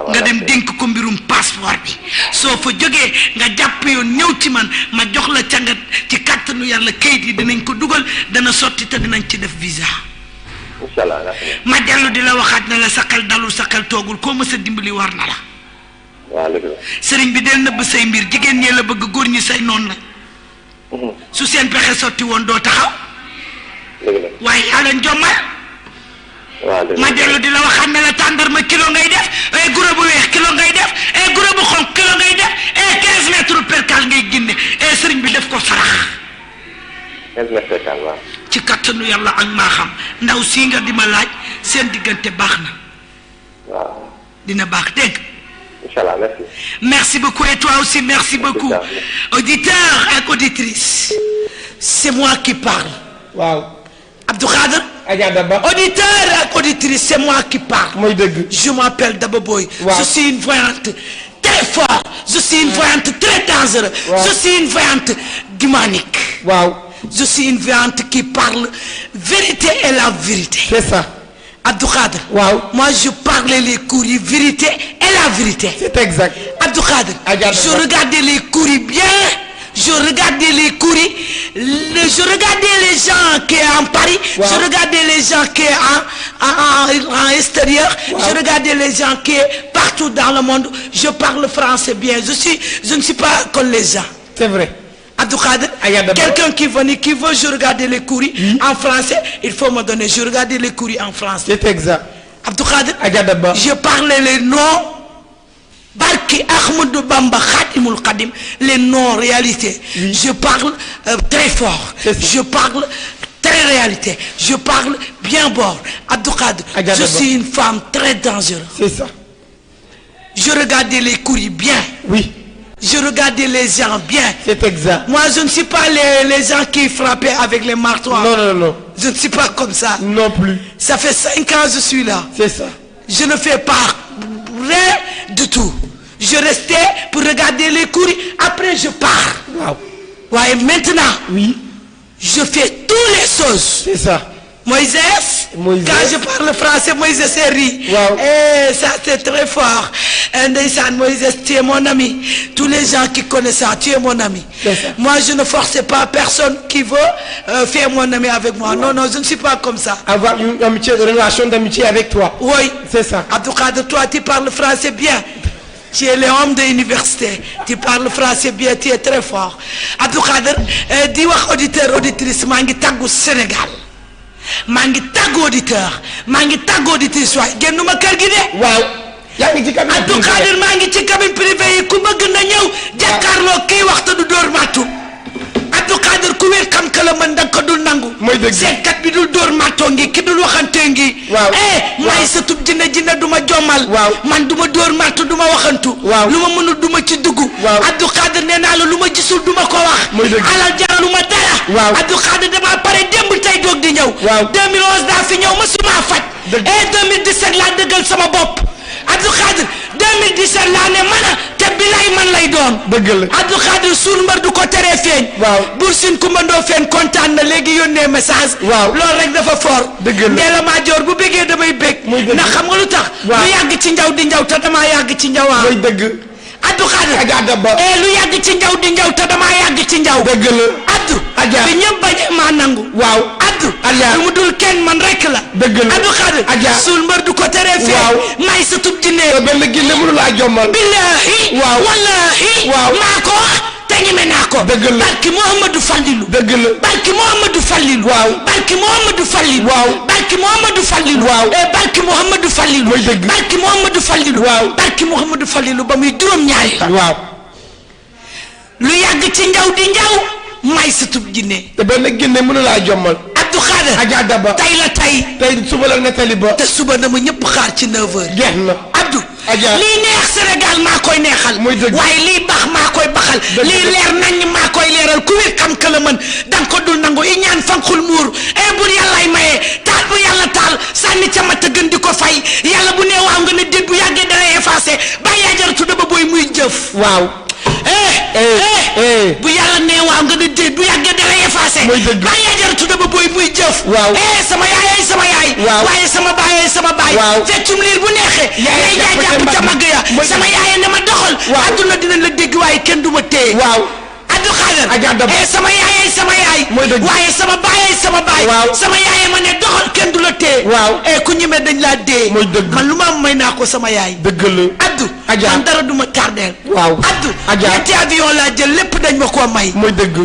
nga dem dénk ko mbirum passeport bi soo fa jógee nga jàpp yoon ñëw ci man ma jox la cangat ci kàttanu yàlla kayit yi dinañ ko dugal dana sotti te dinañ ci def visa. inshallah ma dellu di la waxaat ne la sa xel dalul sa xel toogul koo mës a dimbali war na la. waaw dëgg la. sëriñ bi del nëbb say mbir jigéen ñee la bëgg góor ñi say noonu la. su seen pexe sotti woon doo taxaw. dëgg la waaye yaa leen jommal. ma dellu di la waxaat ne la tàndarma kilo ngay def guro bu weex kilo ngay def guro bu xonq kilo ngay def 15 mètres percal ngay génne sëriñ bi def ko sarax. 15 mètres percal waaw. ci kattanu yàlla ak maa xam ndaw sii nga di ma laaj seen diggante baax na. waaw. dina baax dégg. Inch'Allah, merci. Merci beaucoup et toi aussi merci beaucoup. Auditeurs et auditrices, c'est moi qui parle. Waaw. Abdou Khader. Auditeurs et auditrices, c'est moi qui parle. Je m'appelle Daba Boy. Wow. Je suis une voyante très forte. Je suis une voyante très dangereuse. Wow. Je suis une voyante dimanique. Wow. Je suis une voyante qui parle vérité et la vérité. C'est ça. Abdou Khader. Wow. Moi je parlais les courriers vérité et la vérité. C'est exact. Abdou Khader. Je regardais les courriers bien. Je regardais les courriers. Je regardais les gens qui sont en Paris. Wow. Je regardais les gens qui sont en extérieur. Wow. Je regardais les gens qui sont partout dans le monde. Je parle français bien. Je ne suis pas comme les gens. C'est vrai. Abdou Khader, quelqu'un qui veut je regarder les courriers en français, il faut me donner. Je regardais les courriers en français. C'est exact. Abdou Khader, je parlais les noms. Barki Ahmadou Bamba Khadimul Khadim, les noms réalités. Oui. Je parle très fort. Je parle très réalité. Je parle bien bord. Abdou Khader, je suis une femme très dangereuse. C'est ça. Je regardais les courriers bien. Oui. Je regardais les gens bien. C'est exact. Moi, je ne suis pas les gens qui frappaient avec les marteaux. Non. Je ne suis pas comme ça. Non plus. Ça fait 5 ans que je suis là. C'est ça. Je ne fais pas rien du tout. Je restais pour regarder les courriers. Après, je pars. Wow. Ouais, maintenant, oui. Je fais toutes les choses. C'est ça. Moïse, quand je parle français, Moïse c'est ri. Wow. Et ça c'est très fort. Moïse, tu es mon ami. Tous les gens qui connaissent ça, tu es mon ami. Moi, je ne force pas personne qui veut faire mon ami avec moi. Wow. Non, je ne suis pas comme ça. Avoir une relation d'amitié avec toi. Oui. C'est ça. Abdou Khader, toi, tu parles français bien. Tu es l'homme de l'université. Tu parles français bien, tu es très fort. Abdou Khader, dis aux auditeurs, auditrices, mangi tagou Sénégal. Mangi tagou auditeur. Mangi tagou auditrice. Genuma kër gi de. Waaw. Yaa ngi ci cabine Abdou Khader mangi ci cabine privée yi ku bëgg na ñëw jàkkaarloo kii waxtu du door màttu. Abdou Khadir ku wéet xam ka la mën da ko dul nangu mooy dëgg seetkat bi dul dóor marto ngi ki dul waxante ngi waaw may sa tub jinne du ma jommal man du ma dóor marto du ma waxantu lu ma mënul du ma ci dugg Abdou Khadir nee naa la lu ma gisul du ma ko wax alal jaralu ma dara Abdou Khadir dama pare démb tey doog di ñëw 2011 daa fi ñëw ma suma faj 2017 laa dëggal sama bopp Abdou Khadir 2017 laa ne mana te bilay man lay doon dëgg la Abdou Khadir suur mbar du ko teree feeñ Buur Sine Kumba Ndoofeen kontaan na léegi yónnee message loolu rek dafa fort dëgg la Ndella Madior bu bëggee damay bëgg ndax xam nga lu tax lu yàgg ci njaw di njaw te damaa yàgg ci njawaa mooy dëgg Abdou Khadir lu yàgg ci njaw di njaw te damaa yàgg ci njaw dëgg la Abdou bi ñëpp bañee maa nangu Abdou lu mu dul kenn man rek la dëgg la Abdou Khadir suul mbër du ko teree feeñ may sa tub jinne benn ginne mënu laa jommal billahi wallahi maa ko te ñeme naa ko barki Mouhamadou Fallilou dëgg la barki Mouhamadou Fallilou barki Mouhamadou Fallilou barki Mouhamadou Fallilou barki Mouhamadou Fallilou mooy dëgg barki Mouhamadou Fallilou barki Mouhamadou Fallilou ba muy juróom-ñaari lu yàgg ci njaw di njaw may sa tub jinne te benn ginne mënu laa jommal Abdou Khadir Adja Daba tey la tey suba la nettali ba te suba na ma ñëpp xaar ci 9h jeex na Abdou lii neex Sénégal maa koy neexal waaye lii baax maa koy baxal lii leer nañ maa koy leeral ku wér xam ka la mën danga ko dul nangu i ñaan fanqul muur bur yàllaay maye taal bu yàlla taal sànni ca mat a gën di ko fay yàlla bu nee waaw nga ne déet bu yàggee dalay effacé bàyyi yaa jaratu daba booy muy jëf bu yàlla nee waaw nga ne déet bu yàggee dalay effacé bàyyi yaa jaratu daba booy muy jëf sama yaay sama yaay waaye sama baay sama baay feccum liir bu neexee yaay jaay jàpp ca mag ya sama yaay ne ma doxal àdduna dinañ la dégg waaye kenn du ma téye Abdou Khadir sama yaay sama yaay waaye sama baay sama baay sama yaay ma ne doxal kenn du la téye ku ñemee dañ laa dee man lu ma am may naa ko sama yaay dëgg la Abdou man dara du ma tardeel Abdou ñetti avion laa jël lépp dañ ma koo may mooy dëgg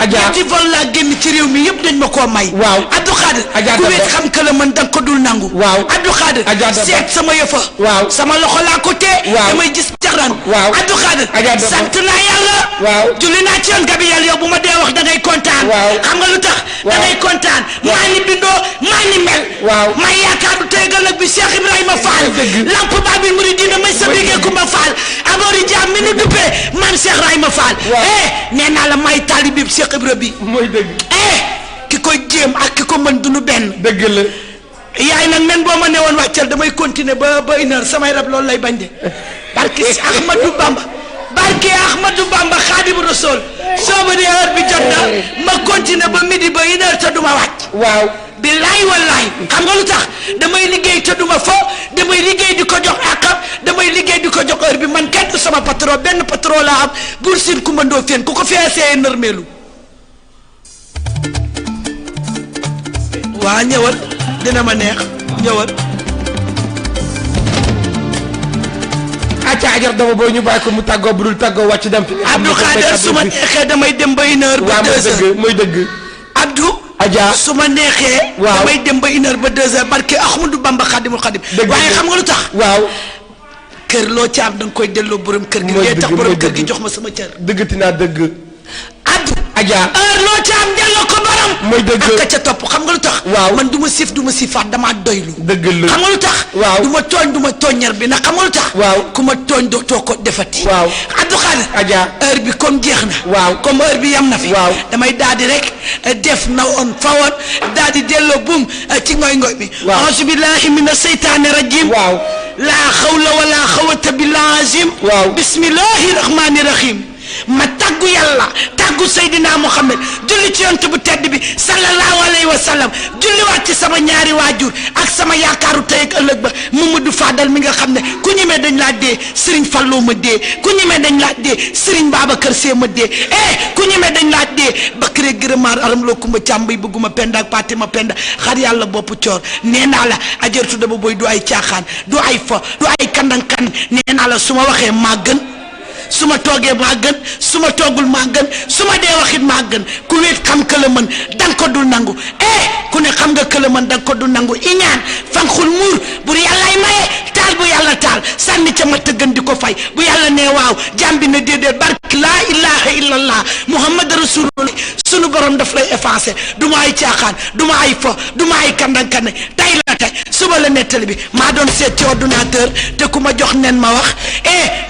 ñetti vol laa génn ci réew mi yëpp dañ ma koo may Abdou Khadir ku wéet xam ka la man danga ko dul nangu Abdou Khadir seet sama yëfa sama loxo laa ko tee damay gis jaxran Abdou Khadir sant naa yàlla julli naa ci yoon gabi yàlla yow bu ma dee wax da ngay kontaan xam nga lu tax da ngay kontaan maa ni bindoo maa ni mel may yaakaar du tey ëllëg bi Cheikh Ibrahima Fall lamp Babil Mouridina may sa bigee Kumba Fall aboori jaam mi nu duppee man Cheikh Ibrahima Fall nee naa la may taalibi Cheikh Ibra bi mooy dëgg ki koy jéem ak ki ko mën duñu benn dëgg la yaay nag men boo ma ne woon wàccal damay continuer ba une heure samay rab loolu lay bañ de barki si Ahmadou Bamba barki Ahmadou Bamba Xaadimu Rasuul soo ma nee heure bi jot na ma continuer ba midi ba une heure te duma wàcc billaay wallaay xam nga lu tax damay liggéey te duma fo damay liggéey di ko jox àqam damay liggéey di ko jox heure bi man kenn du sama patron benn patron laa am Buur Sine Kumba Ndoofeen ku ko feesee nërmeelu waa ñëwal dina ma neex ñëwal acca ajar dama booy ñu bàyyi ko mu tàggoo bu dul tàggoo wàcc dem fi Abdou Khadir su ma neexee damay dem ba une heure ba 2 heures mooy dëgg Abdou su ma neexee damay dem ba une heure ba 2 heures barke Ahmadou Bamba Xaadimul Xaadim waaye xam nga lu tax kër loo ci am da nga koy delloo borom kër gi ngay tax borom kër gi jox ma sama cër dëggati naa dëgg Abdou heure loo ci am delloo ko borom mooy dëgg ak ca topp xam nga lu tax man du ma siif du ma siifaat damaa doylu dëgg la xam nga lu tax du ma tooñ du ma tooññar bi ndax xam nga lu tax ku ma tooñ dootoo ko defati Abdou Khadir heure bi comme jeex na comme heure bi yam na fi damay daal di rek def na on fa woon daal di delloo buum ci ngoy ngoy bi auzu billahi mina seytaani rajim laa xawla wala xawata billahi azim bismillahi rahmani rahim ma tàggu yàlla tàggu Seydina Muhammad julli ci yonent bu tedd bi sallallahu alayhi wa sallam julliwaat ci sama ñaari waajur ak sama yaakaaru tey ak ëllëg ba Mamadou Fadal mi nga xam ne ku ñemee dañ laa dee Serigne Fallou ma dee ku ñemee dañ laa dee Serigne Babacar Sy ma dee ku ñemee dañ laa dee Bakre Gërëmaar aram loo kumba càmb yi bëgguma penda ak Patima penda xar yàlla bopp coor nee naa la ajartu dama booy du ay caaxaan du ay fo du ay kandan-kan nee naa la su ma waxee maa gën su ma toogee maa gën su ma toogul maa gën su ma dee waxit maa gën ku wéet xam ka la mën danga ko dul nangu ku ne xam nga ka la mën danga ko dul nangu iñaan fanxul muur bu yàllaay maye taal bu yàlla taal sànni ca ma tëggan di ko fay bu yàlla nee waaw jàmbi na déedéet barki laa ilaha illallah muhammad rasulullah sunu borom daf lay effacé du ma ay caaxaan du ma ay fo du ma ay kandankane tey la tey suba la nettali bi maa doon seet ci ordinateur te ku ma jox nen ma wax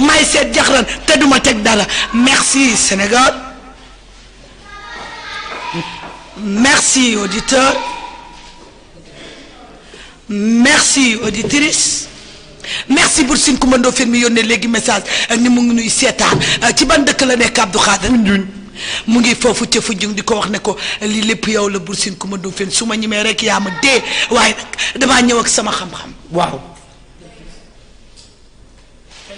may seet jaxran te du ma teg dara merci Sénégal merci auditeur merci auditrice merci Bour Sine Coumba Ndoffène mi yónnee léegi message ni mu ngi nuy seetaan ci ban dëkk la nekk Abdou Khader mu ngi foofu ca Foundiougne di ko wax ne ko lii lépp yow la Bour Sine Coumba Ndoffène su ma ñemee rek yaa ma dee waaye nag damaa ñëw ak sama xam-xam waaw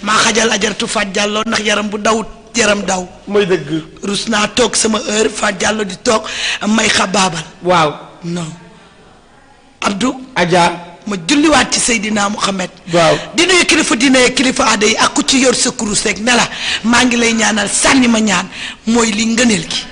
maa xajal ajaratu Fatou Diallo ndax yaram bu dawut yaram daw mooy dëgg rus naa toog sama heure Fatou Diallo di toog may xabaabal waaw non Abdou Adja ma julliwaat ci Seydina Mouhamed waaw di nuyu kilifa diine kilifa aada yi ak ku ci yor sa kurus rek ne la maa ngi lay ñaanal sànni ma ñaan mooy li ngëneel gi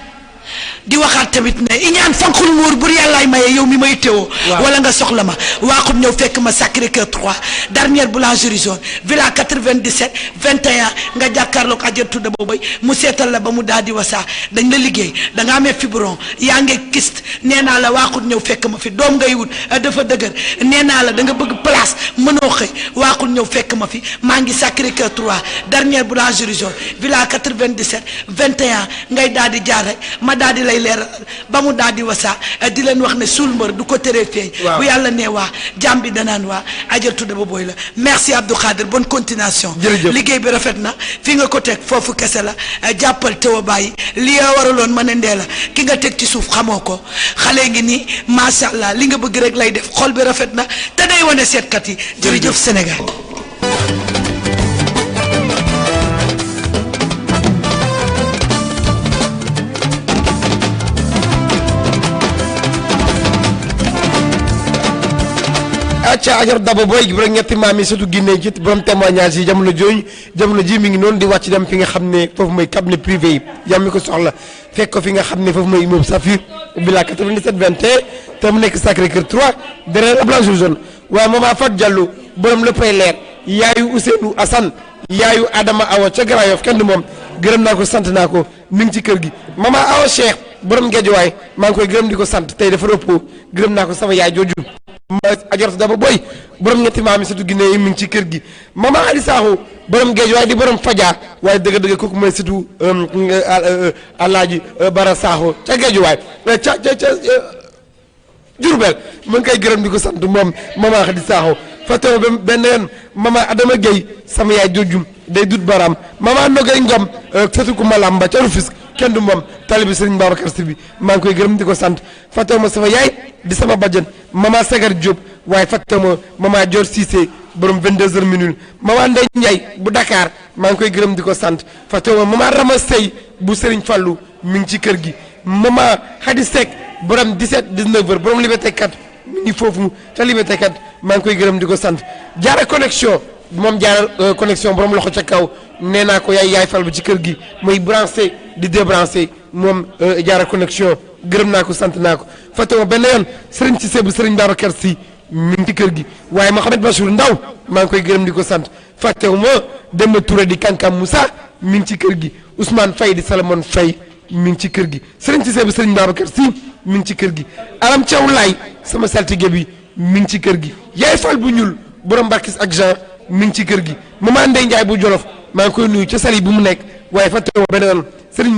di waxaat tamit ne i ñaan fanqul muur bur yàllaay maye yow mi may teewoo wala nga soxla ma waaxut ñëw fekk ma Sacré-Cœur 3 dernière boulangerie jaune villa 97 21 nga jàkkaarloog ajartu da boobay mu seetal la ba mu daal di wasaa dañ la liggéey da nga amee fibron yaa ngi kyste nee naa la waaxut ñëw fekk ma fi doom ngay wut dafa dëgër nee naa la da nga bëgg place mënoo xëy waaxut ñëw fekk ma fi maa ngi Sacré-Cœur 3 dernière boulangerie jaune villa 97 21 ngay daal di jaar rek ma daal di lay leeral ba mu daal di wasaa di leen wax ne suul mbër du ko teree feeñ bu yàlla nee waa jàmm bi danaan waa ajartu da ba booy la merci Abdou Khader bonne continuation liggéey bi rafet na fi nga ko teg foofu kese la jàppal teewa bàyyi li waraloon ma ne ndee la ki nga teg ci suuf xamoo ko xale ngi nii macha allah li nga bëgg rek lay def xol bi rafet na te day wane seetkat yi jërëjëf Sénégal acca ajar daba booy rek ñetti maam yi surtout Guinée ci borom témoignage yi jamono ji mi ngi noonu di wàcc dem fi nga xam ne foofu mooy cabinet privé yi jàmm mi ko soxla fekk ko fi nga xam ne foofu mooy immeuble Safir villa 97 21 te mu nekk Sacré-Cœur 3 derrière la blanche jaune waaye maman Fatou Diallo borom léppay leer yaayu Ousseynou Assane yaayu Adama Awa ca Grand Yoff kenn du moom gërëm naa ko sant naa ko mi ngi ci kër gi maman Awa Cheikh borom Géejawaay maa ngi koy gërëm di ko sant tey dafa rëppoo gërëm naa ko sama yaay jooju ma ajartu daba booy borom ñetti maam yi surtout Guinée yi mi ngi ci kër gi mama Ali Sakho borom géej waaye di borom Fadia waaye dëgg-dëgg kooku mooy surtout Alaaji Bara Sakho ca géej waay ca Diourbel mu ngi koy gërëm di ko sant moom mama Ali Sakho fatoo benn yoon mama Adama Gueye sama yaay jojum day dut baram mama Nogay Ngom surtout ku Malam ba ca Rufisque kenn du moom talibi Serigne Babacar Sy bi maa ngi koy gërëm di ko sant fatoo ma sama yaay di sama bàjjen mama Sagar Diop waaye fatoo ma mama Dior Cissé borom 22h minutes mama Ndeye Ndiaye bu Dakar maa ngi koy gërëm di ko sant fatoo ma mama Rama Sey bu Serigne Fallou mi ngi ci kër gi mama Khady Seck borom 17 19h borom Liberté 4 mi ngi foofu ca Liberté 4 maa ngi koy gërëm di ko sant jaara connexion moom jaara connexion borom loxo ca kaw nee naa ko yaay fal bi ci kër gi mooy branché di débranché moom jaara connexion gërëm naa ko sant naa ko fatama benn yoon sëriñ Cissé bu sëriñ Babacar Sy mi ngi ci kër gi waaye Mohamed Bachour Ndaw maa ngi koy gërëm di ko sant fatama Demba Touré di Kankam Moussa mi ngi ci kër gi Ousmane Faye di Salamone Faye mi ngi ci kër gi sëriñ Cissé bu sëriñ Babacar Sy mi ngi ci kër gi Aram Thiaw Laay sama saltige bi mi ngi ci kër gi yaay fal bu ñuul borom Barkis ak Jean mi ngi ci kër gi maman Ndeye Ndiaye bu Jolof maa ngi koy nuyu ca Sali bu mu nekk waaye fatama benn yoon sëriñ